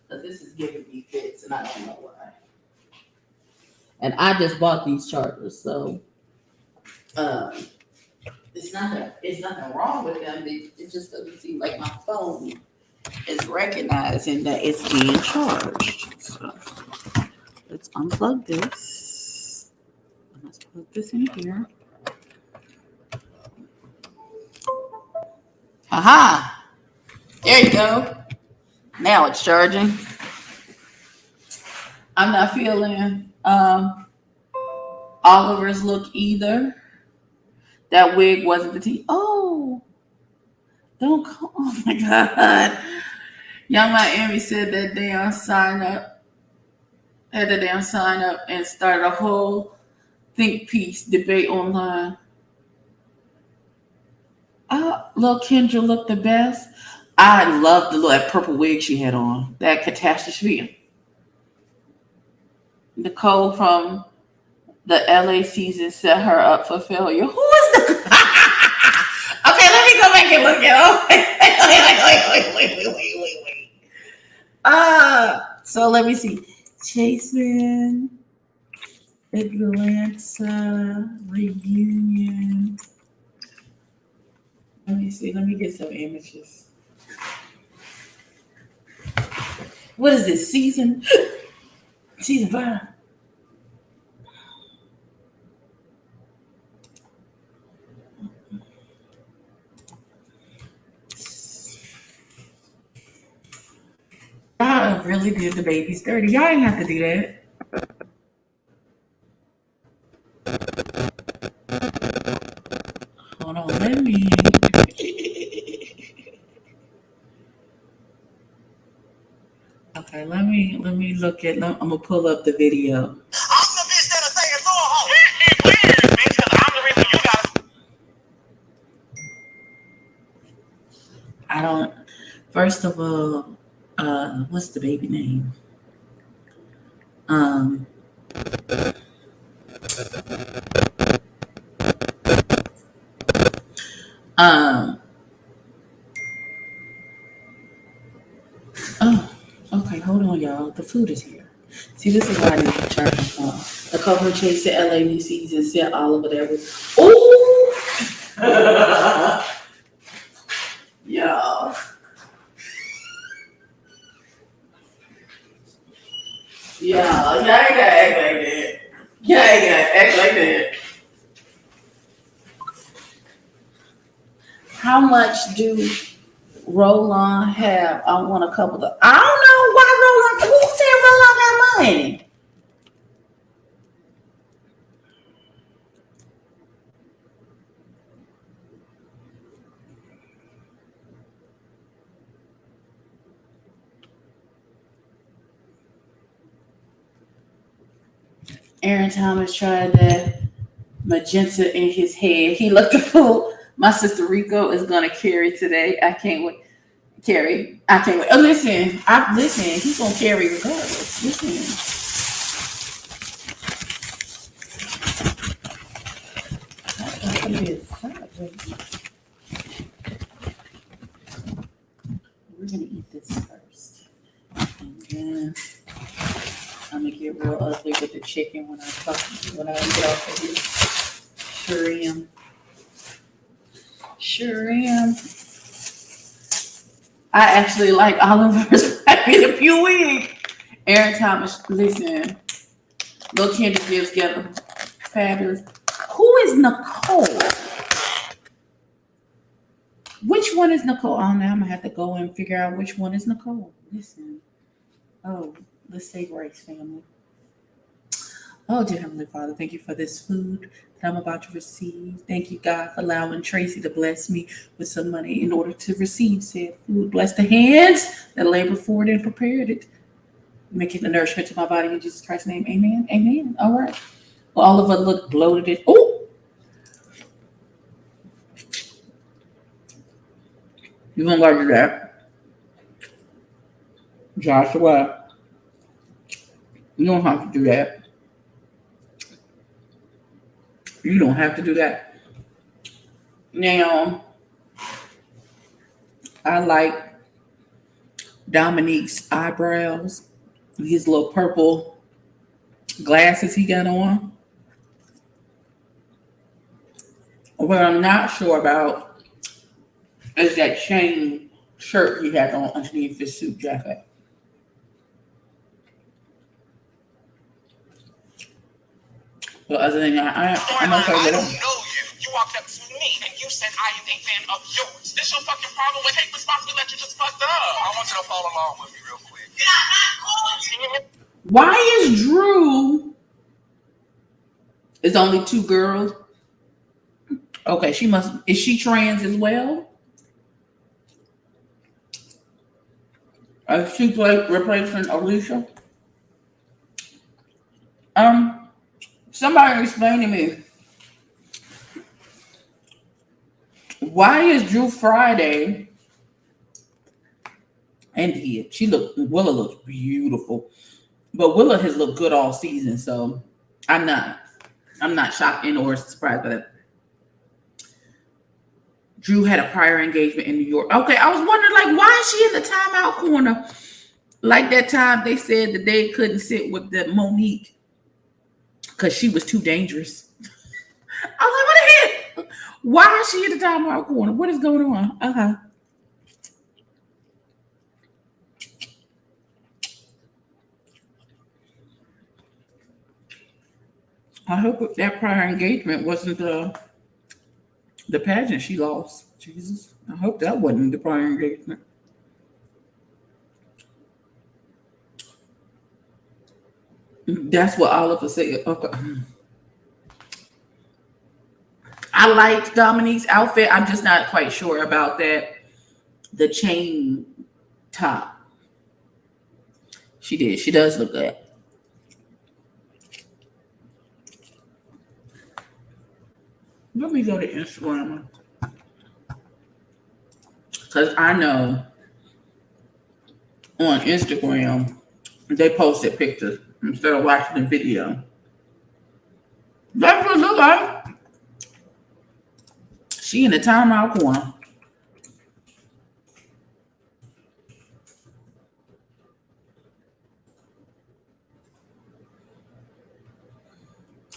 Because this is giving me fits and I don't know why. And I just bought these chargers, so it's nothing wrong with them. It just doesn't seem like my phone is recognizing that it's being charged. So let's unplug this. Let's plug this in here. Aha! There you go. Now it's charging. I'm not feeling Oliver's look either. That wig wasn't the tea. Oh, don't call. Oh my God. Young Miami said that damn sign up. Had the damn sign up and started a whole think piece debate online. Little Kendra looked the best. I loved that purple wig she had on. That catastrophe. Nicole from the LA season set her up for failure. Who is the? Okay, let me go back and look at wait. So let me see. Chasing Atlanta reunion. Let me see. Let me get some images. What is this season? Season 5. Y'all really did the babies dirty. Y'all didn't have to do that. Hold on, let me. Okay, let me look at. I'm gonna pull up the video. I'm the bitch that'll say it's all. It's weird, bitch, because I'm the reason you got. I don't. First of all, what's the baby name? Oh, okay, hold on, y'all. The food is here. See, this is why I need to charge my phone. The couple chase the LA new season set all over there with. Ooh! Y'all. Yeah, y'all ain't gotta act like that. Y'all ain't gotta act like that. How much do Roll on have. I want a couple of. I don't know why Roll on. Who said Roll on got money? Aaron Thomas tried that magenta in his head. He looked a fool. My sister Rico is gonna carry today. I can't wait. Carry. I can't wait. Oh, listen. Listen. He's gonna carry regardless. Listen. We're gonna eat this first, and then I'm gonna get real ugly with the chicken when I get off of here. Sure am. I actually like Oliver's in a few weeks. Aaron Thomas, listen. Little Candy gives together. Fabulous. Who is Nicole? Which one is Nicole? Oh, now I'm gonna have to go and figure out which one is Nicole. Listen. Oh, let's say Grace, family. Oh, dear Heavenly Father, thank you for this food that I'm about to receive. Thank you, God, for allowing Tracy to bless me with some money in order to receive said food. Bless the hands that labor for it and prepared it. Make it the nourishment to my body in Jesus Christ's name. Amen. Amen. All right. Well, all of us look bloated. Oh! You don't gotta do that. Joshua. You don't have to do that. You don't have to do that. Now, I like Dominique's eyebrows. His little purple glasses he got on. What I'm not sure about is that chain shirt he had on underneath his suit jacket. But other than that, I'm okay with it. I don't know you. You walked up to me and you said I am a fan of yours. This your fucking problem with hate response to let you just fucked up. I want you to follow along with me real quick. You're not going to. Why is Drew? It's only two girls. Okay, is she trans as well? Is she replacing Alicia? Somebody explain to me. Why is Drew Friday? And Willa looks beautiful. But Willa has looked good all season, so I'm not shocked or surprised by that. Drew had a prior engagement in New York. Okay, I was wondering, like, why is she in the timeout corner? Like that time they said that they couldn't sit with the Monique because she was too dangerous. I was like, what the heck? Why is she in the timeout corner? What is going on? I hope that prior engagement wasn't the pageant she lost. Jesus. I hope that wasn't the prior engagement. That's what Oliver said. Okay. I liked Dominique's outfit. I'm just not quite sure about that. The chain top. She did. She does look good. Let me go to Instagram. Because I know on Instagram, they posted pictures instead of watching the video. That's what it look like. She in the timeout corner.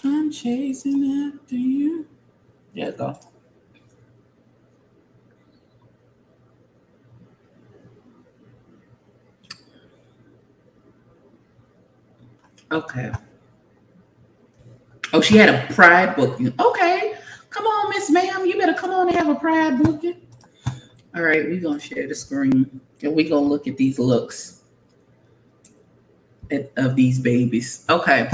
I'm chasing after you. There you go. Okay. Oh, she had a pride booking. Okay. Come on, Miss Ma'am. You better come on and have a pride booking. All right, we're gonna share the screen and we're gonna look at these looks of these babies. Okay.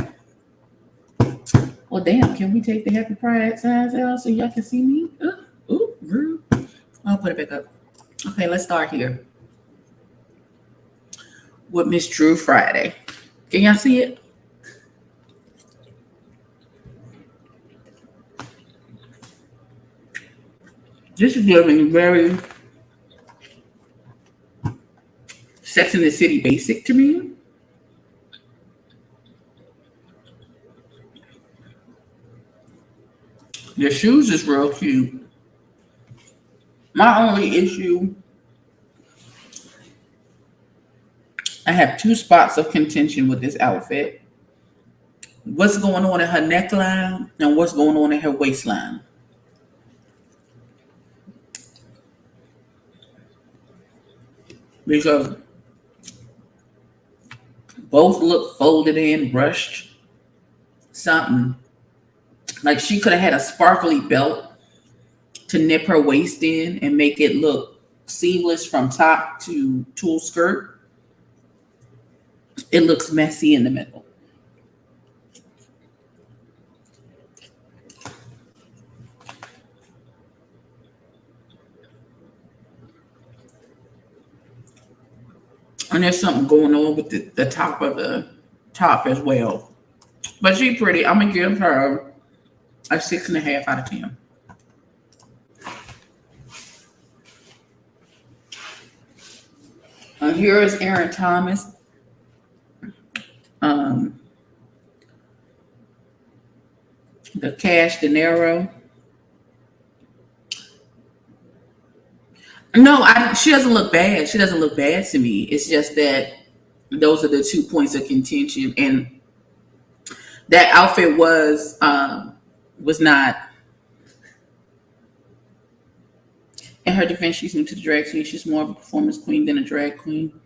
Well, damn, can we take the happy pride signs out so y'all can see me? Ooh, rude. I'll put it back up. Okay, let's start here with Miss Drew Friday. Can y'all see it? This is giving very Sex in the City basic to me. The shoes is real cute. My only issue, I have two spots of contention with this outfit. What's going on in her neckline and what's going on in her waistline. Because both look folded in, brushed, something. Like she could have had a sparkly belt to nip her waist in and make it look seamless from top to tulle skirt. It looks messy in the middle. And there's something going on with the top of the top as well. But she's pretty. I'm going to give her a 6.5 out of 10. Here is Aaron Thomas. The Cash Dinero. No, she doesn't look bad. She doesn't look bad to me. It's just that those are the 2 points of contention, and that outfit was not. In her defense, she's new to the drag scene. She's more of a performance queen than a drag queen.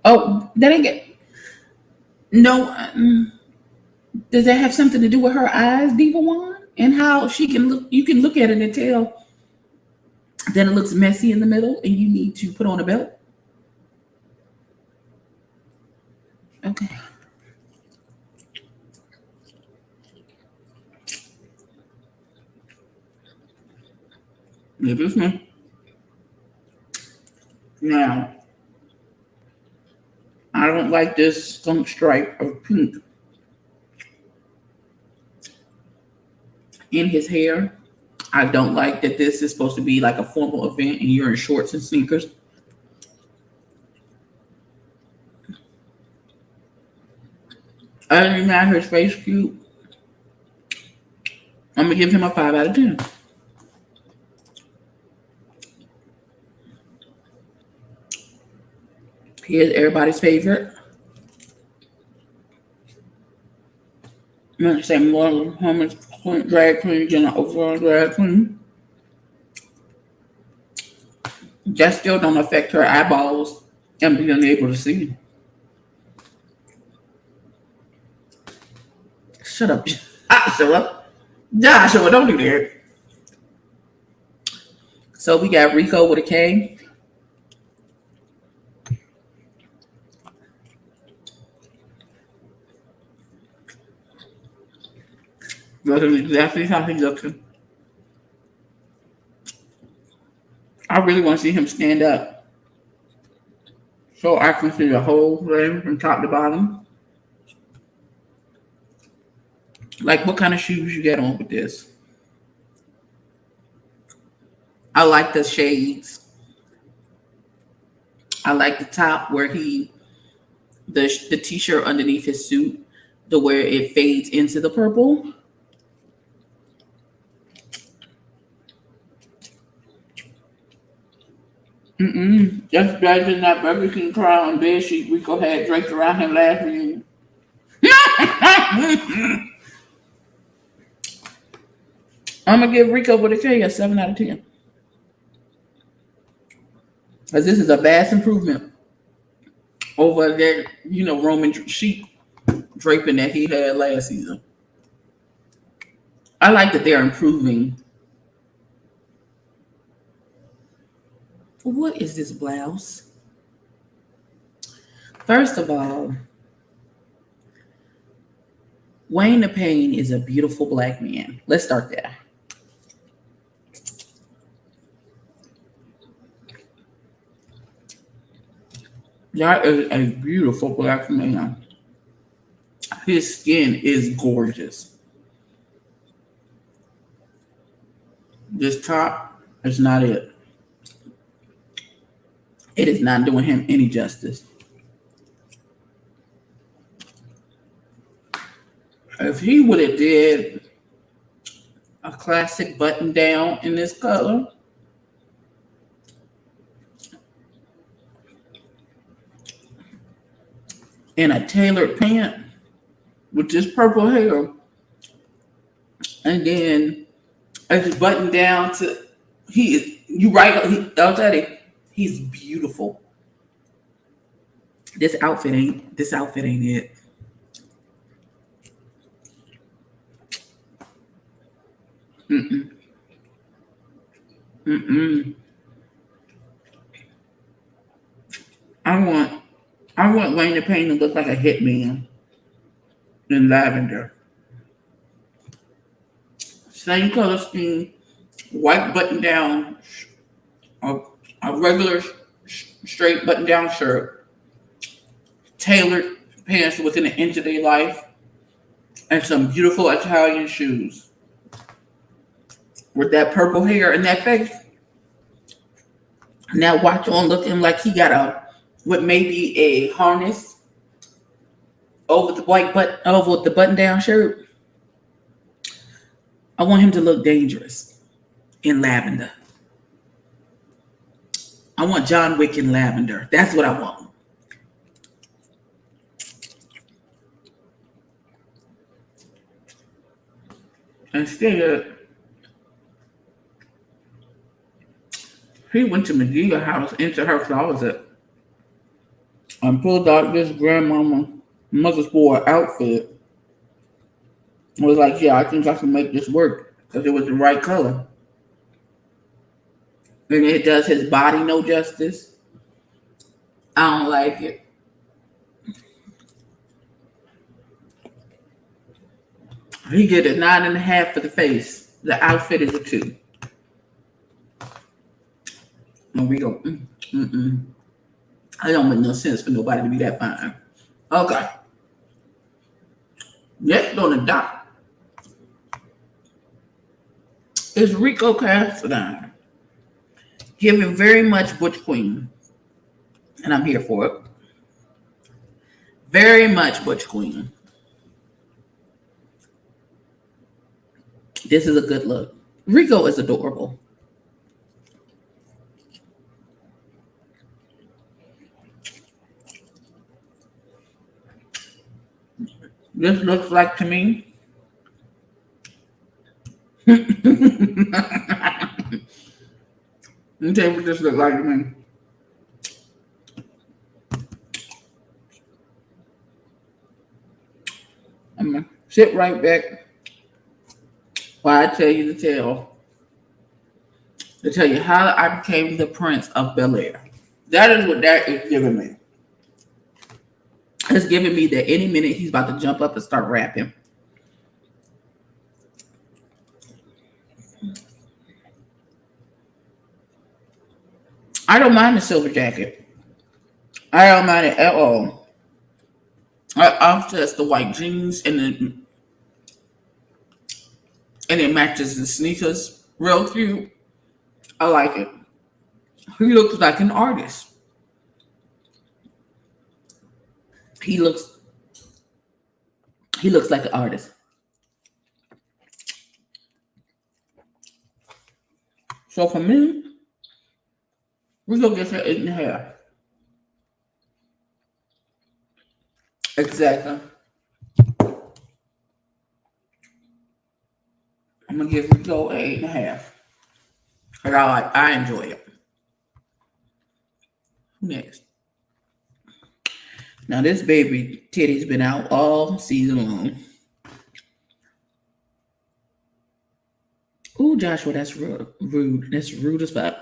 Oh, that ain't get. No. Does that have something to do with her eyes, Diva One, and how she can look? You can look at it and tell that it looks messy in the middle, and you need to put on a belt. Okay. Maybe it's me. Now, I don't like this skunk stripe of pink in his hair. I don't like that this is supposed to be like a formal event and you're in shorts and sneakers. Other than that, his face cute. I'm gonna give him a 5 out of 10. Here's everybody's favorite. I'm gonna say more homeless drag queen than an overall drag queen. That still don't affect her eyeballs and being able to see. Shut up. Joshua, don't do that. So we got Rico with a K. That is exactly how he looks. I really want to see him stand up so I can see the whole thing from top to bottom. Like, what kind of shoes you get on with this? I like the shades. I like the top where the t-shirt underneath his suit, the where it fades into the purple. That's better than that Burger King crown bed sheet Rico had draped around him last week. I'm gonna give Rico with a K a 7 out of 10. Because this is a vast improvement over that, Roman sheet draping that he had last season. I like that they're improving What is this blouse? First of all, Wayne the Pain is a beautiful black man. Let's start there. That is a beautiful black man. His skin is gorgeous. This top is not it. It is not doing him any justice. If he would have did a classic button down in this color, and a tailored pant with this purple hair, and then it's buttoned down to I'll tell you, he's beautiful. This outfit ain't it. Mm-mm. Mm-mm. I want Wayne the Pain to look like a hitman in lavender. Same color scheme, white button down, a regular straight button down shirt, tailored pants within an inch of their life, and some beautiful Italian shoes. With that purple hair and that face. Now watch on looking like he got what may be a harness over the button down shirt. I want him to look dangerous in lavender. I want John Wick in lavender. That's what I want. Instead, he went to Medea's house into her closet and pulled out this mother's board outfit. I was like, yeah, I think I can make this work because it was the right color. And it does his body no justice. I don't like it. He get a 9.5 for the face. The outfit is a 2. And we go, It don't make no sense for nobody to be that fine. Okay. Next on the dock is Rico Castellan, giving very much Butch Queen. And I'm here for it. Very much Butch Queen. This is a good look. Rico is adorable. This looks like to me. Let me tell you what this looks like to me. I'm going to sit right back while I tell you the tale. To tell you how I became the Prince of Bel-Air. That is what that is giving me. It's giving me that any minute he's about to jump up and start rapping. I don't mind the silver jacket. I don't mind it at all. I'll just the white jeans and it matches the sneakers. Real cute. I like it. He looks like an artist. He looks like an artist. So for me, we're gonna get her 8.5. Exactly. I'm gonna give Rico an 8.5. Cause I enjoy it. Next. Now this baby titty's been out all season long. Ooh, Joshua, that's rude. That's rude as fuck.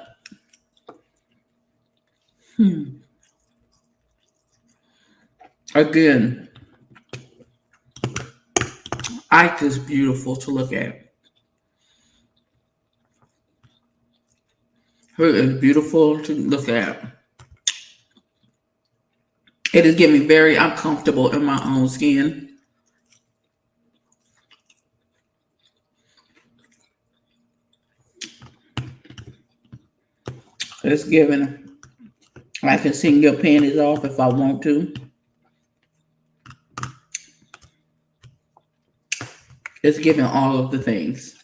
Again, Ike is beautiful to look at. Her is beautiful to look at. It is getting me very uncomfortable in my own skin. It's giving, I can sing your panties off if I want to. It's giving all of the things.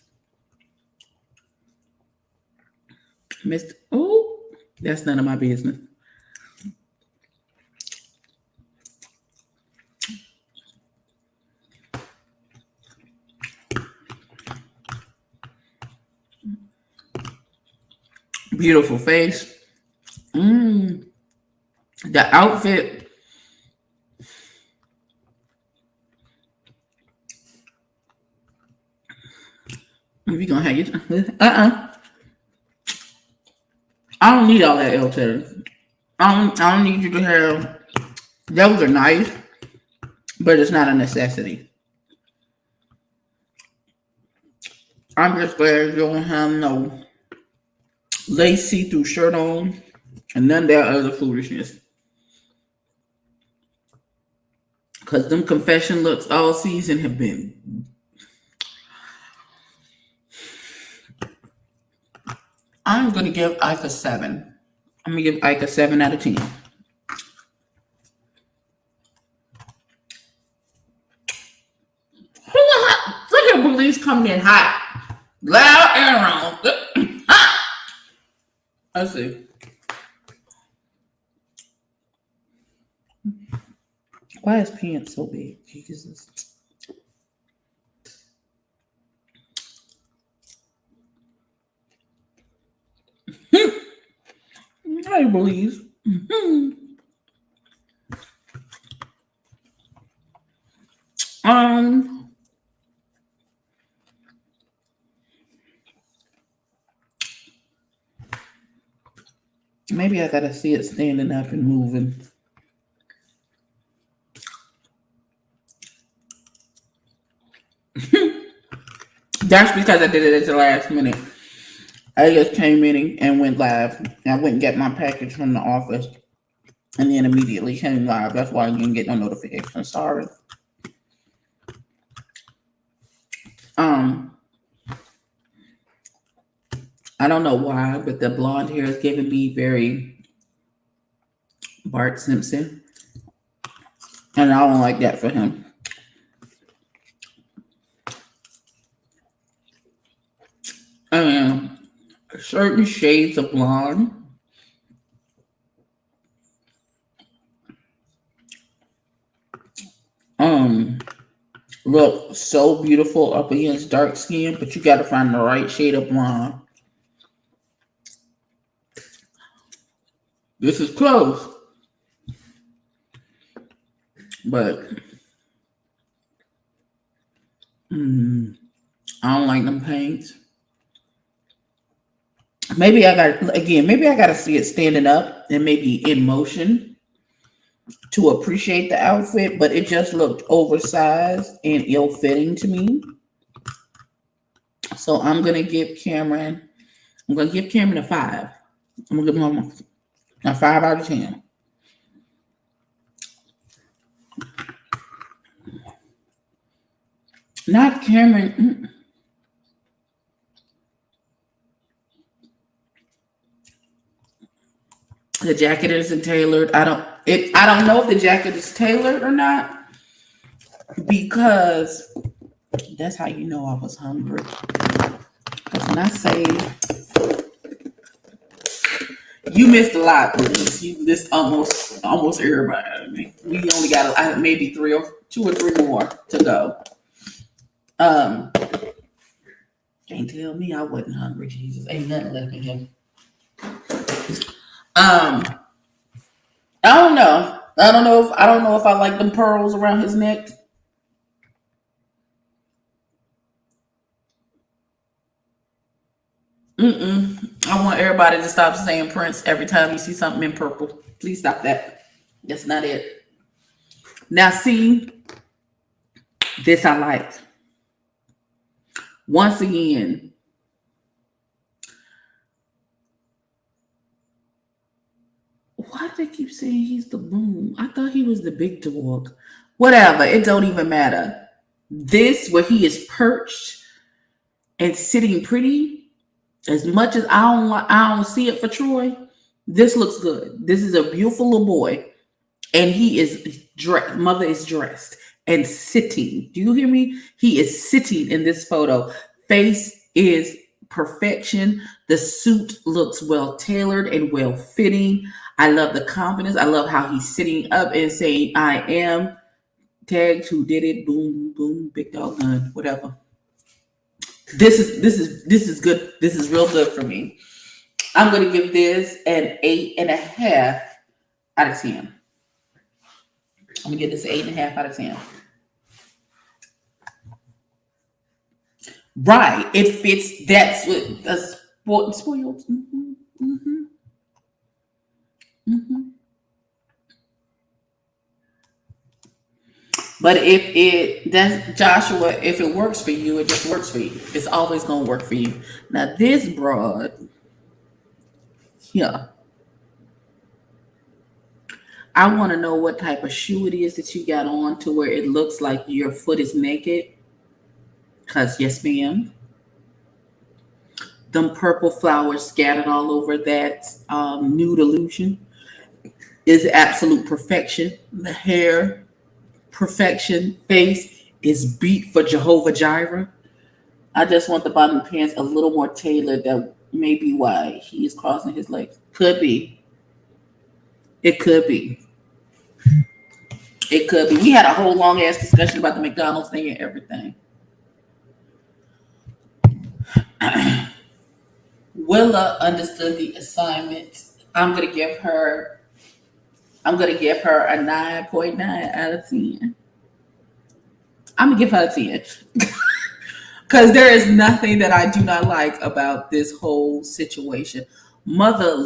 Mr. Oh, that's none of my business. Beautiful face. The outfit. If you're gonna have you, I don't need all that L-Taylor. I don't need you to have. Those are nice, but it's not a necessity. I'm just glad you don't have no lace see-through shirt on and none of that other foolishness. Because them confession looks all season have been. I'm going to give Ike a 7. I'm going to give Ike a 7 out of 10. Look at police coming in hot. Loud and wrong. Let's see. Why is pants so big? Jesus. I believe. Maybe I gotta see it standing up and moving. That's because I did it at the last minute. I just came in and went live. I went and got my package from the office and then immediately came live. That's why I didn't get no notification. Sorry. I don't know why, but the blonde hair is giving me very Bart Simpson. And I don't like that for him. Certain shades of blonde look so beautiful up against dark skin, but you gotta find the right shade of blonde. This is close, but I don't like them paints. Maybe I gotta see it standing up and maybe in motion to appreciate the outfit, but it just looked oversized and ill-fitting to me. So I'm gonna give Cameron a 5. I'm gonna give him a 5 out of 10. Not Cameron. The jacket isn't tailored. I don't know if the jacket is tailored or not, because that's how you know I was hungry. Because when I say you missed a lot, please. You missed almost everybody. We only got maybe 2 or 3 more to go. Can't tell me I wasn't hungry, Jesus. Ain't nothing left in him. I don't know. I don't know if I like them pearls around his neck. I want everybody to stop saying Prince every time you see something in purple. Please stop that. That's not it. Now, see, this I like. Once again, why do they keep saying he's the boom? I thought he was the big dog. Whatever, it don't even matter. This, where he is perched and sitting pretty, as much as I don't see it for Troy, this looks good. This is a beautiful little boy. And he is dressed. Mother is dressed and sitting. Do you hear me? He is sitting in this photo. Face is perfection. The suit looks well tailored and well fitting. I love the confidence. I love how he's sitting up and saying, I am tagged who did it. Boom, boom, big dog gun, whatever. This is good. This is real good for me. I'm gonna give this an 8.5 out of 10. I'm gonna give this an 8.5 out of 10. Right, it fits. That's what the spoiled. But Joshua, if it works for you, it just works for you. It's always gonna work for you. Now this broad, yeah. I want to know what type of shoe it is that you got on to where it looks like your foot is naked. Because, yes, ma'am. Them purple flowers scattered all over that nude illusion is absolute perfection. The hair, perfection. Face is beat for Jehovah Jireh. I just want the bottom pants a little more tailored. That may be why he is crossing his legs. Could be. It could be. It could be. We had a whole long ass discussion about the McDonald's thing and everything. Willa understood the assignment. I'm gonna give her a 9.9 out of 10. I'm gonna give her a 10. Because there is nothing that I do not like about this whole situation. Mother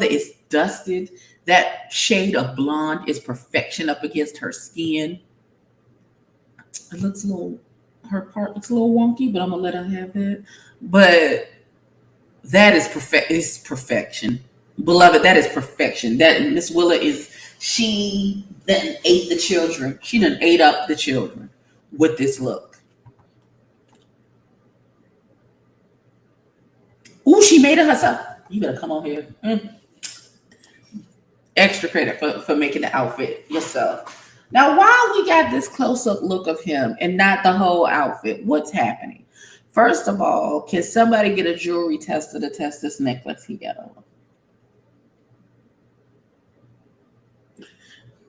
is dusted. That shade of blonde is perfection up against her skin. It looks a little, her part looks a little wonky, but I'm gonna let her have it. But that is perfection. Beloved, that is perfection. That Miss Willa she then ate the children. She done ate up the children with this look. Ooh, she made it herself. You better come on here. Extra credit for making the outfit yourself. Now, while we got this close-up look of him and not the whole outfit, what's happening? First of all, can somebody get a jewelry tester to test this necklace he got on?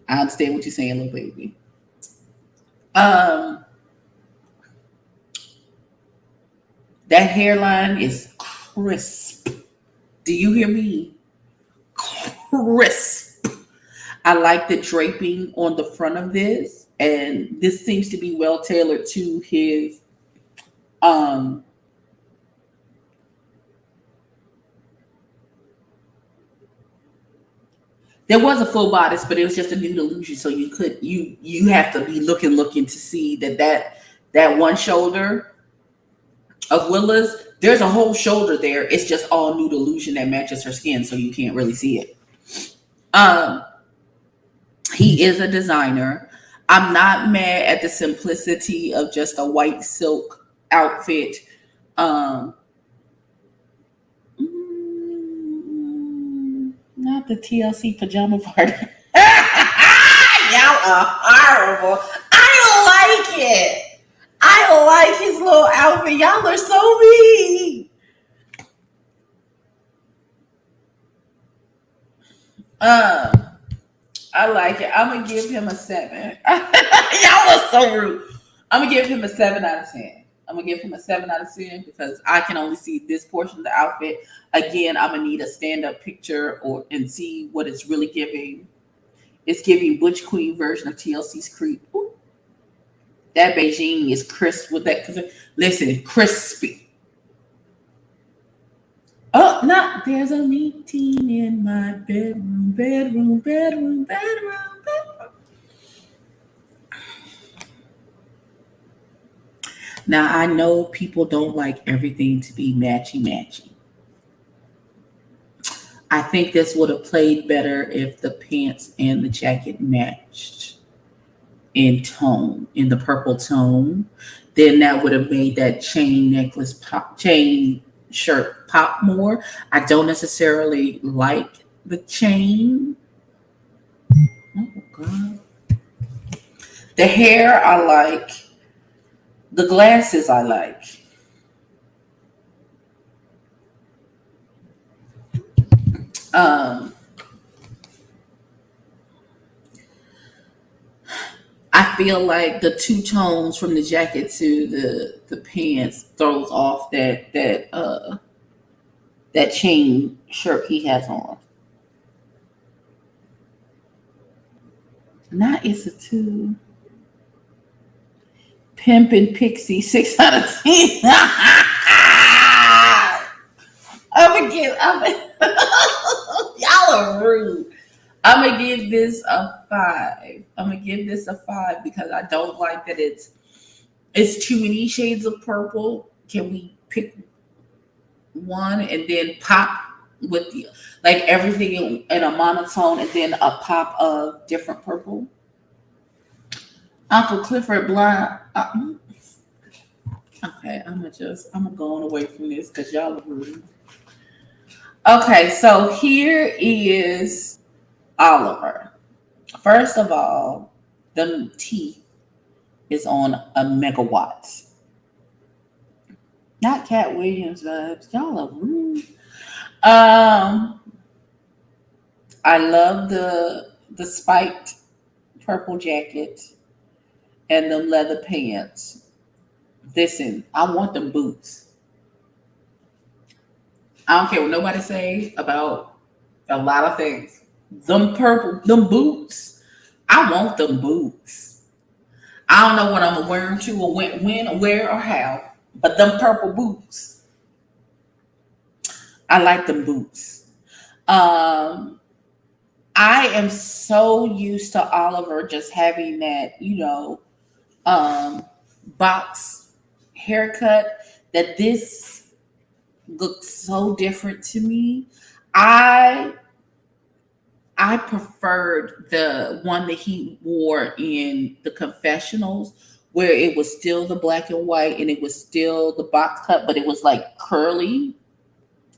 I understand what you're saying, little baby. That hairline is crisp. Do you hear me? Crisp. I like the draping on the front of this, and this seems to be well tailored to his there was a full bodice, but it was just a nude illusion. So you have to be looking to see that one shoulder of Willa's, there's a whole shoulder there. It's just all nude illusion that matches her skin, so you can't really see it. He is a designer. I'm not mad at the simplicity of just a white silk outfit. Not the TLC pajama party. Y'all are horrible. I like it. I like his little outfit. Y'all are so mean. I like it. I'm gonna give him a 7. Y'all are so rude. I'm gonna give him a 7 out of 10. I'm gonna give him a 7 out of 10 because I can only see this portion of the outfit. Again, I'm gonna need a stand-up picture and see what it's really giving. It's giving Butch Queen version of TLC's Creep. Ooh. That Beijing is crisp with that. Listen, crispy. Oh, no, there's a meeting in my bedroom. Now I know people don't like everything to be matchy. I think this would have played better if the pants and the jacket matched in tone, in the purple tone. Then that would have made that chain necklace pop, chain shirt pop more. I don't necessarily like the chain. Oh God. The hair I like. The glasses I like. Um, I feel like the two tones from the jacket to the pants throws off that chain shirt he has on. Not it's a two. Pimp and Pixie 6 out of 10. I'm gonna give. Y'all are rude. I'm gonna give this a 5. I'm gonna give this a 5 because I don't like that it's too many shades of purple. Can we pick one and then pop with the like everything in a monotone and then a pop of different purple? Uncle Clifford Blind. Okay, I'm gonna go on away from this because y'all are rude. Okay, so here is Oliver. First of all, the teeth is on a megawatt. Not Cat Williams vibes. Y'all are rude. I love the spiked purple jacket and the leather pants. Listen, I want them boots. I don't care what nobody say about a lot of things. Them boots. I want them boots. I don't know what I'm gonna wear them to or when, where, or how, but them purple boots. I like them boots. I am so used to Oliver just having that, box haircut that this looks so different to me. I preferred the one that he wore in the confessionals where it was still the black and white and it was still the box cut, but it was like curly.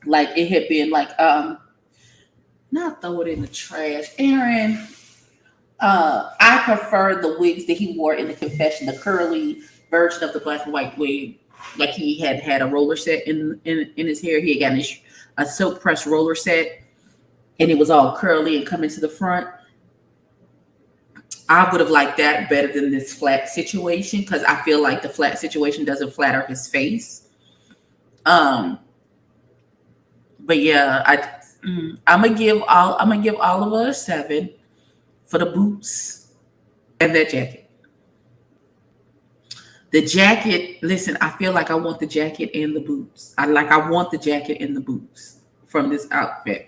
Like it had been like not throw it in the trash. Aaron, I prefer the wigs that he wore in the confession, the curly version of the black and white wig. Like he had a roller set in his hair. He had gotten a silk press roller set and it was all curly and coming to the front. I would have liked that better than this flat situation because I feel like the flat situation doesn't flatter his face. But yeah, I'm gonna give Oliver a 7 for the boots and that jacket. The jacket, listen, I feel like I want the jacket and the boots. I want the jacket and the boots from this outfit.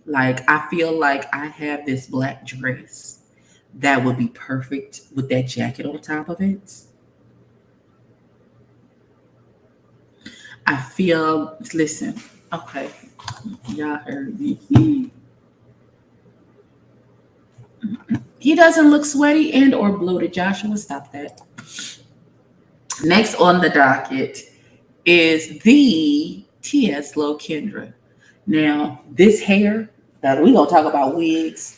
Like I feel like I have this black dress that would be perfect with that jacket on top of it. Listen, okay, y'all heard me. He doesn't look sweaty and or bloated. Joshua, stop that. Next on the docket is the T.S. Low Kendra. Now, this hair, that we gonna talk about wigs.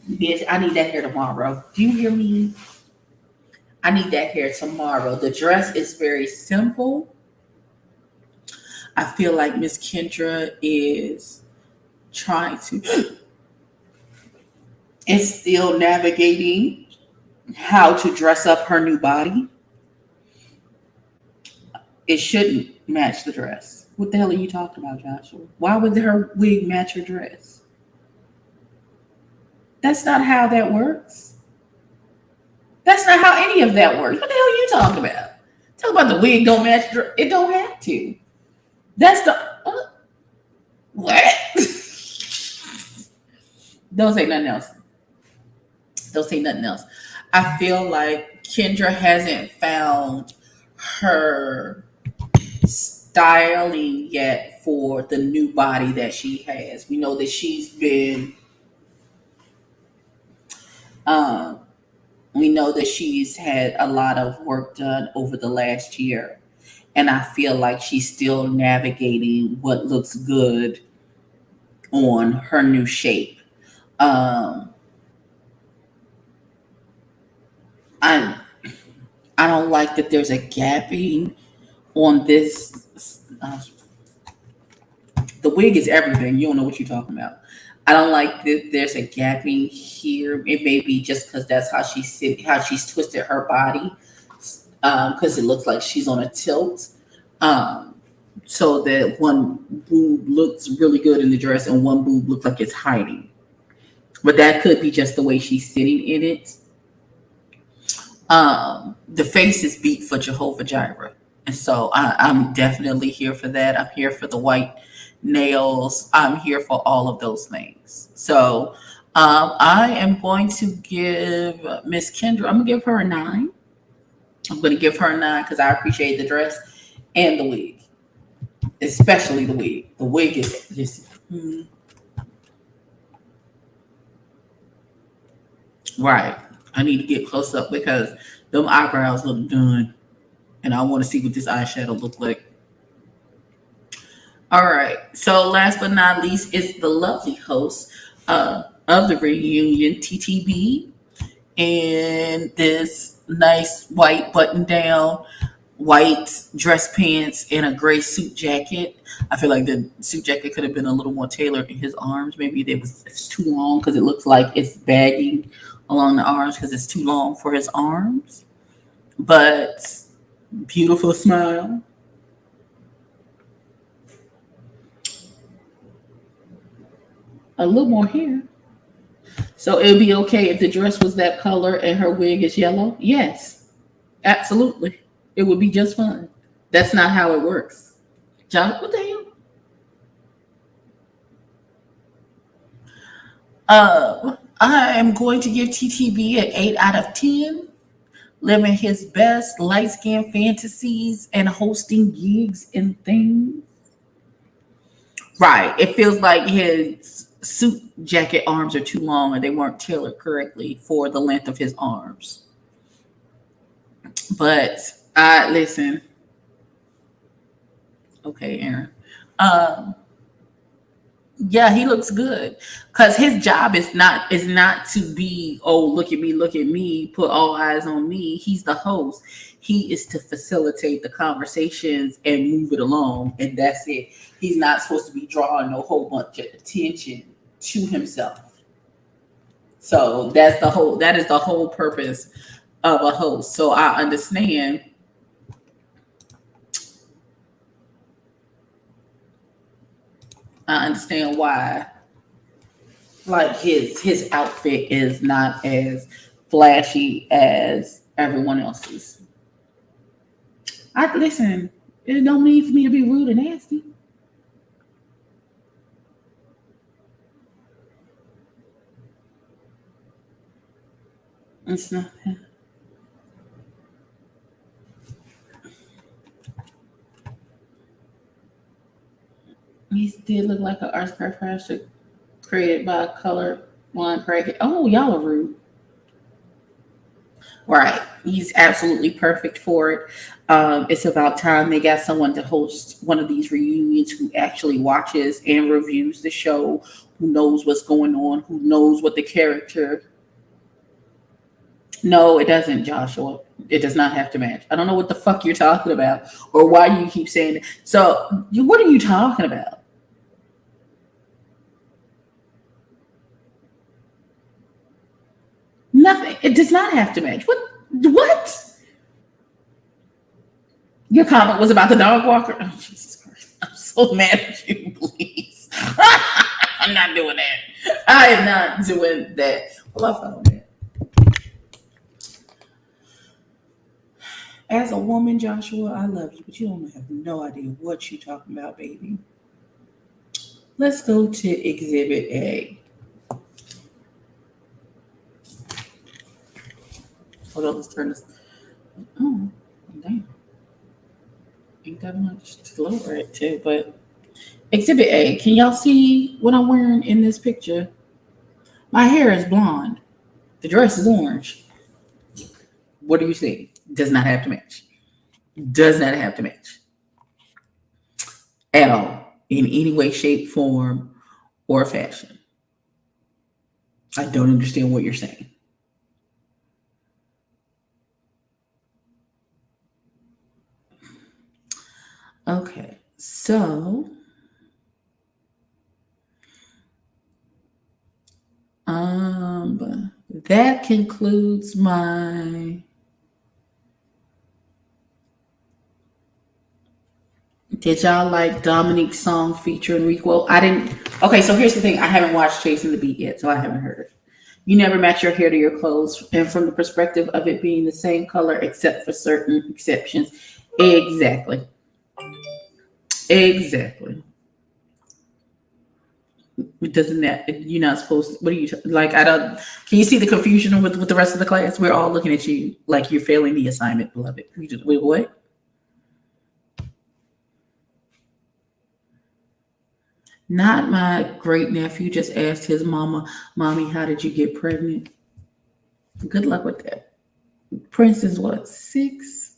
Bitch, I need that hair tomorrow. Do you hear me? I need that hair tomorrow. The dress is very simple. I feel like Miss Kendra is trying to is still navigating how to dress up her new body. It shouldn't match the dress. What the hell are you talking about, Joshua? Why would her wig match her dress? That's not how that works. That's not how any of that works. What the hell are you talking about? Talk about the wig don't match. It don't have to. That's the what? Don't say nothing else. Don't say nothing else. I feel like Kendra hasn't found her styling yet for the new body that she has. We know that she's been um, we know that she's had a lot of work done over the last year, and I feel like she's still navigating what looks good on her new shape. um, I I don't like that there's a gapping on this. The wig is everything. You don't know what you're talking about. I don't like that there's a gapping here. It may be just because that's how how she's twisted her body, because it looks like she's on a tilt. Um, so that one boob looks really good in the dress and one boob looks like it's hiding. But that could be just the way she's sitting in it. The face is beat for Jehovah Jireh. And so I'm definitely here for that. I'm here for the white nails. I'm here for all of those things. So I am going to give Miss Kendra, I'm going to give her a 9. I'm going to give her a 9 because I appreciate the dress and the wig, especially the wig. The wig is just, right. I need to get close up because them eyebrows look done. And I want to see what this eyeshadow look like. All right. So last but not least is the lovely host of the reunion, TTB, and this nice white button down, white dress pants, and a gray suit jacket. I feel like the suit jacket could have been a little more tailored in his arms. Maybe it's too long because it looks like it's bagging along the arms because it's too long for his arms. But beautiful smile. A little more hair. So it would be okay if the dress was that color and her wig is yellow? Yes, absolutely. It would be just fine. That's not how it works. John, what the hell? I am going to give TTB an 8 out of 10. Living his best light skin fantasies and hosting gigs and things. Right. It feels like his suit jacket arms are too long and they weren't tailored correctly for the length of his arms. But listen. Okay, Aaron. Um, yeah, he looks good because his job is not to be, oh, look at me, put all eyes on me. He's the host. He is to facilitate the conversations and move it along, and that's it. He's not supposed to be drawing a whole bunch of attention to himself. So that is the whole purpose of a host. So I understand. I understand why, like, his outfit is not as flashy as everyone else's. I listen. There's no need for me to be rude and nasty. It's not. He did look like an artscraft project created by a color one crazy. Oh, y'all are rude. Right. He's absolutely perfect for it. It's about time they got someone to host one of these reunions who actually watches and reviews the show, who knows what's going on, who knows what the character. No, it doesn't, Joshua. It does not have to match. I don't know what the fuck you're talking about or why you keep saying it. So, what are you talking about? Nothing. It does not have to match. What? What? Your comment was about the dog walker. Oh, Jesus Christ! I'm so mad at you. Please, I'm not doing that. I am not doing that. Well, I found it. As a woman, Joshua, I love you, but you don't have no idea what you're talking about, baby. Let's go to Exhibit A. Hold on, let's turn this. Oh, damn. Ain't that much to lower it to, but Exhibit A, can y'all see what I'm wearing in this picture? My hair is blonde. The dress is orange. What do you see? Does not have to match. Does not have to match at all in any way, shape, form, or fashion. I don't understand what you're saying. Okay, so that concludes my. Did y'all like Dominique's song featuring Rico? I didn't. Okay, so here's the thing. I haven't watched Chasing the Beat yet, so I haven't heard it. You never match your hair to your clothes, and from the perspective of it being the same color except for certain exceptions. Exactly. Exactly. Doesn't that you're not supposed to, what are you like? I don't. Can you see the confusion with the rest of the class? We're all looking at you like you're failing the assignment, beloved. We just wait, what? Not my great nephew just asked his mama, "Mommy, how did you get pregnant?" Good luck with that. Prince is what, 6?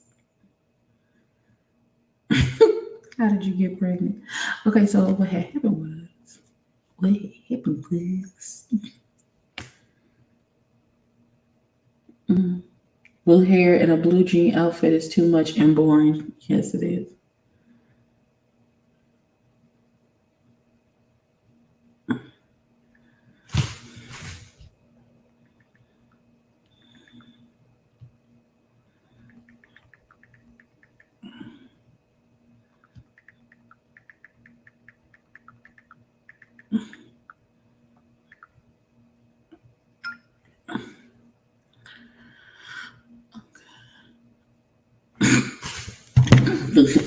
How did you get pregnant? Okay, so what happened was, blue hair and a blue jean outfit is too much and boring. Yes, it is.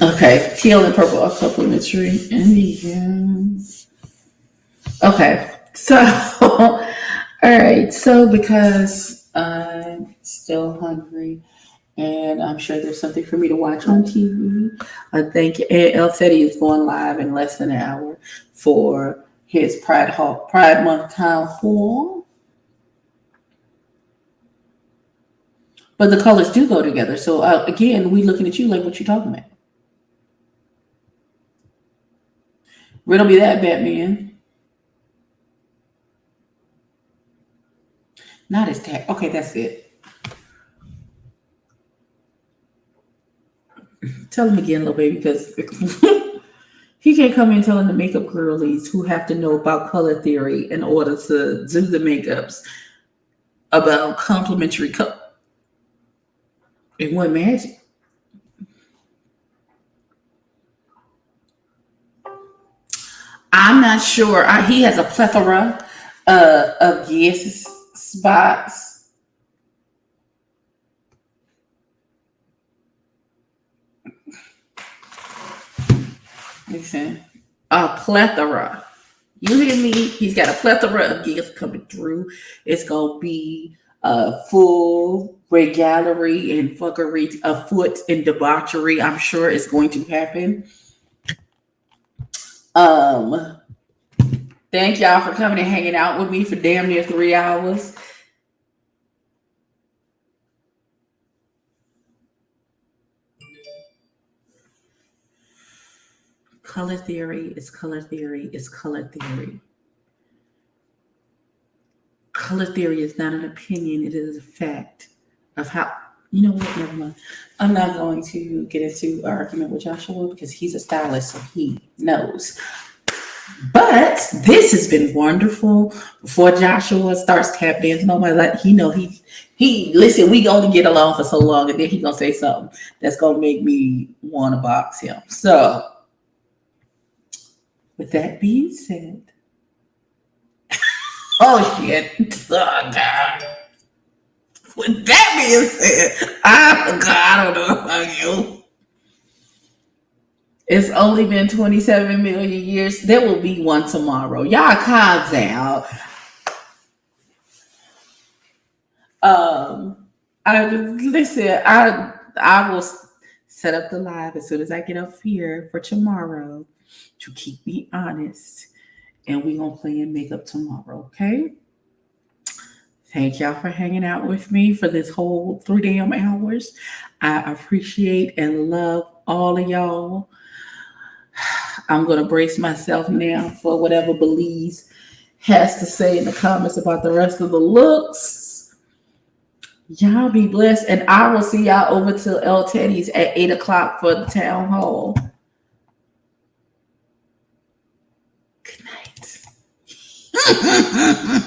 Okay, teal and purple are complementary. And okay, so all right, so because I'm still hungry and I'm sure there's something for me to watch on TV, I think El Teddy is going live in less than an hour for his Pride Month town hall. But the colors do go together. So again, we looking at you like, what you talking about? Riddle me that, Batman. Not his tag. Okay, that's it. Tell him again, little baby, because he can't come in telling the makeup girlies who have to know about color theory in order to do the makeups about complementary color. It wasn't magic. I'm not sure. He has a plethora of yes spots. Listen, a plethora. You hear me? He's got a plethora of gifts coming through. It's gonna be a full regallery and fuckery afoot and debauchery. I'm sure it's going to happen. Um, Thank y'all for coming and hanging out with me for damn near 3 hours. Color theory is color theory is color theory. Color theory is not an opinion, it is a fact of how, you know what, never mind. I'm not going to get into an argument with Joshua because he's a stylist, so he knows. But this has been wonderful. Before Joshua starts tap dancing on my life, he listen, we gonna get along for so long, and then he gonna say something that's gonna make me want to box him. So with that being said, oh shit, oh god. With that being said, I don't know about you. It's only been 27 million years. There will be one tomorrow. Y'all calm down. I listen. I will set up the live as soon as I get up here for tomorrow to keep me honest. And we're going to play and make up tomorrow, okay? Thank y'all for hanging out with me for this whole 3 damn hours. I appreciate and love all of y'all. I'm going to brace myself now for whatever Belize has to say in the comments about the rest of the looks. Y'all be blessed. And I will see y'all over to El Teddy's at 8 o'clock for the town hall. Good night.